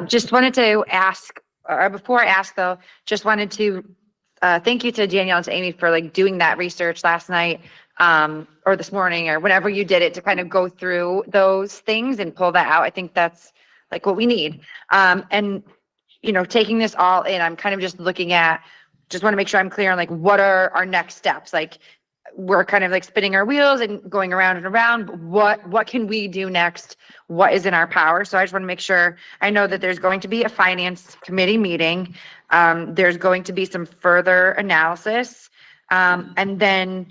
Just wanted to ask, or before I ask though, just wanted to thank you to Danielle and to Amy for like doing that research last night or this morning or whenever you did it to kind of go through those things and pull that out. I think that's like what we need. And taking this all in, I'm kind of just looking at, just want to make sure I'm clear on like what are our next steps. Like we're kind of like spinning our wheels and going around and around. What can we do next? What is in our power? So I just want to make sure I know that there's going to be a finance committee meeting. There's going to be some further analysis. And then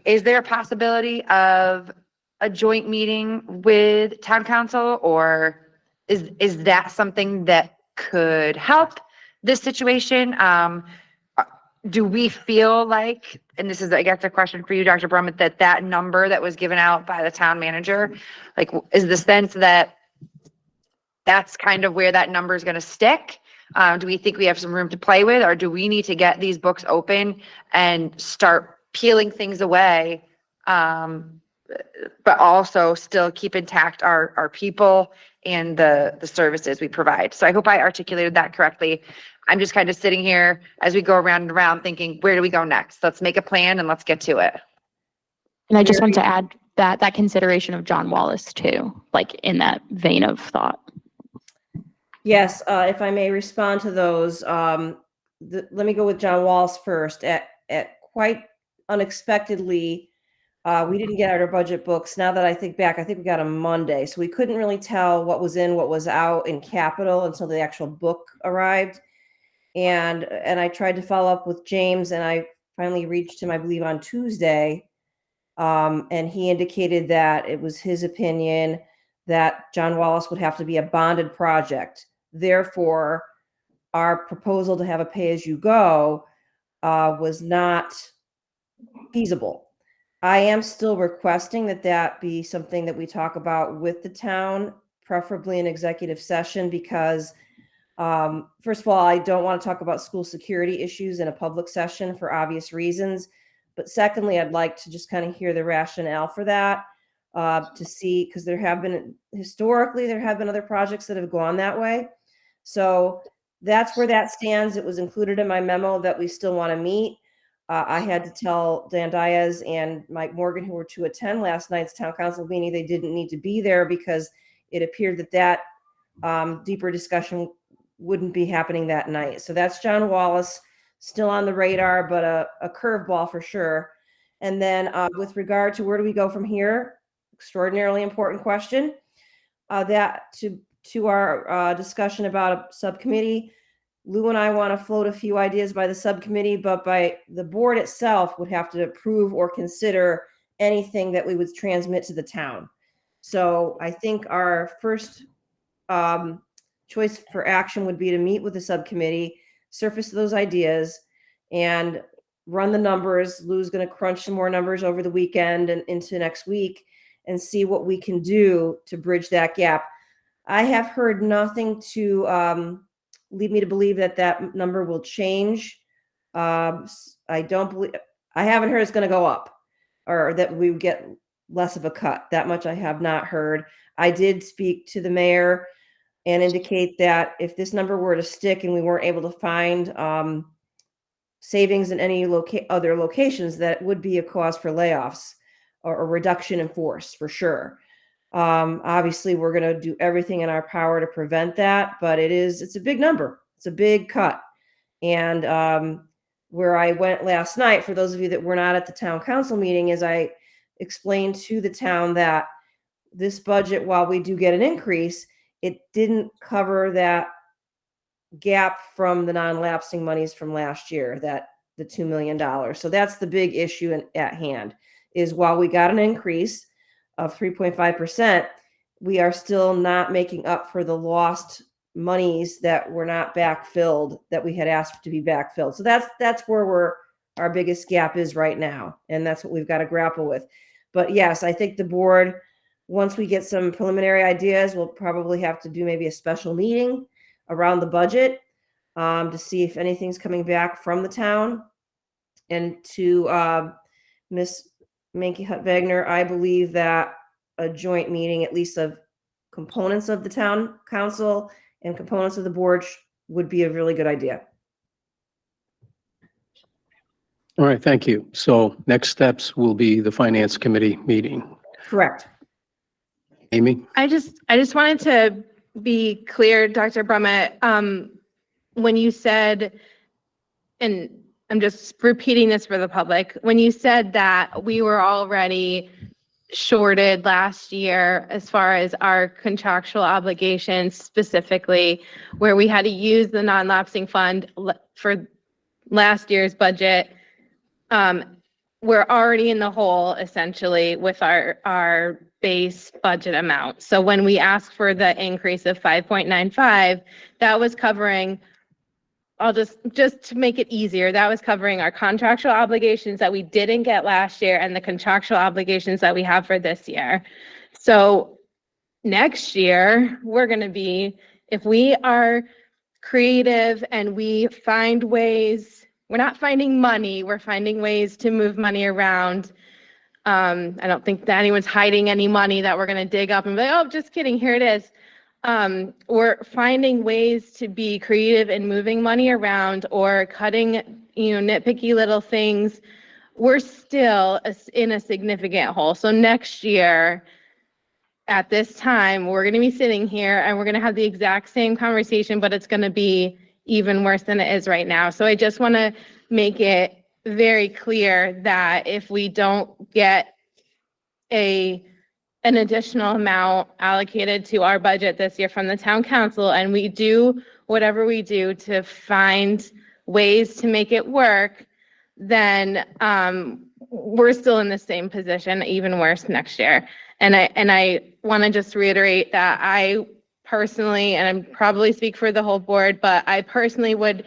is there a possibility of a joint meeting with town council, or is that something that could help this situation? Do we feel like, and this is, I guess, a question for you, Dr. Brummett, that number that was given out by the town manager, like, is the sense that that's kind of where that number is going to stick? Do we think we have some room to play with, or do we need to get these books open and start peeling things away, but also still keep intact our people and the services we provide? So I hope I articulated that correctly. I'm just kind of sitting here as we go around and around thinking, where do we go next? Let's make a plan and let's get to it. And I just want to add that consideration of John Wallace too, like in that vein of thought. Yes, if I may respond to those, let me go with John Wallace first. At quite unexpectedly, we didn't get our budget books. Now that I think back, I think we got them Monday, so we couldn't really tell what was in, what was out in capital until the actual book arrived. And I tried to follow up with James, and I finally reached him, I believe, on Tuesday. And he indicated that it was his opinion that John Wallace would have to be a bonded project. Therefore, our proposal to have a pay-as-you-go was not feasible. I am still requesting that be something that we talk about with the town, preferably in executive session, because first of all, I don't want to talk about school security issues in a public session for obvious reasons. But secondly, I'd like to just kind of hear the rationale for that, to see, because historically, there have been other projects that have gone that way. So that's where that stands. It was included in my memo that we still want to meet. I had to tell Dan Diaz and Mike Morgan, who were to attend last night's town council meeting, they didn't need to be there because it appeared that deeper discussion wouldn't be happening that night. So that's John Wallace, still on the radar, but a curveball for sure. And then with regard to where do we go from here, extraordinarily important question. That to our discussion about a subcommittee, Lou and I want to float a few ideas by the subcommittee, but by the board itself would have to approve or consider anything that we would transmit to the town. So I think our first choice for action would be to meet with the subcommittee, surface those ideas, and run the numbers. Lou's going to crunch some more numbers over the weekend and into next week and see what we can do to bridge that gap. I have heard nothing to lead me to believe that that number will change. I haven't heard it's going to go up or that we get less of a cut. That much I have not heard. I did speak to the mayor and indicate that if this number were to stick and we weren't able to find savings in any other locations, that would be a cause for layoffs or a reduction in force for sure. Obviously, we're going to do everything in our power to prevent that, but it's a big number. It's a big cut. And where I went last night, for those of you that were not at the town council meeting, is I explained to the town that this budget, while we do get an increase, it didn't cover that gap from the non-lapsing monies from last year, that the $2 million. So that's the big issue at hand, is while we got an increase of 3.5%, we are still not making up for the lost monies that were not backfilled, that we had asked to be backfilled. So that's where our biggest gap is right now. And that's what we've got to grapple with. But yes, I think the board, once we get some preliminary ideas, we'll probably have to do maybe a special meeting around the budget to see if anything's coming back from the town. And to Ms. Manke Hutt-Wagner, I believe that a joint meeting, at least of components of the town council and components of the board, would be a really good idea. All right, thank you. So next steps will be the finance committee meeting. Correct. Amy? I just wanted to be clear, Dr. Brummett, when you said, and I'm just repeating this for the public, when you said that we were already shorted last year as far as our contractual obligations, specifically where we had to use the non-lapsing fund for last year's budget, we're already in the hole essentially with our base budget amount. So when we asked for the increase of 5.95, that was covering, I'll just to make it easier, that was covering our contractual obligations that we didn't get last year and the contractual obligations that we have for this year. So next year, we're going to be, if we are creative and we find ways, we're not finding money, we're finding ways to move money around. I don't think that anyone's hiding any money that we're going to dig up and be like, oh, just kidding, here it is. We're finding ways to be creative and moving money around or cutting, nitpicky little things. We're still in a significant hole. So next year, at this time, we're going to be sitting here and we're going to have the exact same conversation, but it's going to be even worse than it is right now. So I just want to make it very clear that if we don't get an additional amount allocated to our budget this year from the town council, and we do whatever we do to find ways to make it work, then we're still in the same position, even worse next year. And I want to just reiterate that I personally, and I probably speak for the whole board, but I personally would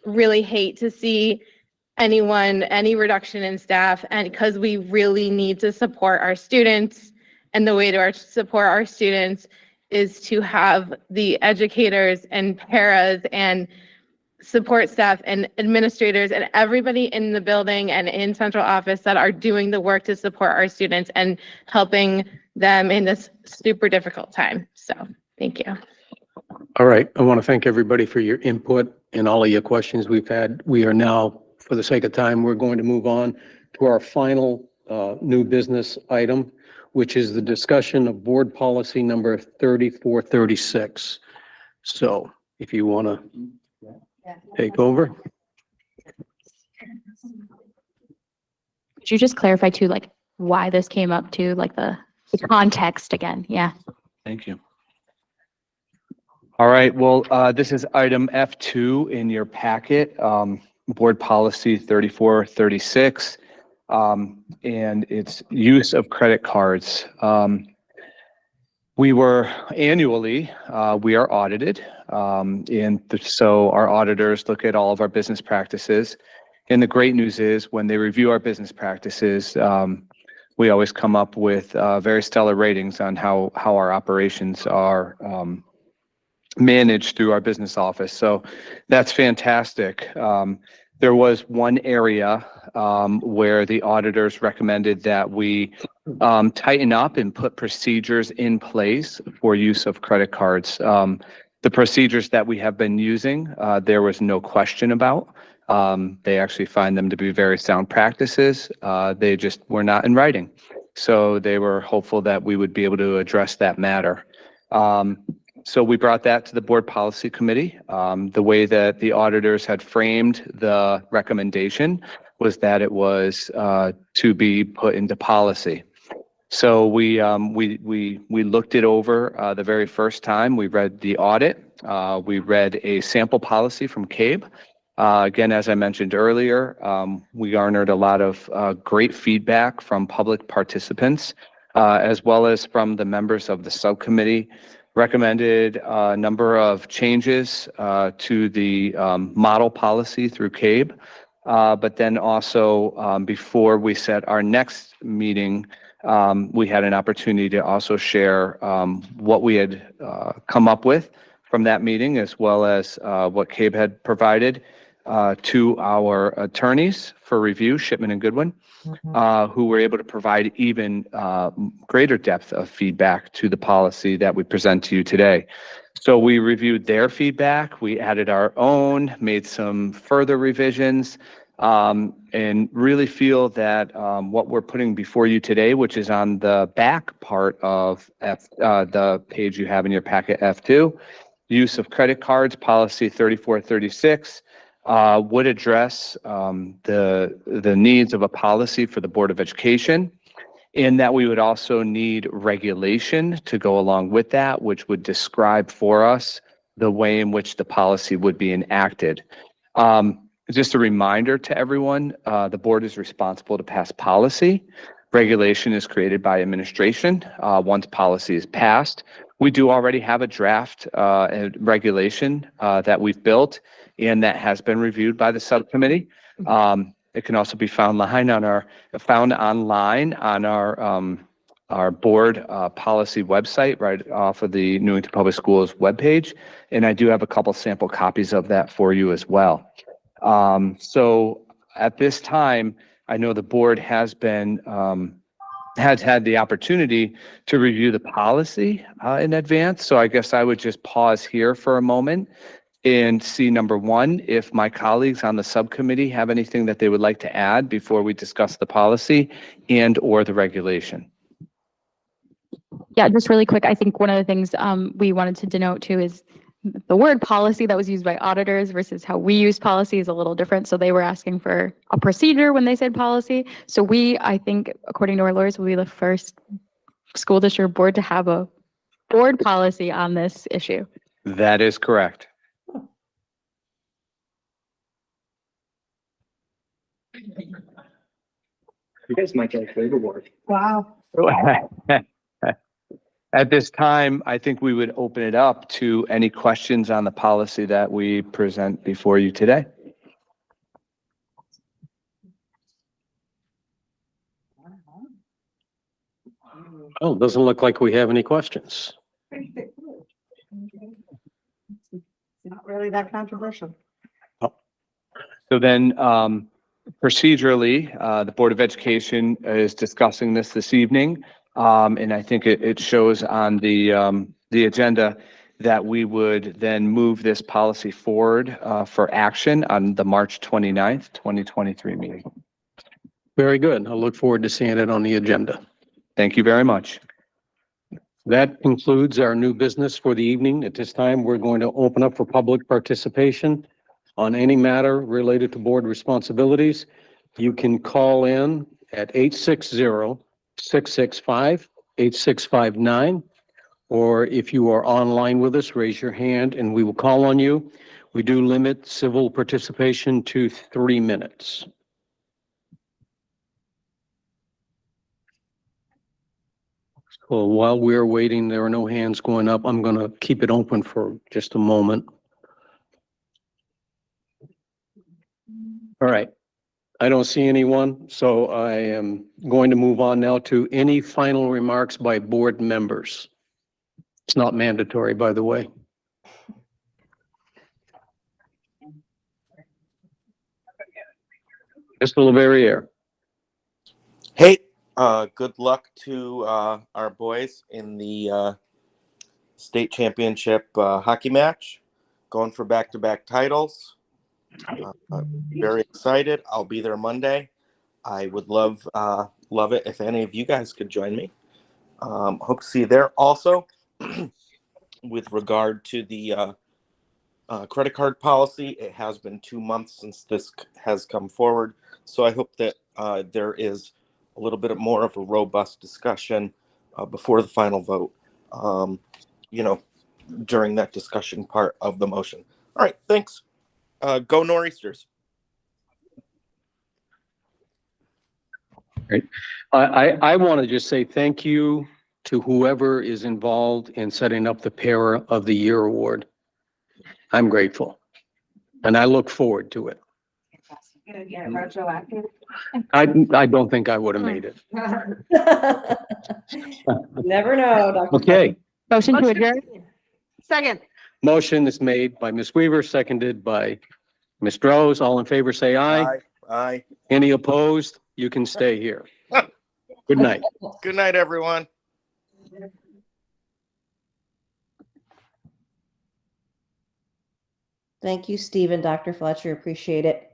really hate to see any reduction in staff, and because we really need to support our students, and the way to support our students is to have the educators and paras and support staff and administrators and everybody in the building and in central office that are doing the work to support our students and helping them in this super difficult time. So thank you. All right, I want to thank everybody for your input and all of your questions we've had. We are now, for the sake of time, we're going to move on to our final new business item, which is the discussion of board policy number 3436. So if you want to take over. Could you just clarify too, like why this came up to, like the context again? Yeah. Thank you. All right, well, this is item F2 in your packet, Board Policy 3436, and it's use of credit cards. We were annually, we are audited, so our auditors look at all of our business practices. And the great news is when they review our business practices, we always come up with very stellar ratings on how our operations are managed through our business office. So that's fantastic. There was one area where the auditors recommended that we tighten up and put procedures in place for use of credit cards. The procedures that we have been using, there was no question about. They actually find them to be very sound practices. They just were not in writing. So they were hopeful that we would be able to address that matter. So we brought that to the Board Policy Committee. The way that the auditors had framed the recommendation was that it was to be put into policy. So we looked it over the very first time. We read the audit. We read a sample policy from CABE. Again, as I mentioned earlier, we garnered a lot of great feedback from public participants, as well as from the members of the subcommittee. Recommended a number of changes to the model policy through CABE. But then also, before we set our next meeting, we had an opportunity to also share what we had come up with from that meeting, as well as what CABE had provided to our attorneys for review, Shipman and Goodwin, who were able to provide even greater depth of feedback to the policy that we present to you today. So we reviewed their feedback, we added our own, made some further revisions, and really feel that what we're putting before you today, which is on the back part of the page you have in your packet F2, use of credit cards, policy 3436, would address the needs of a policy for the Board of Education, in that we would also need regulation to go along with that, which would describe for us the way in which the policy would be enacted. Just a reminder to everyone, the board is responsible to pass policy. Regulation is created by administration once policy is passed. We do already have a draft regulation that we've built, and that has been reviewed by the subcommittee. It can also be found online on our board policy website, right off of the Newington Public Schools webpage. And I do have a couple sample copies of that for you as well. So at this time, I know the board has been has had the opportunity to review the policy in advance. So I guess I would just pause here for a moment and see, number one, if my colleagues on the subcommittee have anything that they would like to add before we discuss the policy and or the regulation. Yeah, just really quick. I think one of the things we wanted to denote too is the word policy that was used by auditors versus how we use policy is a little different. So they were asking for a procedure when they said policy. So I think, according to our lawyers, will be the first school district board to have a board policy on this issue. That is correct. You guys might get a flavor board. Wow. At this time, I think we would open it up to any questions on the policy that we present before you today. Oh, doesn't look like we have any questions. Not really that controversial. So then, procedurally, the Board of Education is discussing this evening. And I think it shows on the agenda that we would then move this policy forward for action on the March 29th, 2023 meeting. Very good. I look forward to seeing it on the agenda. Thank you very much. That concludes our new business for the evening. At this time, we're going to open up for public participation on any matter related to board responsibilities. You can call in at 860-665-8659. Or if you are online with us, raise your hand and we will call on you. We do limit civil participation to 3 minutes. So while we're waiting, there are no hands going up. I'm going to keep it open for just a moment. All right. I don't see anyone, so I am going to move on now to any final remarks by board members. It's not mandatory, by the way. Mr. LeVerrier. Hey, good luck to our boys in the state championship hockey match, going for back-to-back titles. Very excited. I'll be there Monday. I would love it if any of you guys could join me. Hope to see you there. Also, with regard to the credit card policy, it has been 2 months since this has come forward. So I hope that there is a little bit more of a robust discussion before the final vote, during that discussion part of the motion. All right, thanks. Go Nor'easters. Great. I want to just say thank you to whoever is involved in setting up the Para of the Year award. I'm grateful, and I look forward to it. I don't think I would have made it. Never know, Dr. Okay. Motion to adjourn. Second. Motion is made by Ms. Weaver, seconded by Ms. Rose. All in favor, say aye. Aye. Aye. Any opposed? You can stay here. Good night. Good night, everyone. Thank you, Steve and Dr. Fletcher. Appreciate it.